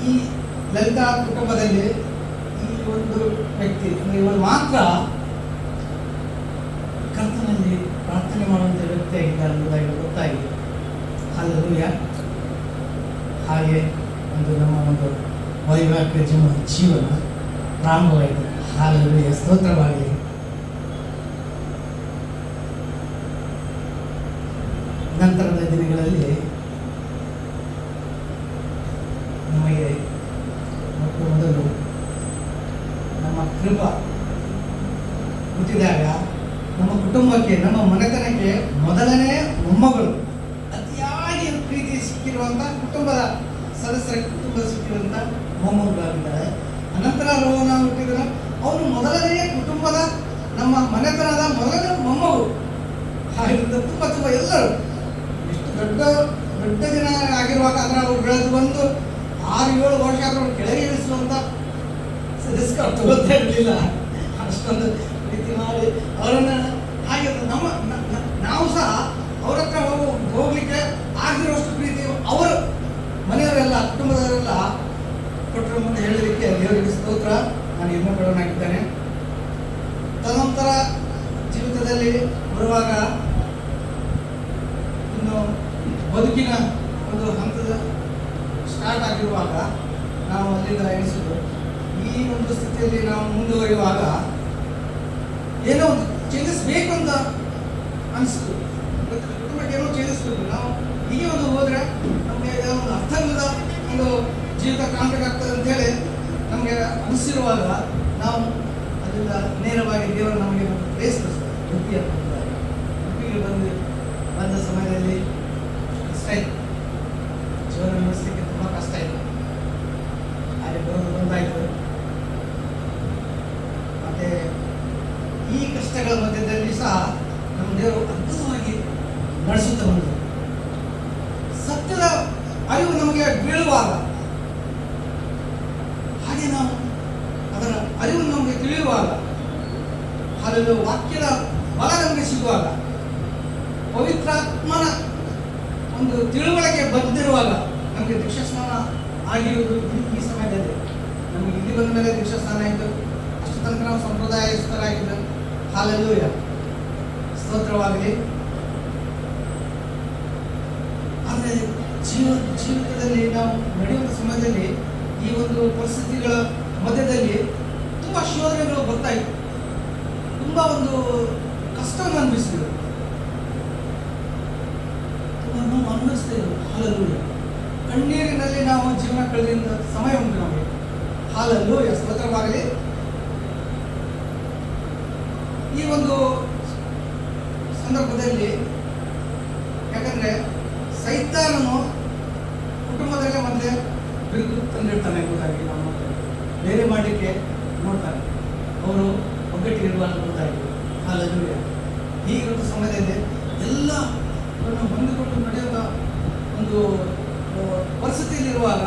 ಈ ಲಲಿತಾ ಕುಟುಂಬದಲ್ಲಿ ಈ ಒಂದು ವ್ಯಕ್ತಿ ಅಂದರೆ ಇವರು ಮಾತ್ರ ಕರ್ತನಲ್ಲಿ ಪ್ರಾರ್ಥನೆ ಮಾಡುವಂಥ ವ್ಯಕ್ತಿಯಾಗಿದ್ದಾರೆ ಅನ್ನೋದಾಗಿ ಗೊತ್ತಾಗಿದೆ. ಹಾಲೆಲೂಯಾ. ಹಾಗೆ ಒಂದು ನಮ್ಮ ಒಂದು ವೈವಾಹಿಕ ಜೀವನ ಪ್ರಾರಂಭವಾಯಿತು. ಹಾಲೆಲೂಯಾ, ಸ್ತೋತ್ರವಾಗಲಿ. ನಂತರದ ದಿನಗಳಲ್ಲಿ ನಮಗೆ ಮೊದಲು ನಮ್ಮ ಕೃಪಾ ಹುಟ್ಟಿದಾಗ ನಮ್ಮ ಕುಟುಂಬಕ್ಕೆ, ನಮ್ಮ ಮನೆತನಕ್ಕೆ ಮೊದಲನೇ ಮೊಮ್ಮಗಳು ಅತಿಯಾಗಿ ಪ್ರೀತಿ ಸಿಕ್ಕಿರುವಂಥ ಕುಟುಂಬದ ಸಿಕ್ಕಿರುವಂಥ ಮೊಮ್ಮಗಳಾಗಿದ್ದಾರೆ. ಅನಂತರ ರೋಹನ ಹುಟ್ಟಿದ್ರು, ಅವನು ಮೊದಲನೇ ಕುಟುಂಬದ ನಮ್ಮ ಮನೆತನದ ಮೊದಲನೇ ಮೊಮ್ಮಗಳು. ಹಾಗಿದ್ದ ತುಂಬ ಎಲ್ಲರೂ ಎಷ್ಟು ದೊಡ್ಡ ದಿನ ಆಗಿರುವಾಗ ಅದರ ಅವರು ಬೆಳೆದು ಬಂದು 6-7 ವರ್ಷ ಆದರೂ ಕೆಳಗೆ ಇಳಿಸುವಂಥ ರಿಸ್ಕ್ ತಗೊಳ್ತಾ ಇರಲಿಲ್ಲ. ಅಷ್ಟೊಂದು ಪ್ರೀತಿ ಮಾಡಿ ಅವರನ್ನು ಹಾಗೆ ನಾವು ಸಹ ಅವ್ರ ಹತ್ರ ಹೋಗ್ಲಿಕ್ಕೆ ಆಗಿರುವಷ್ಟು ಪ್ರೀತಿ ಅವರು ಮನೆಯವರೆಲ್ಲ ಕುಟುಂಬದವರೆಲ್ಲ ಕೊಟ್ಟರು ಮುಂದೆ ಹೇಳಲಿಕ್ಕೆ ದೇವರಿಗೆ ಸ್ತೋತ್ರ. ನಾನು ಹೆಮ್ಮೆಪಡೋನಾಗಿದ್ದೇನೆ. ತದನಂತರ ಜೀವಿತದಲ್ಲಿ ಬರುವಾಗ ಇನ್ನು ಬದುಕಿನ ಒಂದು ಹಂತದ ಸ್ಟಾರ್ಟ್ ಆಗಿರುವಾಗ ನಾವು ಅಲ್ಲಿಂದ ಎಣಿಸಿದ್ದು ಈ ಒಂದು ಸ್ಥಿತಿಯಲ್ಲಿ ನಾವು ಮುಂದುವರಿಯುವಾಗ ಏನೋ ಒಂದು ಚೇಂಜಸ್ ಬೇಕು ಅಂತ ಅನಿಸ್ತು. ಕುಟುಂಬಕ್ಕೆ ಏನೋ ಚೇಂಜಸ್ ಬೇಕು. ನಾವು ಹೀಗೆ ಒಂದು ಹೋದರೆ ನಮಗೆ ಒಂದು ಅರ್ಥವಿಲ್ಲದ ಒಂದು ಜೀವಿತ ಕಾಣಬೇಕಾಗ್ತದೆ ಅಂತೇಳಿ ನಮಗೆ ಅನಿಸಿರುವಾಗ ನಾವು ಅದರಿಂದ ನೇರವಾಗಿ ದೇವರು ನಮಗೆ ಪ್ರೇರಿಸ್ತಾರೆ. ಉಡುಪಿಗೆ ಬಂದ ಸಮಯದಲ್ಲಿ ಕಷ್ಟ ಇತ್ತು, ಜೀವನ ನಡೆಸಲಿಕ್ಕೆ ತುಂಬ ಕಷ್ಟ ಇತ್ತು. ಹಾಗೆ ಬಂದಾಯಿತು. ಮತ್ತೆ ಈ ಕಷ್ಟಗಳ ಮಧ್ಯದಲ್ಲಿ ಸಹ ನಮ್ಮ ದೇವರು ಅದ್ಭುತವಾಗಿ ನಡೆಸುತ್ತಾ ಬಂದರು. ಸತ್ಯದ ಅರಿವು ನಮಗೆ ಬೀಳುವಾಗ, ಹಾಗೆ ನಾವು ಅದರ ಅರಿವು ನಮಗೆ ತಿಳಿಯುವಾಗ, ಅದರ ವಾಕ್ಯದ ಬಲ ನಮಗೆ ಸಿಗುವಾಗ, ಪವಿತ್ರಾತ್ಮನ ಒಂದು ತಿಳುವಳಿಕೆ ಬಂದಿರುವಾಗ ನಮಗೆ ದೀಕ್ಷಾಸ್ನಾನ ಆಗಿರುವುದು ಈ ಸಮಯದಲ್ಲಿ. ನಮಗೆ ಇಲ್ಲಿ ಬಂದ ಮೇಲೆ ದೀಕ್ಷಾಸ್ನಾನ ಆಯಿತು. ಅಷ್ಟು ತನಕ ನಾವು ಸಂಪ್ರದಾಯಸ್ಥರಾಗಿದ್ದು. ಹಾಲೆಲೂಯಾ, ಸ್ತೋತ್ರವಾಗಲಿ. ಆದರೆ ಜೀವಿತದಲ್ಲಿ ನಾವು ನಡೆಯುವಂಥ ಸಮಯದಲ್ಲಿ ಈ ಒಂದು ಪರಿಸ್ಥಿತಿಗಳ ಮಧ್ಯದಲ್ಲಿ ತುಂಬ ಶೋಧನೆಗಳು ಬರ್ತಾಯಿತ್ತು. ತುಂಬ ಒಂದು ಕಷ್ಟವನ್ನು ಅನುಭವಿಸಿದ್ರು, ನಾವು ಅನುಭವಿಸ್ತಿದ್ರು. ಹಾಲೆಲೂಯಾ. ಕಣ್ಣೀರಿನಲ್ಲಿ ನಾವು ಜೀವನ ಕಳೆದ ಸಮಯ ಉಂಟು ನಮಗೆ. ಹಾಲೆಲೂಯಾ, ಸ್ತೋತ್ರವಾಗಲಿ. ಈ ಒಂದು ಸಂದರ್ಭದಲ್ಲಿ ಯಾಕಂದ್ರೆ ಸೈತಾನನು ಕುಟುಂಬದಲ್ಲೇ ಮತ್ತೆ ಬಿರುಕು ತಂದಿರ್ತಾನೆ ಎಂಬುದಾಗಿ ನಾವು ಬೇರೆ ಮಾಡಲಿಕ್ಕೆ ನೋಡ್ತಾನೆ. ಅವರು ಒಗ್ಗಟ್ಟಿಗಿರುವಾಗ ಗೊತ್ತಾಗಿದೆ. ಹಾಲೆಲೂಯಾ. ಹೀಗಿರುವ ಸಮಯದಲ್ಲಿ ಎಲ್ಲ ಹೊಂದಿಕೊಂಡು ನಡೆಯುವ ಒಂದು ಪರಿಸ್ಥಿತಿಯಲ್ಲಿರುವಾಗ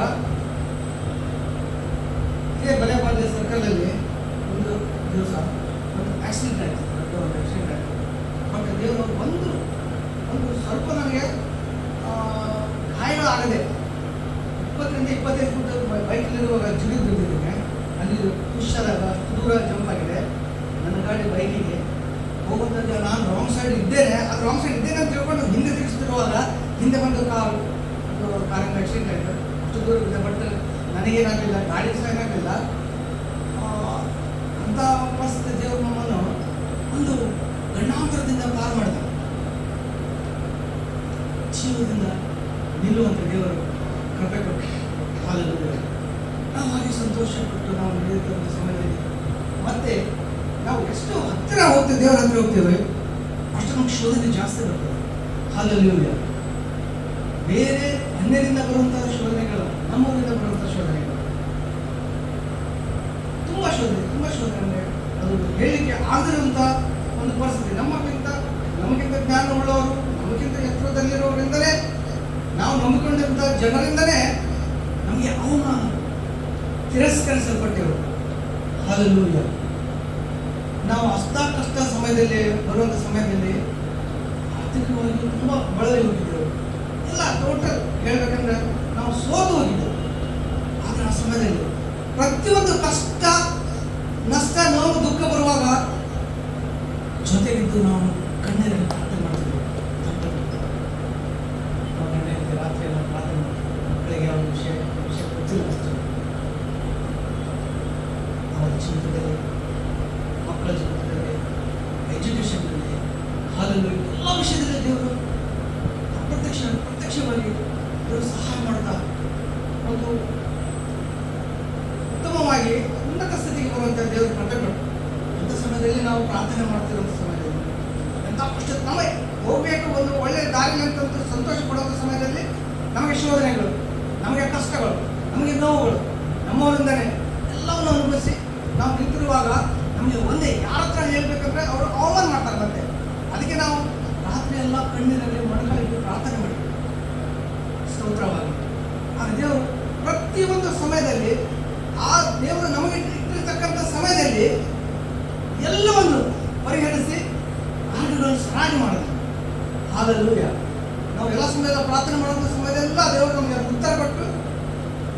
ಇದೇ ಬಲೆಪಾಳ್ಯ ಸರ್ಕಲಲ್ಲಿ ಒಂದು ದಿವಸ ಒಂದು ಆಕ್ಸಿಡೆಂಟ್ ಆಯಿತು. ದೊಡ್ಡ ಒಂದು ಆಕ್ಸಿಡೆಂಟ್ ಆಯಿತು. ಬಟ್ ದೇವರು ಒಂದು ಸ್ವಲ್ಪ ನನಗೆ ಗಾಯಗಳಾಗದೆ 20ರಿಂದ 25 ಫುಟ್ ಬೈಕ್ನಲ್ಲಿರುವಾಗ ಜಿಗಿದು ಬಿದ್ದಿದ್ದೇನೆ. ಅಲ್ಲಿ ಹುಷಾರಾಗ ದೂರ ಜಂಪ್ ಆಗಿದೆ ನನ್ನ ಗಾಡಿ ಬೈಕಿಗೆ ಹೋಗುವಂಥದ್ದು. ನಾನು ರಾಂಗ್ ಸೈಡ್ ಇದ್ದೇನೆ, ಅದು ರಾಂಗ್ ಸೈಡ್ ಇದ್ದೇನೆ ಅಂತ ತಿಳ್ಕೊಂಡು ಹಿಂದೆ ತಿರುಗಿಸ್ತಿರುವಾಗ ಹಿಂದೆ ಬಂದು ಕಾರಿಂದ ಆಕ್ಸಿಡೆಂಟ್ ಆಯಿತು. ಅಷ್ಟು ದೂರ ಇದೆ, ಬಟ್ ನನಗೇನಾಗಲಿಲ್ಲ, ಗಾಡಿ ಸಹ ಏನಾಗಲಿಲ್ಲ. ಅಂಥ ಪರಿಸ್ಥಿತಿ ದೇವರು ನಮ್ಮನ್ನು ಒಂದು ಗಂಡಾಂತರದಿಂದ ಪಾರು ಮಾಡಿದ. ಜೀವದಿಂದ ನಿಲ್ಲುವಂಥ ದೇವರು ಕೃಪೆ ಕೊಟ್ಟು ಹಾಲಲ್ಲಿ ನಾವು ಹಾಗೆ ಸಂತೋಷಪಟ್ಟು ನಾವು ನಡೆಯುವಂಥ ಸಮಯದಲ್ಲಿ ಮತ್ತೆ ನಾವು ಎಷ್ಟು ಹತ್ತಿರ ಹೋಗ್ತೇವೆ, ದೇವರ ಹತ್ತಿರ ಹೋಗ್ತೇವೆ, ಅಷ್ಟು ನಮ್ಗೆ ಶೋಧನೆ ಜಾಸ್ತಿ ಬರ್ತದೆ. ಹಾಲಲ್ಲಿ ಬೇರೆ ಅನ್ಯರಿಂದ ಬರುವಂತಹ ಶೋಧನೆಗಳು, ನಮ್ಮೂರಿಂದ ಬರುವಂತಹ ಶೋಧನೆಗಳು ತುಂಬ ಶೋಧನೆ ಅಂದರೆ ಅದು ಹೇಳಿಕೆ ಆಗದಿರುವಂಥ ಒಂದು ಪರಿಸ್ಥಿತಿ. ನಮಗಿಂತ ಜ್ಞಾನ ಉಳ್ಳವರು, ನಮಗಿಂತ ಎತ್ತರದಲ್ಲಿರೋರಿಂದಲೇ, ನಾವು ನಂಬಿಕೊಂಡಂಥ ಜನರಿಂದಲೇ ನಮಗೆ ಅವಮಾನ, ತಿರಸ್ಕರಿಸಲ್ಪಟ್ಟೆವು. ಹಲ್ಲೆಲೂಯಾ. ನಾವು ಕಷ್ಟ ಸಮಯದಲ್ಲಿ ಬರುವಂಥ ಸಮಯದಲ್ಲಿ ಆರ್ಥಿಕವಾಗಿ ತುಂಬ ಬಳಲಿ ಹೋಗಿದ್ದೆವು. ಎಲ್ಲ ಟೋಟಲ್ ಹೇಳ್ಬೇಕಂದ್ರೆ ನಾವು ಸೋತು ಹೋಗಿದ್ದೆವು. ಆದರೆ ಆ ಸಮಯದಲ್ಲಿ ಪ್ರತಿಯೊಂದು ಕಷ್ಟ, ನಷ್ಟ, ನೋವು, ದುಃಖ ಬರುವಾಗ ಜೊತೆಗಿದ್ದು ನಾವು ಕಣ್ಣೀರಲ್ಲಿ ಪ್ರಾರ್ಥನೆ ಮಾಡ್ತಿದ್ದೆವು. ರಾತ್ರಿ ಎಲ್ಲ ಪ್ರಾರ್ಥನೆ ಮಕ್ಕಳಿಗೆ ಅವ್ರ ವಿಷಯ ಗೊತ್ತಿಲ್ಲ. ಅವರ ಜೀವಿತದಲ್ಲಿ, ಮಕ್ಕಳ ಜೀವಿತದಲ್ಲಿ, ಎಜುಕೇಷನ್ನಲ್ಲಿ, ಹಾಲಲ್ಲಿ, ಎಲ್ಲ ವಿಷಯದಲ್ಲಿ ದೇವರು ಪ್ರತ್ಯಕ್ಷವಾಗಿ ದೇವರು ಸಹಾಯ ಮಾಡ್ತಾ ಒಂದು ಉತ್ತಮವಾಗಿ ಉನ್ನತ ಸ್ಥಿತಿಗೆ ಬರುವಂಥ ದೇವರು ಪ್ರಕಟಣೆ. ಅಂಥ ಸಮಯದಲ್ಲಿ ನಾವು ಪ್ರಾರ್ಥನೆ ಮಾಡ್ತಿರುವಂಥ ಸಮಯದಲ್ಲಿ ಎಂಥ ಕಷ್ಟ ನಮಗೆ ಹೋಗಬೇಕು, ಒಂದು ಒಳ್ಳೆಯ ದಾರಿಲಿ ಅಂತಂದು ಸಂತೋಷ ಪಡುವಂಥ ಸಮಯದಲ್ಲಿ ನಮಗೆ ಶೋಧನೆಗಳು, ನಮಗೆ ಕಷ್ಟಗಳು, ನಮಗೆ ನೋವುಗಳು, ನಮ್ಮವರಿಂದಲೇ ಎಲ್ಲವನ್ನು ಅನುಭವಿಸಿ ನಾವು ನಿಂತಿರುವಾಗ ನಮಗೆ ಒಂದೇ ಯಾರ ಹತ್ರ ಹೇಳ್ಬೇಕಂದ್ರೆ ಅವರು ಅವಮಾನ ಮಾಡ್ತಾರೆ. ಮತ್ತೆ ಅದಕ್ಕೆ ನಾವು ರಾತ್ರಿ ಎಲ್ಲ ಕಣ್ಣಿನಲ್ಲಿ ಮೊಣಕಾಲಿಟ್ಟು ಪ್ರಾರ್ಥನೆ ಮಾಡಿ ಸ್ತೋತ್ರವಾಗಿ ಆ ದೇವರು ಪ್ರತಿಯೊಂದು ಸಮಯದಲ್ಲಿ, ಆ ದೇವರು ನಮಗೆ ಇಟ್ಟಿರ್ತಕ್ಕಂಥ ಸಮಯದಲ್ಲಿ ಎಲ್ಲವನ್ನು ಪರಿಹರಿಸಿ ಹಾಡುಗಳನ್ನು ಸರಾಗಿ ಮಾಡಿದ್ರು. ಹಾಲೆಲೂಯಾ. ನಾವು ಎಲ್ಲ ಸಮಯದ ಪ್ರಾರ್ಥನೆ ಮಾಡುವಂಥ ಸಮಯದೆಲ್ಲ ದೇವರು ನಮಗೆ ಉತ್ತರ ಕೊಟ್ಟು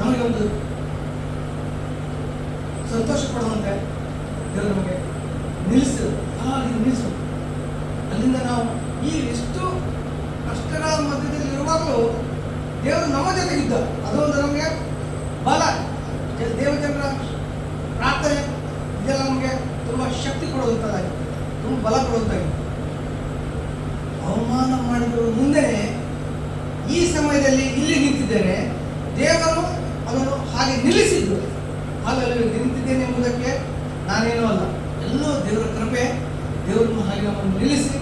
ನಮಗೆ ಒಂದು ಸಂತೋಷ ಪಡುವಂತೆ ದೇವರು ನಮಗೆ ನಿಲ್ಲಿಸು. ಅಲ್ಲಿಂದ ನಾವು ಈ ಎಷ್ಟು ಕಷ್ಟಗಳ ಮಧ್ಯದಲ್ಲಿ ಇರುವಾಗಲೂ ದೇವರು ನಮ್ಮ ಜೊತೆಗಿದ್ದ. ಅದೊಂದು ನಮಗೆ ಬಲ, ದೇವಜನರ ಪ್ರಾರ್ಥನೆ ಇದೆಲ್ಲ ನಮಗೆ ತುಂಬ ಶಕ್ತಿ ಕೊಡುವಂಥದ್ದಾಗಿದೆ, ತುಂಬ ಬಲ ಕೊಡುವಂತಾಗಿದೆ. ಅವಮಾನ ಮಾಡಿದವರು ಮುಂದೆ ಈ ಸಮಯದಲ್ಲಿ ಇಲ್ಲಿ ನಿಂತಿದ್ದೇನೆ, ದೇವರು ಅದನ್ನು ಹಾಗೆ ನಿಲ್ಲಿಸಿದ್ದು. ಹಾಗಾಗಿ ನಿಂತಿದ್ದೇನೆ ಎಂಬುದಕ್ಕೆ ನಾನೇನೂ ಅಲ್ಲ, ಎಲ್ಲೋ ದೇವರ ಕೃಪೆ. ದೇವರನ್ನು ಹಾಗೆ ನಮ್ಮನ್ನು ನಿಲ್ಲಿಸಿ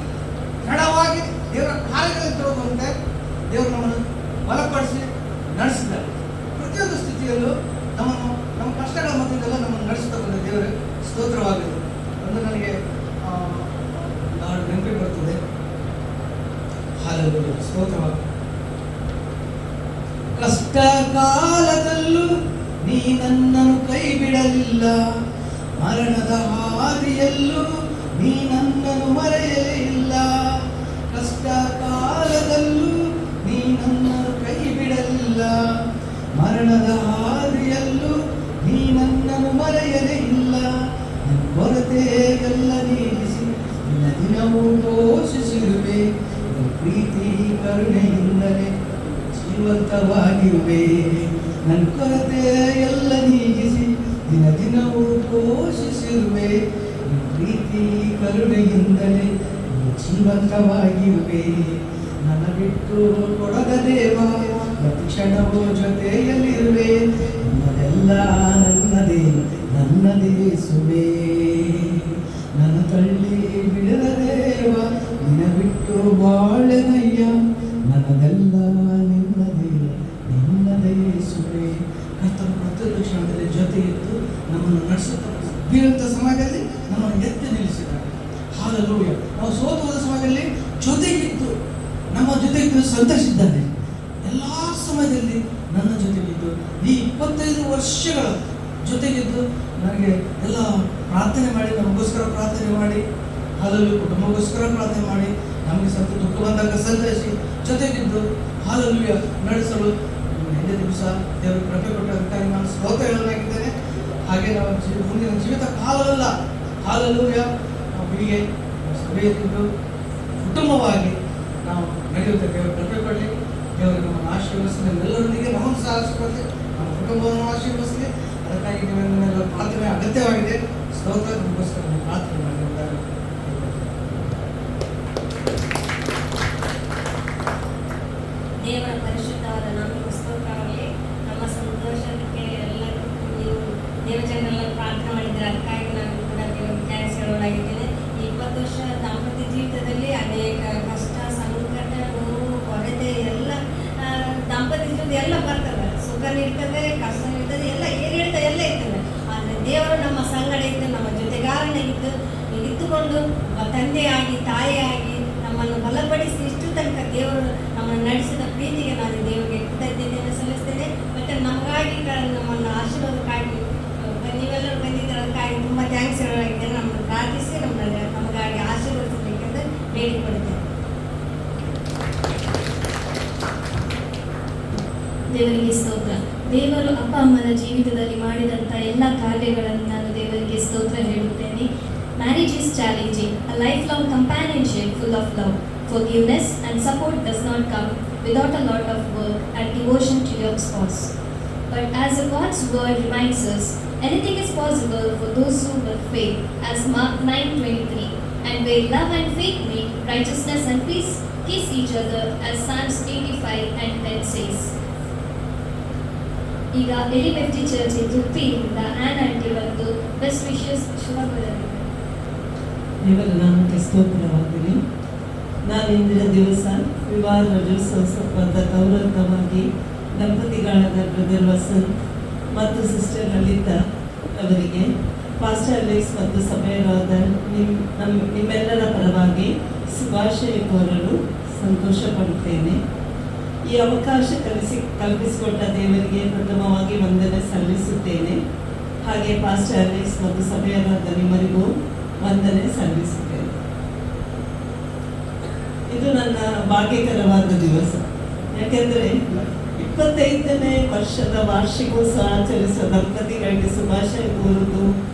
ದೃಢವಾಗಿ ದೇವರ ಕಾರ್ಯಗಳಲ್ಲಿ ತೊಡಗುವಂತೆ ದೇವರು ನಮ್ಮನ್ನು ಬಲಪಡಿಸಿ ನಡೆಸಿದ್ದಾರೆ. ಪ್ರತಿಯೊಂದು ಸ್ಥಿತಿಯಲ್ಲೂ ನಮ್ಮ ಕಷ್ಟಗಳ ಮಧ್ಯದೆಲ್ಲ ನಮ್ಮನ್ನು ನಡೆಸುತ್ತಾ ಬಂದ ದೇವರ ಸ್ತೋತ್ರವಾಗಿದೆ. ಒಂದು ನನಗೆ ನಾಡು ನೆನಪಿಗೆ ಬರ್ತದೆ. ಹಾಲೆಲೂಯಾ, ಸ್ತೋತ್ರವಾಗಿದೆ. ಕಷ್ಟ ಕಾಲದಲ್ಲೂ ನೀ ನನ್ನನ್ನು ಕೈ ಬಿಡಲಿಲ್ಲ, ಮರಣದ ಹಾದಿಯಲ್ಲೂ ನೀ ನನ್ನನ್ನು ಮರೆಯಲೇ ಇಲ್ಲ. ಕಷ್ಟ ಕಾಲದಲ್ಲೂ ನೀ ನನ್ನನ್ನು ಕೈ ಬಿಡಲಿಲ್ಲ, ಮರಣದ ಹಾದಿಯಲ್ಲೂ ನೀ ನನ್ನನ್ನು ಮರೆಯಲೇ ಇಲ್ಲ. ನನ್ನ ಕೊರತೆಗೆಲ್ಲ ನೀಗಿಸಿ ನಿನ್ನ ದಿನವೂ ಪೋಷಿಸಿರುವೆ, ನಿನ್ನ ಪ್ರೀತಿ ಕರುಣೆಯಿಂದಲೇ ಜೀವಂತವಾಗಿರುವೆ. ನನ್ನ ಕೊರತೆ ಎಲ್ಲ ನೀಗಿಸಿ ದಿನವೂ ಪೋಷಿಸಿರುವೆ, ನಿನ್ನ ಪ್ರೀತಿ ಕರುಣೆಯಿಂದಲೇ ಜೀವಂತವಾಗಿರುವೆ. ನನ್ನ ಬಿಟ್ಟು ಕೊಡದ ದೇವ, ಪ್ರತಿ ಕ್ಷಣವೂ ಜೊತೆಯಲ್ಲಿರುವೆ. ನನ್ನದೆಲ್ಲ ನನ್ನದೇ ಸುವೆ. ನನ್ನ ತಳ್ಳಿ ಬಿಡದ ದೇವ, ನಿನ್ನ ಬಿಟ್ಟು ಬಾಳೆನಯ್ಯ. ನನ್ನದೆಲ್ಲ ನಿನ್ನದೇ ಸುವೆ. ಕರ್ತನ ಪ್ರತಿಯೊಂದು ಕ್ಷಣದಲ್ಲಿ ಜೊತೆ ಇದ್ದು ನಮ್ಮನ್ನು ನಡೆಸುತ್ತಾ ಬೀಳುವಂಥ ಸಮಯದಲ್ಲಿ ನಮ್ಮನ್ನು ಎತ್ತಿ ನಿಲ್ಲಿಸಿದ್ದಾರೆ. ಹಾಲೆಲೂಯಾ. ನಾವು ಸೋತು ಹೋದ ಸಮಯದಲ್ಲಿ ಜೊತೆಗಿದ್ದು ನಮ್ಮ ಜೊತೆಗಿದ್ದು ಸಂತೋಷಿದ್ದಾನೆ. ಎಲ್ಲ ಸಮಯದಲ್ಲಿ ನನ್ನ ಜೊತೆಗಿದ್ದು ಈ 25 ವರ್ಷಗಳ ಜೊತೆಗಿದ್ದು ನನಗೆ ಎಲ್ಲ ಪ್ರಾರ್ಥನೆ ಮಾಡಿ, ನಮಗೋಸ್ಕರ ಪ್ರಾರ್ಥನೆ ಮಾಡಿ, ಹಾಲಲ್ಲಿ ಕುಟುಂಬಕ್ಕೋಸ್ಕರ ಪ್ರಾರ್ಥನೆ ಮಾಡಿ, ನಮಗೆ ಸ್ವಲ್ಪ ದುಃಖ ಬಂದಾಗ ಸಂತೈಸಿ ಜೊತೆಗಿದ್ದು ಹಾಲಲ್ಲಿ ನಡೆಸಲು ಹಿಂದೆ ದಿವಸ ದೇವರು ಕೃಪೆ ಕೊಟ್ಟದಕ್ಕಾಗಿ ನಾನು ಸ್ತೋತ್ರ ಹೇಳಲಾಗಿದ್ದೇನೆ. ಹಾಗೆ ನಾವು ಮುಂದಿನ ಜೀವಿತ ಕಾಲವೆಲ್ಲ ಹಾಲಲ್ಲೂಯ ನಾವು ಹೀಗೆ ಸಭೆಯಲ್ಲಿದ್ದು ಕುಟುಂಬವಾಗಿ ನಾವು ನಡೆಯುತ್ತೆ. ದೇವರು ಕೃಪೆ ಕೊಡಲಿ. ದೇವರು ನಮ್ಮನ್ನು ಆಶೀರ್ವದಿಸಲಿ. ಎಲ್ಲರೊಂದಿಗೆ ನಮ್ಮನ್ನು ಸಾಧಿಸಿಕೊಳ್ಳಿ, ನಮ್ಮ ಕುಟುಂಬವನ್ನು ಆಶೀರ್ವದಿಸಲಿ. ಅದಕ್ಕಾಗಿ ನೀವೆಲ್ಲ ಪ್ರಾರ್ಥನೆ ಅಗತ್ಯವಾಗಿದೆ. ಸ್ತೋತ್ರ ನಿಮಗೋಸ್ಕರ ನಾವು ಪ್ರಾರ್ಥನೆ ಮಾಡಿದ್ದಾರೆ. ದೇವರ ಪರಿಶುದ್ಧವಾದ ನಾಮಕ್ಕೆ ಸ್ತೋತ್ರವಾಗಲಿ. ನಮ್ಮ ಸಂತೋಷಕ್ಕೆ ಎಲ್ಲರೂ ನೀವು ದೇವಜನರೆಲ್ಲ ಪ್ರಾರ್ಥನೆ ಮಾಡಿದ್ದಾರೆ. ಅದಕ್ಕಾಗಿ ನಾನು ಕೂಡ ದೇವರಿಗೆ ಥ್ಯಾಂಕ್ಸ್ ಹೇಳೋಳಾಗಿದ್ದೇನೆ. ಈ 20 ವರ್ಷ ದಾಂಪತ್ಯ ಜೀವಿತದಲ್ಲಿ ಅನೇಕ ಕಷ್ಟ, ಸಂಕಟ, ನೋವು, ಕೊರತೆ ಎಲ್ಲ ದಾಂಪತ್ಯ ಜೀವಿತ ಎಲ್ಲ ಬರ್ತದೆ. ಸುಖ ನೀಡ್ತದೆ, ಕಷ್ಟ ನೀಡ್ತದೆ, ಎಲ್ಲ ಏನು ಹೇಳ್ತದೆ ಎಲ್ಲ ಇರ್ತದೆ. ಆದರೆ ದೇವರು ನಮ್ಮ ಸಂಗಡ ಇದ್ದು, ನಮ್ಮ ಜೊತೆಗಾರನಾಗಿದ್ದು, ಇದ್ದುಕೊಂಡು ತಂದೆಯಾಗಿ ತಾಯಿಯಾಗಿ ನಮ್ಮನ್ನು ಬಲಪಡಿಸಿ ಇಷ್ಟು ತನಕ ದೇವರು ನಮ್ಮನ್ನು ನಡೆಸಿದ ಪ್ರೀತಿಗೆ ನಾನು ದೇವರಿಗೆ ಕೃತಜ್ಞತೆಯನ್ನು ಸಲ್ಲಿಸ್ತೇನೆ. ಮತ್ತು ನಮಗಾಗಿ ನಮ್ಮನ್ನು ಆಶೀರ್ವಾದಕ್ಕಾಗಿ ನೀವೆಲ್ಲರೂ ಬಂದಿದ್ದಕ್ಕಾಗಿ ತುಂಬ ಥ್ಯಾಂಕ್ಸ್ ಹೇಳೋದಾಗಿದ್ದೇನೆ. ನಮ್ಮನ್ನು ಪ್ರಾರ್ಥಿಸಿ ನಮಗಾಗಿ ಆಶೀರ್ವದಿಸಬೇಕೆಂದು ಬೇಡಿಕೊಳ್ಳುತ್ತೇನೆ. ದೇವರಿಗೆ ಸ್ತೋತ್ರ. ದೇವರು ಅಪ್ಪ ಅಮ್ಮನ ಜೀವಿತದಲ್ಲಿ ಮಾಡಿದಂಥ ಎಲ್ಲ ಕಾರ್ಯಗಳನ್ನು ನಾನು ದೇವರಿಗೆ ಸ್ತೋತ್ರ ಹೇಳುತ್ತೇನೆ. Marriage is challenging. A lifelong companionship full of love, forgiveness and support does not come without a lot of work and devotion to your spouse. But as God's word reminds us, anything is possible for those who have faith, as Mark 9:23. And where love and faith meet, righteousness and peace kiss each other, as Psalms 85:10 says. ಈಗ ಎಲಿಬೆಫ್ಟಿ church ತುಪ್ಪಿಯಿಂದ on aunty ಬಂದು best wishes ಶುಭಗಳನ್ನು. ದೇವರ ನಾಮಕ್ಕೆ ಸ್ತೋತ್ರವಾಗಲಿ. ನಾನು ಇಂದಿನ ದಿವಸ ವಿವಾಹ ರಜೋತ್ಸವದ ಗೌರವವಾಗಿ ದಂಪತಿಗಳಾದ brother Vasant ಮತ್ತು ಸಿಸ್ಟರ್ ಲಲಿತಾ ಅವರಿಗೆ ಪಾಸ್ಟರ್ ಅಲೆಕ್ಸ್ ಮತ್ತು ಸಭೆಯರಾದ ನಿಮ್ಮೆಲ್ಲರ ಪರವಾಗಿ ಶುಭಾಶಯ ಕೋರಲು ಸಂತೋಷ ಪಡುತ್ತೇನೆ. ಈ ಅವಕಾಶ ಕಲ್ಪಿಸಿಕೊಟ್ಟ ದೇವರಿಗೆ ಪ್ರಥಮವಾಗಿ ವಂದನೆ ಸಲ್ಲಿಸುತ್ತೇನೆ. ಹಾಗೆ ಪಾಸ್ಟರ್ ಅಲೆಕ್ಸ್ ಮತ್ತು ಸಭೆಯರಾದ ನಿಮ್ಮರಿಗೂ ವಂದನೆ ಸಲ್ಲಿಸುತ್ತೇನೆ. ಇದು ನನ್ನ ಭಾಗ್ಯಕರವಾದ ದಿವಸ. ಯಾಕೆಂದರೆ 25ನೇ ವರ್ಷದ ವಾರ್ಷಿಕೋತ್ಸವ ಆಚರಿಸುವ ದಂಪತಿಗಳಿಗೆ ಶುಭಾಶಯ ಕೋರುವುದು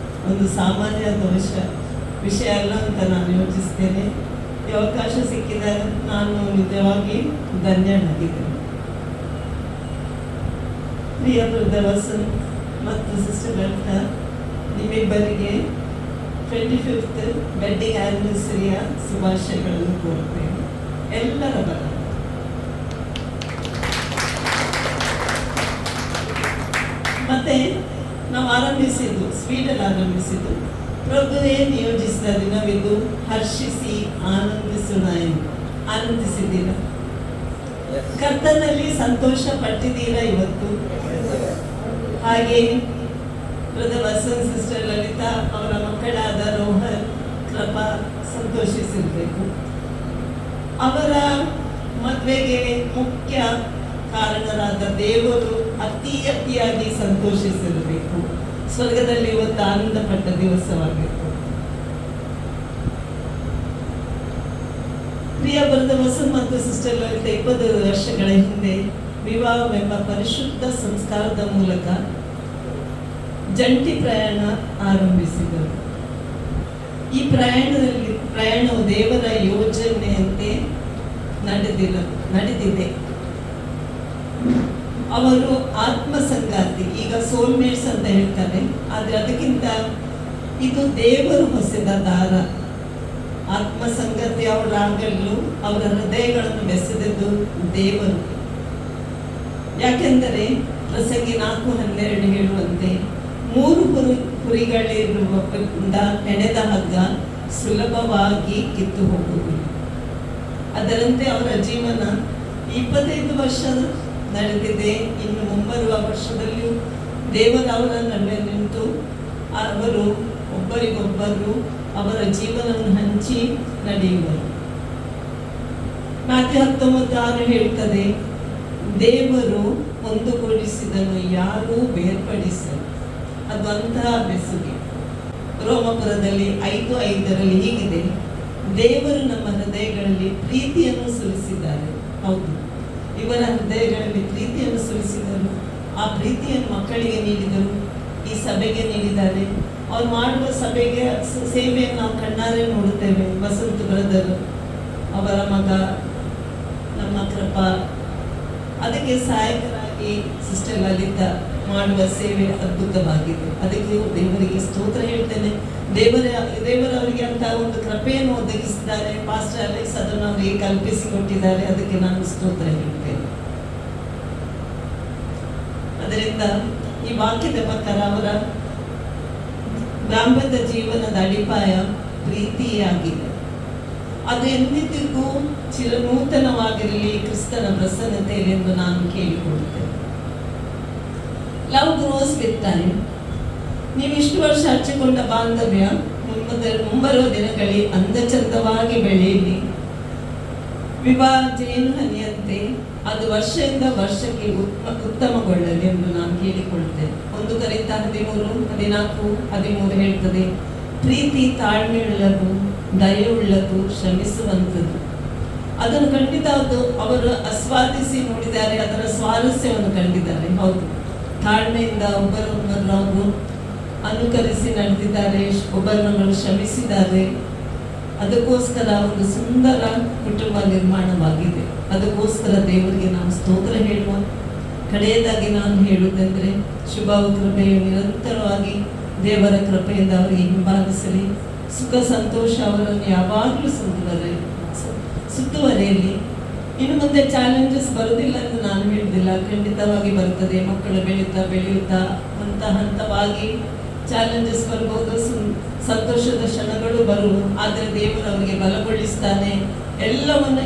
ಒಂದು ಸಾಮಾನ್ಯ ವಿಷಯ ಅಲ್ಲ ಅಂತ ನಾನು ಯೋಚಿಸ್ತೇನೆ. ಈ ಅವಕಾಶ ಸಿಕ್ಕಿದಾಗ ನಾನು ನಿಜವಾಗಿ ಧನ್ಯನಾಗಿದ್ದೇನೆ. ಪ್ರಿಯ ಬ್ರದರ್ ವಸಂತ್ ಮತ್ತು ಸಿಸ್ಟರ್ ಲಲಿತಾ, ನಿಮ್ಮಿಬ್ಬರಿಗೆ 25th ವೆಡ್ಡಿಂಗ್ ಆ್ಯನಿವರ್ಸರಿಯ ಶುಭಾಶಯಗಳನ್ನು ಕೋರುತ್ತೇನೆ ಎಲ್ಲರ ಬರ. ಮತ್ತೆ ನಾವು ಸ್ವೀಟಲ್ಲಿ ಆರಂಭಿಸಿದ್ದು ಪ್ರಭುವೇ ನಿಯೋಜಿಸಿದ ದಿನವಿದು, ಹರ್ಷಿಸಿ ಆನಂದಿಸಿದ್ದೀರ. ಕರ್ತನಲ್ಲಿ ಸಂತೋಷ ಪಟ್ಟಿದ್ದೀರಾ ಇವತ್ತು. ಹಾಗೆ ಬ್ರದರ್ ವಸಂತ್, ಸಿಸ್ಟರ್ ಲಲಿತಾ ಅವರ ಮಕ್ಕಳಾದ ರೋಹನ್, ಕೃಪಾ ಸಂತೋಷಿಸಿರಬೇಕು. ಅವರ ಮದುವೆಗೆ ಮುಖ್ಯ ಕಾರಣರಾದ ದೇವರು ಅತಿಯಾಗಿ ಸಂತೋಷಿಸಿರಬೇಕು. ಸ್ವರ್ಗದಲ್ಲಿ ಇವತ್ತು ಆನಂದಪಟ್ಟ ದಿವಸವಾಗಿತ್ತು. ಪ್ರಿಯ ಬ್ರದರ್ ವಸಂತ್ ಮತ್ತು ಸಿಸ್ಟರ್ ಲಲಿತಾ 25 ವರ್ಷಗಳ ಹಿಂದೆ ವಿವಾಹವೆಂಬ ಪರಿಶುದ್ಧ ಸಂಸ್ಕಾರದ ಮೂಲಕ ಜಂಟಿ ಪ್ರಯಾಣ ಆರಂಭಿಸಿದರು. ಈ ಪ್ರಯಾಣವು ದೇವರ ಯೋಜನೆಯಂತೆ ನಡೆದಿದೆ. ಅವರು ಆತ್ಮ ಸಂಗಾತಿ, ಈಗ ಸೋಲ್ಮೇಟ್ಸ್ ಅಂತ ಹೇಳ್ತಾರೆ, ಆದರೆ ಅದಕ್ಕಿಂತ ಇದು ದೇವರು ಹೊಸೆದ ದಾರ. ಆತ್ಮ ಸಂಗಾತಿ ಅವರಾಗಲು ಅವರ ಹೃದಯಗಳನ್ನು ಬೆಸೆದದ್ದು ದೇವರು. ಯಾಕೆಂದರೆ ಪ್ರಸಂಗಿ 4:12 ಹೇಳುವಂತೆ 3 ಕುರಿಗಳಿರುವುದರಿಂದ ಹೆಣೆದ ಹಗ್ಗ ಸುಲಭವಾಗಿ ಕಿತ್ತು ಹೋಗುವುದು. ಅದರಂತೆ ಅವರ ಜೀವನ 25 ವರ್ಷ ನಡೆದಿದೆ. ಇನ್ನು ಮುಂಬರುವ ವರ್ಷದಲ್ಲಿಯೂ ದೇವರ ಅವರ ನಡುವೆ ನಿಂತು ಅವರು ಒಬ್ಬರಿಗೊಬ್ಬರು ಅವರ ಜೀವನವನ್ನು ಹಂಚಿ ನಡೆಯುವರು. ಮಾತೆ 19:6 ಹೇಳ್ತದೆ, ದೇವರು ಒಂದುಗೂಡಿಸಿದನು, ಯಾರೂ ಬೇರ್ಪಡಿಸಲು. ಅದು ಅಂತಹ ಬೆಸುಗೆ. ರೋಮಪುರದಲ್ಲಿ 5:5 ಹೀಗಿದೆ, ದೇವರು ನಮ್ಮ ಹೃದಯಗಳಲ್ಲಿ ಪ್ರೀತಿಯನ್ನು ಸುರಿಸಿದ್ದಾರೆ. ಹೌದು, ಇವರ ಹೃದಯಗಳಲ್ಲಿ ಪ್ರೀತಿಯನ್ನು ಸುರಿಸಿದರು. ಆ ಪ್ರೀತಿಯನ್ನು ಮಕ್ಕಳಿಗೆ ನೀಡಿದರು, ಈ ಸಭೆಗೆ ನೀಡಿದ್ದಾರೆ. ಅವ್ರು ಮಾಡುವ ಸಭೆಗೆ ಸೇವೆಯನ್ನು ನಾವು ಕಣ್ಣಾರೆ ನೋಡುತ್ತೇವೆ. ವಸಂತ ಬ್ರದರ್, ಅವರ ಮಗ ನಮ್ಮ ಕೃಪಾ, ಅದಕ್ಕೆ ಸಹಾಯಕರಾಗಿ ಸಿಸ್ಟರ್ ಲಲಿತಾ ಮಾಡುವ ಸೇವೆ ಅದ್ಭುತವಾಗಿದೆ. ಅದಕ್ಕೆ ದೇವರಿಗೆ ಸ್ತೋತ್ರ ಹೇಳ್ತೇನೆ. ದೇವರು ಅವರಿಗೆ ಅಂತ ಒಂದು ಕೃಪೆಯನ್ನು ಒದಗಿಸಿದ್ದಾರೆ. ಪಾಸ್ಟರ್ ಅಲೆಕ್ಸ್ ಅದನ್ನು ಅವರಿಗೆ ಕಲ್ಪಿಸಿಕೊಟ್ಟಿದ್ದಾರೆ. ಅದಕ್ಕೆ ನಾನು ಸ್ತೋತ್ರ ಹೇಳ್ತೇನೆ. ಅದರಿಂದ ಈ ವಾಕ್ಯದ ಪ್ರಕಾರ ಅವರ ದಾಂಪತ್ಯ ಜೀವನದ ಅಡಿಪಾಯ ಪ್ರೀತಿಯಾಗಿದೆ. ಅದು ಎಂದಿಗೂ ಚಿರನೂತನವಾಗಿರಲಿ ಕ್ರಿಸ್ತನ ಪ್ರಸನ್ನತೆಯಲ್ಲಿ ಎಂದು ನಾನು ಕೇಳಿಕೊಳ್ಳುತ್ತೇನೆ. Love grows with time. ನೀವು ಇಷ್ಟು ವರ್ಷ ಹಚ್ಚಿಕೊಂಡ ಬಾಂಧವ್ಯ ಮುಂಬರುವ ದಿನಗಳಲ್ಲಿ ಅಂದಚಂದವಾಗಿ ಬೆಳೆಯಲಿ. ವಿವಾಹ ಜೇನು ಹನಿಯಂತೆ ಅದು ವರ್ಷದಿಂದ ವರ್ಷಕ್ಕೆ ಉತ್ತಮಗೊಳ್ಳಲಿ ಎಂದು ನಾನು ಕೇಳಿಕೊಳ್ಳುತ್ತೇನೆ. 1 ಕೊರಿಂಥ 13:14-13 ಹೇಳ್ತದೆ, ಪ್ರೀತಿ ತಾಳ್ಮೆಯುಳ್ಳದು, ದಯೆಯುಳ್ಳದು, ಶ್ರಮಿಸುವಂಥದ್ದು. ಅದನ್ನು ಖಂಡಿತ ಅವರು ಆಸ್ವಾದಿಸಿ ನೋಡಿದ್ದಾರೆ, ಅದರ ಸ್ವಾರಸ್ಯವನ್ನು ಕಂಡಿದ್ದಾರೆ. ಹೌದು, ತಾಳ್ಮೆಯಿಂದ ಒಬ್ಬರೊಬ್ಬರು ಅವರು ಅನುಕರಿಸಿ ನಡೆದಿದ್ದಾರೆ, ಒಬ್ಬರನ್ನೊಬ್ಬರು ಶ್ರಮಿಸಿದ್ದಾರೆ. ಅದಕ್ಕೋಸ್ಕರ ಒಂದು ಸುಂದರ ಕುಟುಂಬ ನಿರ್ಮಾಣವಾಗಿದೆ. ಅದಕ್ಕೋಸ್ಕರ ದೇವರಿಗೆ ನಾವು ಸ್ತೋತ್ರ ಹೇಳುವ. ಕಡೆಯದಾಗಿ ನಾನು ಹೇಳುವುದೆಂದರೆ, ಶುಭ ಕೃಪೆಯು ನಿರಂತರವಾಗಿ ದೇವರ ಕೃಪೆಯಿಂದ ಅವರಿಗೆ ಹಿಂಬಾಲಿಸಲಿ. ಸುಖ ಸಂತೋಷ ಅವರನ್ನು ಯಾವಾಗಲೂ ಸುತ್ತುವರೆಯಲ್ಲಿ. ಇನ್ನು ಮುಂದೆ ಚಾಲೆಂಜಸ್ ಬರುವುದಿಲ್ಲ ಎಂದು ನಾನು ಹೇಳುವುದಿಲ್ಲ, ಖಂಡಿತವಾಗಿ ಬರುತ್ತದೆ. ಮಕ್ಕಳು ಬೆಳೆಯುತ್ತಾ ಹಂತವಾಗಿ ಚಾಲೆಂಜಸ್ ಬರ್ಬೋದು, ಸಂತೋಷದ ಕ್ಷಣಗಳು ಬರುವ. ಆದರೆ ದೇವರು ಅವರಿಗೆ ಬಲಗೊಳಿಸ್ತಾನೆ. ಎಲ್ಲವನ್ನು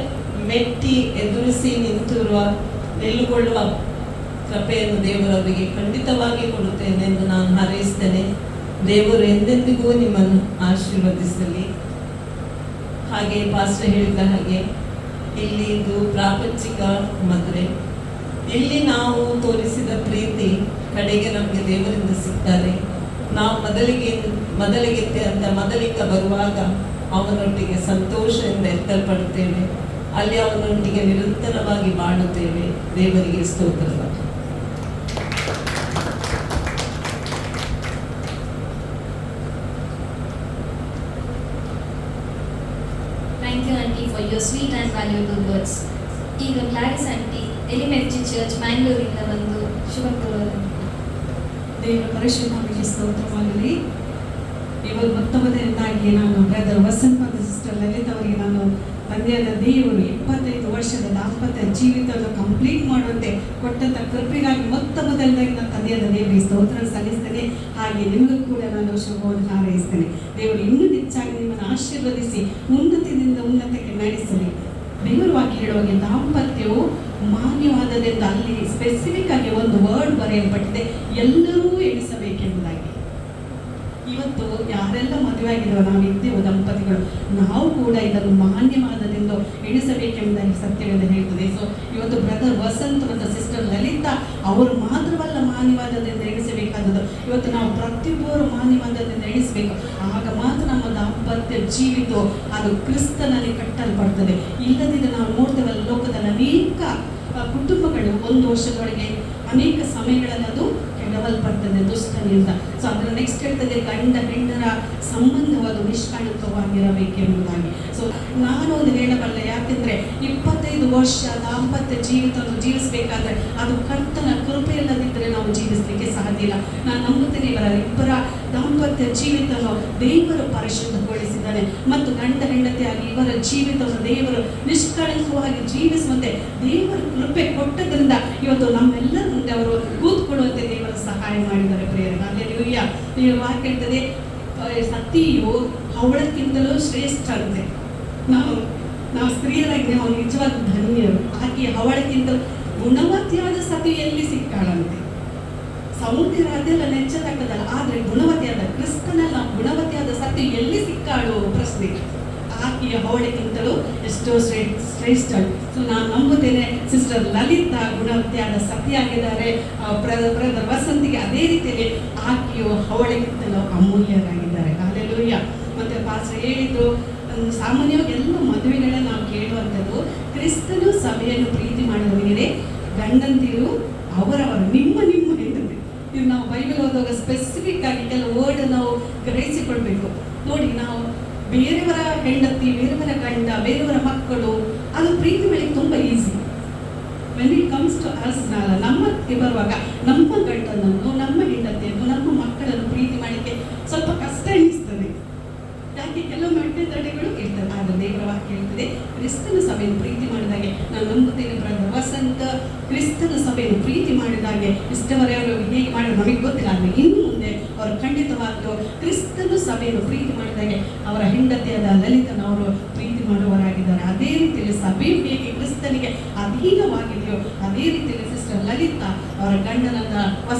ಮೆಟ್ಟಿ ಎದುರಿಸಿ ನಿಲ್ಲುಕೊಳ್ಳುವ ಕೃಪೆಯನ್ನು ದೇವರು ಅವರಿಗೆ ಖಂಡಿತವಾಗಿ ಕೊಡುತ್ತೇನೆ ಎಂದು ನಾನು ಹಾರೈಸ್ತೇನೆ. ದೇವರು ಎಂದೆಂದಿಗೂ ನಿಮ್ಮನ್ನು ಆಶೀರ್ವದಿಸಲಿ. ಹಾಗೆ ಪಾಸ್ಟರ್ ಹೇಳಿದ ಹಾಗೆ, ಇಲ್ಲಿ ಇದು ಪ್ರಾಪಂಚಿಕ ಮದುವೆ. ಇಲ್ಲಿ ನಾವು ತೋರಿಸಿದ ಪ್ರೀತಿ ಕಡೆಗೆ ನಮಗೆ ದೇವರಿಂದ ಸಿಗ್ತಾರೆ. ನಾವು ಮೊದಲಿಗೆ ಅಂತ ಮೊದಲಿಗೆ ಬರುವಾಗ ಅವನೊಟ್ಟಿಗೆ ಸಂತೋಷದಿಂದ ಎತ್ತಲ್ಪಡುತ್ತೇವೆ. ಅಲ್ಲಿ ಅವನೊಟ್ಟಿಗೆ ನಿರಂತರವಾಗಿ ಬಾಳುತ್ತೇವೆ. ದೇವರಿಗೆ ಸ್ತೋತ್ರವಾಗಲಿ. Thank you, Auntie, for your sweet and valuable words. ಈಗ ಕ್ಲಾರಿಸ್ ಆಂಟಿ ಎಲಿಮೆಂಟ್ರಿ ಚರ್ಚ್ ಮ್ಯಾಂಗ್ಳೂರಿಂದ ಬಂದು ಶುಭ ಕೋರಲು. ದೇವರ ಪರಿಶುದ್ಧವಾಗಿ ಸ್ತೋತ್ರವಾಗಲಿ. ಇವರು ಮೊದಲನೇದಾಗಿ ನಾನು ಬ್ರದರ್ ವಸಂತ್ ಮತ್ತು ಸಿಸ್ಟರ್ ಲಲಿತ್ ಅವರಿಗೆ ನಾನು ತಂದೆಯಾದ ದೇವರು 25 ವರ್ಷದ ದಾಂಪತ್ಯ ಜೀವಿತವನ್ನು ಕಂಪ್ಲೀಟ್ ಮಾಡುವಂತೆ ಕೊಟ್ಟಂಥ ಕೃಪೆಗಾಗಿ ಮೊದಲನೇದಾಗಿ ನಾನು ತಂದೆಯಾದ ದೇವರಿಗೆ ಸ್ತೋತ್ರ ಸಲ್ಲಿಸ್ತೇನೆ. ಹಾಗೆ ನಿಮಗೂ ಕೂಡ ನಾನು ಶುಭವನ್ನು ಹಾರೈಸ್ತೇನೆ. ದೇವರು ಇನ್ನೂ ಹೆಚ್ಚಾಗಿ ನಿಮ್ಮನ್ನು ಆಶೀರ್ವದಿಸಿ ಉನ್ನತದಿಂದ ಉನ್ನತಕ್ಕೆ ನಡೆಸಲಿ. ದೇವರ ವಾಕ್ಯ ಹೇಳುವಾಗೆ ದಾಂಪತ್ಯವು ಮಾನ್ಯವಾದದೆಂದು ಅಲ್ಲಿ ಸ್ಪೆಸಿಫಿಕ್ ಆಗಿ ಒಂದು ವರ್ಡ್ ಬರೆಯಲ್ಪಟ್ಟಿದೆ, ಎಲ್ಲರೂ ಎಣಿಸಬೇಕೆಂಬುದಾಗಿ. ಇವತ್ತು ಯಾರೆಲ್ಲ ಮದುವೆ ಆಗಿರೋ ನಾವಿದ್ದೇವೆ ದಂಪತಿಗಳು, ನಾವು ಕೂಡ ಇದನ್ನು ಮಾನ್ಯವಾದದೆಂದು ಎಣಿಸಬೇಕೆಂಬುದಾಗಿ ಸತ್ಯವೆಂದು ಹೇಳ್ತದೆ. ಸೊ ಇವತ್ತು ಬ್ರದರ್ ವಸಂತ್ ಮತ್ತು ಸಿಸ್ಟರ್ ಲಲಿತಾ ಅವರು ಮಾತ್ರವಲ್ಲ ಮಾನ್ಯವಾದದೆಂದು ಎಣಿಸಬೇಕಾದದ್ದು, ಇವತ್ತು ನಾವು ಪ್ರತಿಯೊಬ್ಬರು ಮಾನ್ಯವಾದದೆಂದು ಎಣಿಸಬೇಕು. ಆಗ ಮಾತ್ರ ನಮ್ಮ ದಾಂಪತ್ಯ ಜೀವಿತ ಅದು ಕ್ರಿಸ್ತನಲ್ಲಿ ಕಟ್ಟಲ್ಪಡ್ತದೆ. ಇಲ್ಲದಿದ್ದರೆ ನಾವು ನೋಡ್ತೇವಲ್ಲ ಲೋಕದಲ್ಲಿ ಅನೇಕ ಕುಟುಂಬಗಳು 1 ವರ್ಷದೊಳಗೆ ಅನೇಕ ಸಮಯಗಳಲ್ಲಿ ಅದು ಕೆಡವಲ್ಪಡ್ತದೆ ದುಷ್ಟನಿಂದ. ಸೊ ಅದರ ನೆಕ್ಸ್ಟ್ ಹೇಳ್ತದೆ, ಗಂಡ ಹೆಂಡರ ಸಂಬಂಧವಾದ ನಿಷ್ಕಳಂಕವಾಗಿರಬೇಕೆಂಬುದಾಗಿ. ಸೊ ನಾನು ಒಂದು ಹೇಳಬಲ್ಲೆ, ಯಾಕೆಂದರೆ 25 ವರ್ಷ ದಾಂಪತ್ಯ ಜೀವಿತವನ್ನು ಜೀವಿಸಬೇಕಾದ್ರೆ ಅದು ಕರ್ತನ ಕೃಪೆ ಇಲ್ಲದಿದ್ದರೆ ನಾವು ಜೀವಿಸಲಿಕ್ಕೆ ಸಾಧ್ಯ ಇಲ್ಲ. ನಾನು ನಂಬುತ್ತೇನೆ ಇಬ್ಬರ ದಾಂಪತ್ಯ ಜೀವಿತವನ್ನು ದೇವರು ಪರಿಶುದ್ಧಗೊಳಿಸಿದ್ದಾನೆ ಮತ್ತು ಗಂಡ ಹೆಂಡತಿಯಾಗಿ ಇವರ ಜೀವಿತವನ್ನು ದೇವರು ನಿಷ್ಕಳಂಕವಾಗಿ ಜೀವಿಸುವಂತೆ ದೇವರ ಕೃಪೆ ಕೊಟ್ಟದ್ರಿಂದ ಇವತ್ತು ನಮ್ಮೆಲ್ಲರ ಮುಂದೆ ಅವರು ಕೂತ್ಕೊಳ್ಳುವಂತೆ ದೇವರ ಸಹಾಯ ಮಾಡಿದ್ದಾರೆ. ಪ್ರಿಯರೇ, ಅಲ್ಲೆಲೂಯಾ. ನೀವು ವಾಕ್ಯ ಹೇಳ್ತದೆ, ಸತಿಯು ಹವಳಕ್ಕಿಂತಲೂ ಶ್ರೇಷ್ಠ ಅಂತೆ. ನಾವು ಸ್ತ್ರೀಯರಾಗಿ ನಾವು ನಿಜವಾದ ಧನ್ಯರು. ಆಕೆ ಹವಳಕ್ಕಿಂತಲೂ ಗುಣವತಿಯಾದ ಸತಿ ಎಲ್ಲಿ ಸಿಕ್ಕಾಳಂತೆ. ಸೌಂದರ್ಯ ಅದೆಲ್ಲ ನೆಚ್ಚತಕ್ಕದಲ್ಲ, ಆದರೆ ಗುಣವತಿಯಾದ ಕ್ರಿಸ್ತನೆಲ್ಲ ಗುಣವತಿಯಾದ ಸತಿ ಎಲ್ಲಿ ಸಿಕ್ಕಾಳು ಪ್ರಶ್ನೆ. ಆಕೆಯ ಹವಳಕ್ಕಿಂತಲೂ ಎಷ್ಟೋ ಶ್ರೇಷ್ಠ. ಸೊ ನಾನು ನಂಬುತ್ತೇನೆ ಸಿಸ್ಟರ್ ಲಲಿತಾ ಗುಣವತಿಯಾದ ಸತಿಯಾಗಿದ್ದಾರೆ. ಬ್ರದರ್ ವಸಂತಿಗೆ ಅದೇ ರೀತಿಯಲ್ಲಿ ಆಕೆಯು ಹವಳಕ್ಕಿಂತಲೂ ಅಮೂಲ್ಯರಾಗಿದ್ದಾರೆ. ಹಾಲೆಲೂಯಾ. ಮತ್ತೆ ಪಾಸ್ಟರ್ ಹೇಳಿದ್ರು, ಸಾಮಾನ್ಯವಾಗಿ ಎಲ್ಲ ಮದುವೆಗಳನ್ನ ನಾವು ಕೇಳುವಂಥದ್ದು, ಕ್ರಿಸ್ತನು ಸಭೆಯನ್ನು ಪ್ರೀತಿ ಮಾಡುವವನಿಗೆ ಗಂಡಂತಿರು ಅವರವರು ನಿಮ್ಮ ನಿಮ್ಮ ಹೆಂಡತಿ. ಇದು ನಾವು ಬೈಬಲ್ ಓದುವಾಗ ಸ್ಪೆಸಿಫಿಕ್ ಆಗಿ ಕೆಲವು ವರ್ಡ್ ನಾವು ಗ್ರಹಿಸಿಕೊಳ್ಬೇಕು. ನೋಡಿ, ನಾವು ಬೇರೆಯವರ ಹೆಂಡತಿ, ಬೇರೆಯವರ ಗಂಡ, ಬೇರೆಯವರ ಮಕ್ಕಳು, ಅದು ಪ್ರೀತಿ ಮೇಲೆ ತುಂಬ easy. When it comes to us, ನಮ್ಮಕ್ಕೆ ಬರುವಾಗ ನಮ್ಮ ಗಂಡನನ್ನು, ನಮ್ಮ ಹೆಂಡತಿಯನ್ನು, ನಮ್ಮ ಮಕ್ಕಳನ್ನು ಪ್ರೀತಿ ಮಾಡಲಿಕ್ಕೆ ಸ್ವಲ್ಪ ಕಷ್ಟ ಎನಿಸ್ತದೆ. ಯಾಕೆ? ಕೆಲವೊಮ್ಮೆ ಅಡ್ಡತಡೆಗಳು ಇರ್ತದೆ. ಆದರೆ ದೇವರ ವಾಕ್ಯ ಹೇಳ್ತದೆ, ಕ್ರಿಸ್ತನ ಸಭೆಯನ್ನು ಪ್ರೀತಿ ಮಾಡಿದಾಗೆ, ನಾನು ನಂಬುತ್ತೇನೆ ಬ್ರದರ್ ವಸಂತ, ಕ್ರಿಸ್ತನ ಸಭೆಯನ್ನು ಪ್ರೀತಿ ಮಾಡಿದಾಗೆ ಇಷ್ಟವರೆಯವರು ಹೇಗೆ ಮಾಡೋದು ನಮಗೆ ಗೊತ್ತಿಲ್ಲ. ಆದರೆ ಇನ್ನು ಮುಂದೆ ಅವರು ಖಂಡಿತವಾಗ್ಲೂ ಕ್ರಿಸ್ತನ ಸಭೆಯನ್ನು ಪ್ರೀತಿ ಮಾಡಿದಾಗೆ ಅವರ ಹೆಂಡತಿಯಾದ ಲಲಿತನ ಅವರು ಪ್ರೀತಿ ಮಾಡುವವರಾಗಿದ್ದಾರೆ. ಅದೇ ರೀತಿಯಲ್ಲಿ ಸಭೆಯು ಹೇಗೆ ಕ್ರಿಸ್ತನಿಗೆ ಅಧೀನವಾಗಿದೆಯೋ ಅದೇ ರೀತಿಯಲ್ಲಿ ಸಿಸ್ಟರ್ ಲಲಿತಾ ಅವರ ಗಂಡನಾದ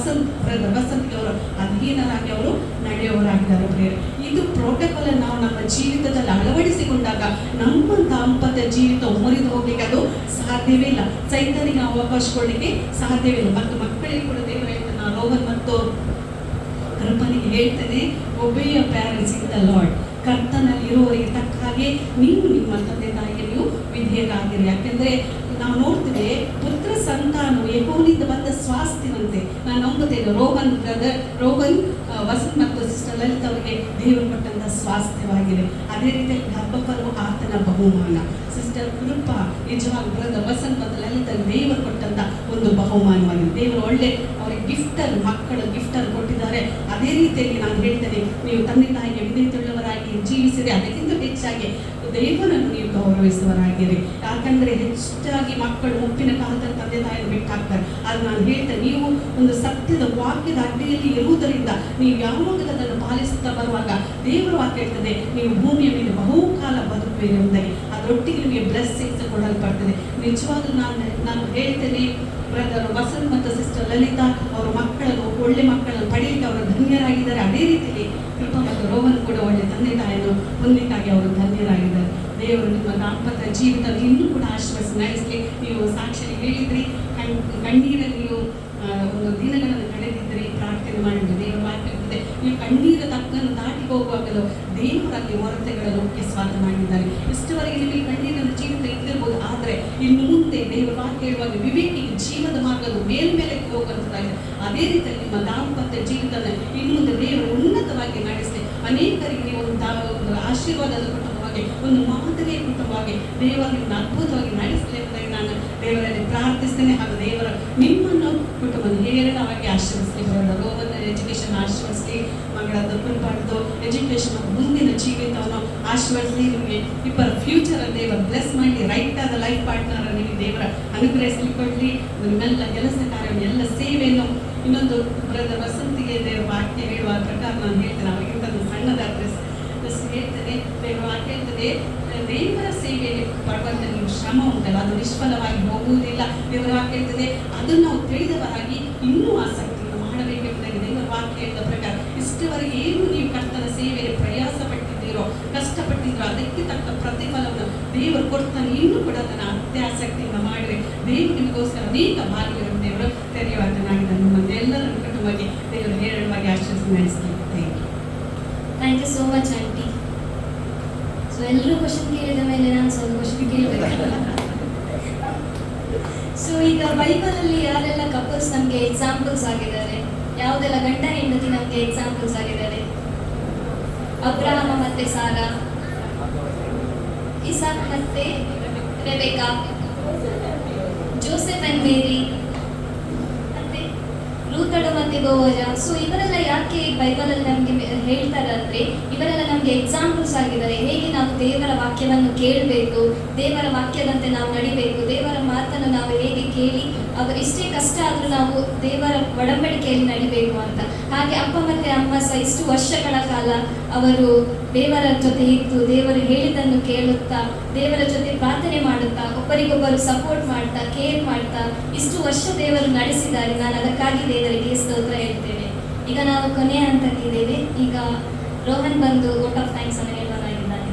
ಬ್ರದರ್ ವಸಂತಿಗೆ ಅವರು ಅಧೀನರಾಗಿ ಅವರು ನಡೆಯುವವರಾಗಿದ್ದಾರೆ. ಪ್ರೇರೆ, ಇದು ಪ್ರೋಟೋಕಾಲ್ ನಾವು ನಮ್ಮ ಜೀವಿತದಲ್ಲಿ ಅಳವಡಿಸಿಕೊಂಡಾಗ ನಮ್ಮ ದಾಂಪತ್ಯ ಜೀವಿತ ಮುರಿದು ಹೋಗ್ಲಿಕ್ಕೆ ಅದು ಸಾಧ್ಯವೇ ಇಲ್ಲ. ಸೈತಾನಿಗೆ ಅವಕಾಶ ಕೊಡಲಿಕ್ಕೆ ಸಾಧ್ಯವೇ ಇಲ್ಲ. ಮತ್ತು ಮಕ್ಕಳಿಗೆ ಕೂಡ ದೇವರು ಹೇಳ್ತಾನೆ, ರೋಹನ್ ಮತ್ತು ಕಲ್ಪನೆಗೆ ಹೇಳ್ತೇನೆ, ಒಬೇ your parents in the lord. ಕರ್ತನಲ್ಲಿ ಇರುವವರಿಗೆ ತಕ್ಕ ಹಾಗೆ ನೀವು ನಿಮ್ಮ ತಂದೆ ತಾಯಿಗೆ ನೀವು ವಿಧೇಯರಾಗಿರಿ. ಯಾಕೆಂದ್ರೆ ನಾವು ನೋಡ್ತೇವೆ, ಪುತ್ರ ಸಂತಾನವು ಯೆಹೋವನಿಂದ ಬಂದ ಸ್ವಾಸ್ಥ್ಯವಂತೆ. ನಾನು ನಂಬುತ್ತೇನೆ ರೋಹನ್ ವಸಂತ್ ಮತ್ತು ಸಿಸ್ಟರ್ ಲಲಿತ್ ಅವರಿಗೆ ದೇವರು ಕೊಟ್ಟಂತ ಸ್ವಾಸ್ಥ್ಯವಾಗಿದೆ. ಅದೇ ರೀತಿ ಹಬ್ಬಫಲವು ಆತನ ಬಹುಮಾನ. ಸಿಸ್ಟರ್ ಕೃಪಾ ನಿಜವಾಗಿ ಬ್ರದರ್ ವಸಂತ್ ಮತ್ತು ಲಲಿತ್ ದೇವರು ಕೊಟ್ಟಂತ ಒಂದು ಬಹುಮಾನವಾಗಿದೆ. ದೇವರು ಒಳ್ಳೆ ಅವರಿಗೆ ಗಿಫ್ಟನ್ನು, ಮಕ್ಕಳು ಗಿಫ್ಟನ್ನು ಕೊಟ್ಟಿದ್ದಾರೆ. ಅದೇ ರೀತಿಯಲ್ಲಿ ನಾನು ಹೇಳ್ತೇನೆ, ನೀವು ತಂದೆ ತಾಯಿಗೆ ವಿಧೇಯತೆಯುಳ್ಳವರಾಗಿ ಜೀವಿಸಿರಿ, ಅದಕ್ಕಿಂತ ಹೆಚ್ಚಾಗಿ ದೇವರನ್ನು ನೀವು ಗೌರವಿಸುವರಾಗಿರಿ. ಯಾಕಂದ್ರೆ ಹೆಚ್ಚಾಗಿ ಮಕ್ಕಳು ಮುಪ್ಪಿನ ಕಾಲದಲ್ಲಿ ತಂದೆ ತಾಯಿಯನ್ನು ಬಿಟ್ಟಾಕ್ತಾರೆ. ಅದು ನಾನು ಹೇಳ್ತೇನೆ, ನೀವು ಒಂದು ಸತ್ಯದ ವಾಕ್ಯದ ಅಡ್ಡಿಯಲ್ಲಿ ಇರುವುದರಿಂದ ನೀವು ಯಾವಾಗಲೂ ಅದನ್ನು ಪಾಲಿಸುತ್ತಾ ಬರುವಾಗ ದೇವರ ವಾಕ್ಯ ಹೇಳ್ತದೆ, ನೀವು ಭೂಮಿಯ ಮೇಲೆ ಬಹುಕಾಲ ಬದುಕುವಿರಿ ಎಂದರೆ ಅದರೊಟ್ಟಿಗೆ ನಿಮಗೆ ಬ್ಲೆಸ್ಸಿಂಗ್ಸ್ ಕೊಡಲ್ಪಡ್ತದೆ. ನಿಜವಾಗ್ಲೂ ನಾನು ಹೇಳ್ತೇನೆ, ಬ್ರದರ್ ವಸಂತ್ ಮತ್ತು ಸಿಸ್ಟರ್ ಲಲಿತಾ ಅವರ ಮಕ್ಕಳನ್ನು, ಒಳ್ಳೆ ಮಕ್ಕಳನ್ನು ಪಡೆಯಲಿಕ್ಕೆ ಅವರು ಧನ್ಯರಾಗಿದ್ದಾರೆ. ಅದೇ ರೀತಿಯಲ್ಲಿ ಕೃಪಾ ಮತ್ತು ರೋಹನ್ ಕೂಡ ಒಳ್ಳೆ ತಂದೆ ತಾಯಿಯನ್ನು ಹೊಂದಲಿಕ್ಕಾಗಿ ಅವರು ಧನ್ಯರಾಗಿದ್ದಾರೆ. ದೇವರು ನಿಮ್ಮ ದಾಂಪತ್ಯ ಜೀವಿತ ಇನ್ನೂ ಕೂಡ ಆಶೀರ್ವದಿಸಿ ನಡೆಸಲಿ. ನೀವು ಸಾಕ್ಷಿ ಹೇಳಿದ್ರಿ, ಕಣ್ಣೀರಲ್ಲಿ ನೀವು ಒಂದು ದಿನಗಳನ್ನು ಕಳೆದಿದ್ರಿ, ಪ್ರಾರ್ಥನೆ ಮಾಡಿದ್ರಿ. ದೇವರ ವಾಕ್ಯ ಇರ್ತದೆ, ನೀವು ಕಣ್ಣೀರ ತಕ್ಕನ್ನು ದಾಟಿ ಹೋಗುವಾಗಲೂ ದೇವರಲ್ಲಿ ಹೊರತೆಗಳನ್ನು ಸ್ವಾತ ಮಾಡಿದ್ದಾರೆ. ಇಷ್ಟವರೆಗೆ ನಿಮಗೆ ಕಣ್ಣೀರನ್ನು ಜೀವಿತ ಇದ್ದಿರ್ಬೋದು, ಆದರೆ ಇನ್ನು ಮುಂದೆ ದೇವರ ವಾಕ್ಯ ಹೇಳುವಾಗ ವಿವೇಕಿಗೆ ಜೀವದ ಮಾರ್ಗದ ಮೇಲ್ಮೇಲಕ್ಕೆ ಹೋಗುವಂಥದ್ದಾಗಿದೆ. ಅದೇ ರೀತಿಯಲ್ಲಿ ನಿಮ್ಮ ದಾಂಪತ್ಯ ಜೀವಿತದ ಇನ್ನು ಮುಂದೆ ದೇವರು ಉನ್ನತವಾಗಿ ನಡೆಸಲಿ. ಅನೇಕರಿಗೆ ನೀವು ಒಂದು ಆಶೀರ್ವಾದದ ಕುಟುಂಬವಾಗಿ, ಒಂದು ಮಾದರಿಯ ಕುಟುಂಬವಾಗಿ ದೇವರು ನಿಮ್ಮನ್ನು ಅದ್ಭುತವಾಗಿ ನಡೆಸಲಿ ಎಂಬುದಾಗಿ ನಾನು ದೇವರಲ್ಲಿ ಪ್ರಾರ್ಥಿಸ್ತೇನೆ. ಹಾಗೂ ದೇವರ ನಿಮ್ಮನ್ನು ಕುಟುಂಬದ ಹೇರಳವಾಗಿ ಆಶೀರ್ವಿಸಲಿ. ರೋಹನ್ ಎಜುಕೇಶನ್ ಆಶೀರ್ವಿಸಲಿ, ಮಗಳದ್ದು ಕುಟುಂಬದ್ದು ಎಜುಕೇಶನ್, ಮುಂದಿನ ಜೀವಿತವನ್ನು ಆಶೀರ್ವದಿಸಲಿ. ನಿಮಗೆ ಇಬ್ಬರ ಫ್ಯೂಚರ್ ಅಲ್ಲಿ ದೇವರು ಬ್ಲೆಸ್ ಮಾಡಿ, ರೈಟ್ ಆದ ಲೈಫ್ ಪಾರ್ಟ್ನರ್ ನಿಮಗೆ ದೇವರ ಅನುಗ್ರಹಿಸಲಿ ಕೊಡಲಿ. ನಿಮ್ಮೆಲ್ಲ ಕೆಲಸ ಕಾರ್ಯ, ಎಲ್ಲ ಸೇವೆಯನ್ನು. ಇನ್ನೊಂದು ಬ್ರದರ್ ವಸಂತಿಗೆ ದೇವರ ವಾಕ್ಯ ಹೇಳುವ ಪ್ರಕಾರ ನಾನು ಹೇಳ್ತೇನೆ, ಅವರಿಗಿಂತ ಸಣ್ಣದ ಅಡ್ರೆಸ್ ಹೇಳ್ತೇನೆ. ದೇವರ ವಾಕ್ಯ ಹೇಳ್ತದೆ, ದೇವರ ಸೇವೆಯಲ್ಲಿ ಪಡುವಂತ ನೀವು ಶ್ರಮ ಉಂಟಲ್ಲ, ಅದು ನಿಷ್ಫಲವಾಗಿ ಹೋಗುವುದಿಲ್ಲ. ದೇವರ ವಾಕ್ಯ ಹೇಳ್ತದೆ, ಅದನ್ನು ನಾವು ತಿಳಿದವರಾಗಿ ಇನ್ನೂ ಆಸಕ್ತಿಯನ್ನು ಮಾಡಬೇಕೆಂಬುದಾಗಿ ದೇವರ ವಾಕ್ಯ ಹೇಳಿದ ಪ್ರಕಾರ ಇಷ್ಟವರೆಗೆ ಏನು ನೀವು ಕರ್ತನ ಸೇವೆಯಲ್ಲಿ ಪ್ರಯಾಸ ಪಟ್ಟಿದ್ದೀರೋ, ಕಷ್ಟಪಟ್ಟಿದ್ದೀರೋ, ಅದಕ್ಕೆ ತಕ್ಕ ಪ್ರತಿಫಲವನ್ನು ದೇವರು ಕೊಡ್ತಾನೆ. ಇನ್ನೂ ಕೂಡ ಅದನ್ನು ಅತ್ಯಾಸಕ್ತಿಯಿಂದ ಮಾಡಿದರೆ ದೇವರು ನಿಮಗೋಸ್ಕರ ಅನೇಕ ಭಾಗ್ಯಗಳನ್ನು ದೇವರು ತೆರೆಯುವಂತನಾಗಿದ್ದಾನೆ. ನಿಮ್ಮನ್ನೆಲ್ಲರನ್ನು ಕುಟುಂಬಕ್ಕೆ ದೇವರು ಹೇರಳವಾಗಿ ಆಶೀರ್ವದಿಸಿ ನಡೆಸಲಿ. Thank you so much aunty. So ಎಲ್ಲರೂ ಕ್ವಶನ್ ಕೇಳಿದ ಮೇಲೆ ನಾನು ಸ್ವಲ್ಪ ಕ್ವಶನ್ ಕೇಳಬೇಕು. ಸೊ ಈಗ ಬೈಬಲಲ್ಲಿ ಯಾರೆಲ್ಲ ಕಪಲ್ಸ್ ನಮಗೆ ಎಕ್ಸಾಂಪಲ್ಸ್ ಆಗಿದ್ದಾರೆ, ಯಾವುದೆಲ್ಲ ಗಂಡ ಹೆಂಡತಿ ನಮಗೆ ಎಕ್ಸಾಂಪಲ್ಸ್ ಆಗಿದ್ದಾರೆ? ಅಬ್ರಹಾಮ ಮತ್ತೆ ಸಾರಾ, ಇಸಾಕ್ ಮತ್ತೆ ರೆಬೆಕಾ, ಜೋಸೆಫ್ ಅಂಡ್ ಮೇರಿ, ಮತ್ತೆ ರೂತಳು ಮತ್ತೆ ಬೋವಜ. ಸೊ ಇವರೆಲ್ಲ ಯಾಕೆ ಬೈಬಲಲ್ಲಿ ನಮಗೆ ಹೇಳ್ತಾರೆ ಅಂದರೆ, ಇವರೆಲ್ಲ ನಮಗೆ ಎಕ್ಸಾಂಪಲ್ಸ್ ಆಗಿದ್ದಾರೆ. ಹೇಗೆ ನಾವು ದೇವರ ವಾಕ್ಯವನ್ನು ಕೇಳಬೇಕು, ದೇವರ ವಾಕ್ಯದಂತೆ ನಾವು ನಡಿಬೇಕು, ದೇವರ ಮಾತನ್ನು ನಾವು ಹೇಗೆ ಕೇಳಿ ಅವರು ಇಷ್ಟೇ ಕಷ್ಟ ಆದರೂ ನಾವು ದೇವರ ಒಡಂಬಡಿಕೆಯಲ್ಲಿ ನಡಿಬೇಕು ಅಂತ. ಹಾಗೆ ಅಪ್ಪ ಮತ್ತು ಅಮ್ಮ ಸಹ ಇಷ್ಟು ವರ್ಷಗಳ ಕಾಲ ಅವರು ದೇವರ ಜೊತೆ ಇದ್ದು, ದೇವರು ಹೇಳಿದ್ದನ್ನು ಕೇಳುತ್ತಾ, ದೇವರ ಜೊತೆ ಪ್ರಾರ್ಥನೆ ಮಾಡುತ್ತಾ, ಒಬ್ಬರಿಗೊಬ್ಬರು ಸಪೋರ್ಟ್ ಮಾಡ್ತಾ, ಕೇರ್ ಮಾಡ್ತಾ ಇಷ್ಟು ವರ್ಷ ದೇವರು ನಡೆಸಿದ್ದಾರೆ. ನಾನು ಅದಕ್ಕಾಗಿ ದೇವರಿಗೆ ಸ್ತೋತ್ರ ಹೇಳ್ತೇನೆ. ಈಗ ನಾವು ಕೊನೆಯ ಹಂತಕ್ಕಿದ್ದೇವೆ. ಈಗ ರೋಹನ್ ಬಂದು ವೋಟ್ ಆಫ್ ಥ್ಯಾಂಕ್ಸ್ ಅನ್ನು ಹೇಳಲಾಗಿದ್ದಾರೆ.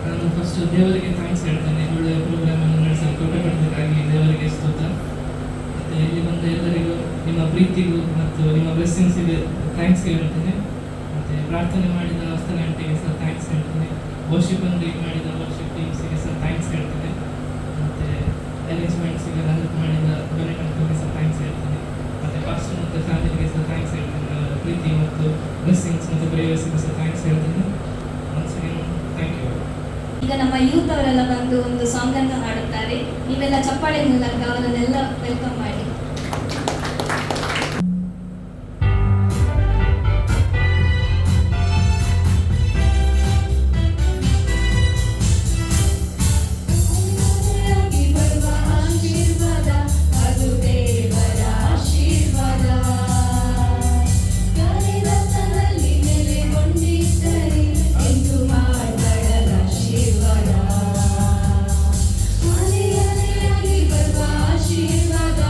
ನಾನು ಫಸ್ಟ್ ದೇವರಿಗೆ ಥ್ಯಾಂಕ್ಸ್ ಹೇಳ್ತೇನೆ, ಒಳ್ಳೆಯ ಪ್ರೋಗ್ರಾಮನ್ನು ನಡೆಸಲು ಕೊಟ್ಟುಕೊಡೋದಕ್ಕಾಗಿ ದೇವರಿಗೆ ಸ್ತೋತ್ರ. ಮತ್ತು ಇಲ್ಲಿ ಬಂದ ಎಲ್ಲರಿಗೂ ನಿಮ್ಮ ಪ್ರೀತಿಗೂ ಮತ್ತು ನಿಮ್ಮ ಬ್ಲೆಸ್ಸಿಂಗ್ಸಿಗೆ ಥ್ಯಾಂಕ್ಸ್ ಹೇಳ್ತೇನೆ. ಮತ್ತು ಪ್ರಾರ್ಥನೆ ಮಾಡಿದ ವಸ್ತನ ಆಂಟಿಗೆ ಸಹ ಥ್ಯಾಂಕ್ಸ್ ಹೇಳ್ತೇನೆ. ವರ್ಷಿಪ್ ಲೀಡ್ ಮಾಡಿದ ವರ್ಷಿಪ್ ಟೀಮ್ಸಿಗೆ ಸಹ ಥ್ಯಾಂಕ್ಸ್ ಹೇಳ್ತೇನೆ. ಮತ್ತು ಅರೇಂಜ್ಮೆಂಟ್ಸಿಗೆ ಹೆಲ್ಪ್ ಮಾಡಿದ ಬೆನೆಟ್ ಅಂಕಲ್ಗೆ ಸಹ ಥ್ಯಾಂಕ್ಸ್ ಹೇಳ್ತೇನೆ. ಮತ್ತು ಪಾಸ್ಟರ್ ಮತ್ತು ಫ್ಯಾಮಿಲಿಗೆ ಸಹ ಥ್ಯಾಂಕ್ಸ್ ಹೇಳ್ತೇನೆ. ಅವರ ಪ್ರೀತಿ ಮತ್ತು ಬ್ಲೆಸ್ಸಿಂಗ್ಸ್ ಮತ್ತು ಪ್ರೇಯರ್ಸ್ಗೆ ಸಹ ಥ್ಯಾಂಕ್ಸ್ ಹೇಳ್ತೇನೆ. Once again thank you. ಈಗ ನಮ್ಮ ಯೂತ್ ಅವರೆಲ್ಲ ಬಂದು ಒಂದು ಸಾಂಗ್ ಅನ್ನು ಹಾಡುತ್ತಾರೆ. ನೀವೆಲ್ಲ ಚಪ್ಪಾಳೆ ಮೂಲಕ ಅವರನ್ನೆಲ್ಲ ವೆಲ್ಕಮ್ ಮಾಡಿ. ಆಶೀರ್ವಾದ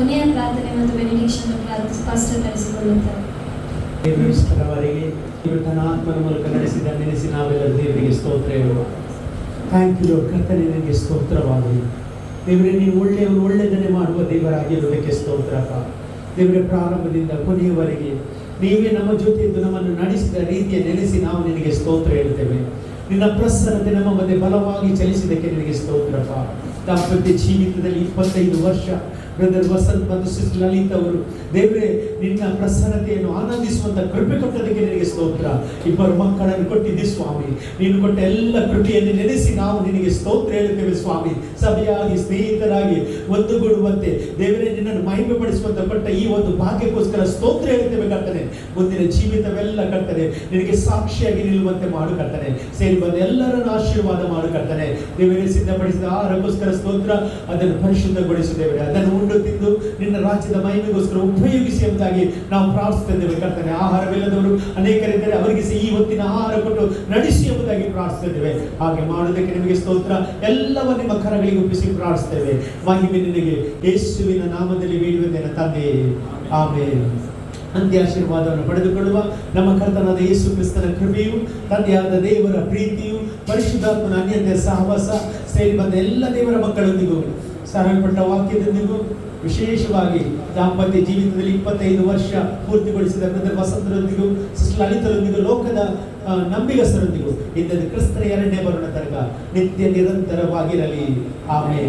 ಕೊನೆಯ ಪ್ರಾರ್ಥನೆ ಮತ್ತು ಬೆನಿಡಿಕ್ಷನ್ ಪಾಸ್ಟರ್ ನಡೆಸಿಕೊಳ್ಳುತ್ತಾರೆ. ದೇವರಿಷ್ಟರವರೆಗೆ ಇವರು ತನ್ನ ಆತ್ಮನ ಮೂಲಕ ನೆನೆಸಿ ನಾವೆಲ್ಲರೂ ದೇವರಿಗೆ ಸ್ತೋತ್ರ ಹೇಳುವ. ಥ್ಯಾಂಕ್ ಯು ಕರ್ತನೆ, ನನಗೆ ಸ್ತೋತ್ರವಾಗಲಿ. ದೇವರೇ, ನೀವು ಒಳ್ಳೆಯದನ್ನೇ ಮಾಡುವ ದೇವರಾಗಿರುವುದಕ್ಕೆ ಸ್ತೋತ್ರಪ್ಪ. ದೇವರೇ, ಪ್ರಾರಂಭದಿಂದ ಕೊನೆಯವರೆಗೆ ನೀವೇ ನಮ್ಮ ಜೊತೆ ಇದ್ದು ನಮ್ಮನ್ನು ನಡೆಸಿದ ರೀತಿಯ ನೆನೆಸಿ ನಾವು ನಿನಗೆ ಸ್ತೋತ್ರ ಹೇಳ್ತೇವೆ. ನಿನ್ನ ಪ್ರಸನ್ನತೆ ನಮ್ಮ ಮಧ್ಯೆ ಬಲವಾಗಿ ಚಲಿಸಿದ್ದಕ್ಕೆ ನಿನಗೆ ಸ್ತೋತ್ರಪ್ಪ. ದಾಂಪತ್ಯ ಜೀವಿತದಲ್ಲಿ 25 ವರ್ಷ ಬ್ರದರ್ ವಸಂತ್ ಮತ್ತು ಸಿಸ್ಟರ್ ಲಲಿತ್ ಅವರು ದೇವರೇ ನಿನ್ನ ಪ್ರಸನ್ನತೆಯನ್ನು ಆನಂದಿಸುವಂತ ಕೃಪೆ ಕೊಟ್ಟದಕ್ಕೆ ನಿನಗೆ ಸ್ತೋತ್ರ. 2 ಮಕ್ಕಳನ್ನು ಕೊಟ್ಟಿದ್ದೆ ಸ್ವಾಮಿ. ನೀನು ಕೊಟ್ಟ ಎಲ್ಲ ಕೃಪೆಯನ್ನು ನೆನೆಸಿ ನಾವು ನಿನಗೆ ಸ್ತೋತ್ರ ಹೇಳುತ್ತೇವೆ ಸ್ವಾಮಿ. ಸಭೆಯಾಗಿ ಸ್ನೇಹಿತರಾಗಿ ಒಂದುಗೂಡುವಂತೆ ದೇವರೇ ನಿನ್ನನ್ನು ಮಹಿಮೆ ಪಡಿಸುವಂತ ಕೊಟ್ಟ ಈ ಒಂದು ಭಾಗ್ಯಕ್ಕೋಸ್ಕರ ಸ್ತೋತ್ರ ಹೇಳುತ್ತೇವೆ ಕರ್ತನೆ. ಮುಂದಿನ ಜೀವಿತವೆಲ್ಲ ಕರ್ತನೆ ನಿನಗೆ ಸಾಕ್ಷಿಯಾಗಿ ನಿಲ್ಲುವಂತೆ ಮಾಡು ಕರ್ತನೆ. ಸೇರಿ ಬಂದ ಎಲ್ಲರನ್ನು ಆಶೀರ್ವಾದ ಮಾಡು ಕರ್ತನೆ. ದೇವರೇ, ಸಿದ್ಧಪಡಿಸಿದ ಆಹಾರಕ್ಕೋಸ್ಕರ ಸ್ತೋತ್ರ. ಅದನ್ನು ಪರಿಶುದ್ಧಗೊಳಿಸಿದ್ದೇವೆ. ಅದನ್ನು ಉಂಡು ತಿಂದು ನಿನ್ನ ರಾಜ್ಯದ ಮಹಿಮೆಗೋಸ್ಕರ ಉಪಯೋಗಿಸಿ ಎಂಬುದಾಗಿ ನಾವು ಪ್ರಾರ್ಥಿಸುತ್ತಿದ್ದೇವೆ ಕರ್ತನೆ. ಆಹಾರವಿಲ್ಲದವರು ಅನೇಕರಿದ್ದರೆ ಅವರಿಗೆ ಈ ಹೊತ್ತಿನ ಆಹಾರ ಕೊಟ್ಟು ನಡೆಸಿ ಎಂಬುದಾಗಿ ಪ್ರಾರ್ಥಿಸುತ್ತಿದ್ದೇವೆ. ಹಾಗೆ ಮಾಡುವುದಕ್ಕೆ ನಿಮಗೆ ಸ್ತೋತ್ರ. ಎಲ್ಲವೂ ನಿಮ್ಮ ಕರಗಳಿಗೆ ಒಪ್ಪಿಸಿ ಪ್ರಾರ್ಥಿಸುತ್ತೇವೆ. ಮಹಿಮೆ ನಿನಗೆ ಯೇಸುವಿನ ನಾಮದಲ್ಲಿ ಬೇಡುವುದೇನ ತಂದೆ, ಆಮೆನ್. ಅಂತ್ಯಾಶೀರ್ವಾದವನ್ನು ಪಡೆದುಕೊಳ್ಳುವ ನಮ್ಮ ಕರ್ತನಾದ ಯೇಸು ಕ್ರಿಸ್ತನ ಕೃಪೆಯು, ತಂದೆಯಾದ ದೇವರ ಪ್ರೀತಿಯು, ಪರಿಶುದ್ಧಾತ್ಮನ ಅನ್ಯತೆ ಸಹವಾಸ ಸೇರಿ ಬಂದ ಎಲ್ಲ ದೇವರ ಮಕ್ಕಳೊಂದಿಗೂ ಸರಳಪಟ್ಟ ವಾಕ್ಯದೊಂದಿಗೂ ವಿಶೇಷವಾಗಿ ದಾಂಪತ್ಯ ಜೀವಿತದಲ್ಲಿ 25 ವರ್ಷ ಪೂರ್ತಿಗೊಳಿಸಿದ ಬ್ರದರ್ ವಸಂತರೊಂದಿಗೂ ಸಿಸ್ಟರ್ ಲಲಿತರೊಂದಿಗೂ ಲೋಕದ ನಂಬಿಗಸ್ತರೊಂದಿಗೂ ಇಂಥದ್ದು ಕ್ರಿಸ್ತನ 2ನೇ ಬರೋಣ ತನಕ ನಿತ್ಯ ನಿರಂತರವಾಗಿರಲಿ. ಆಮೆನ್.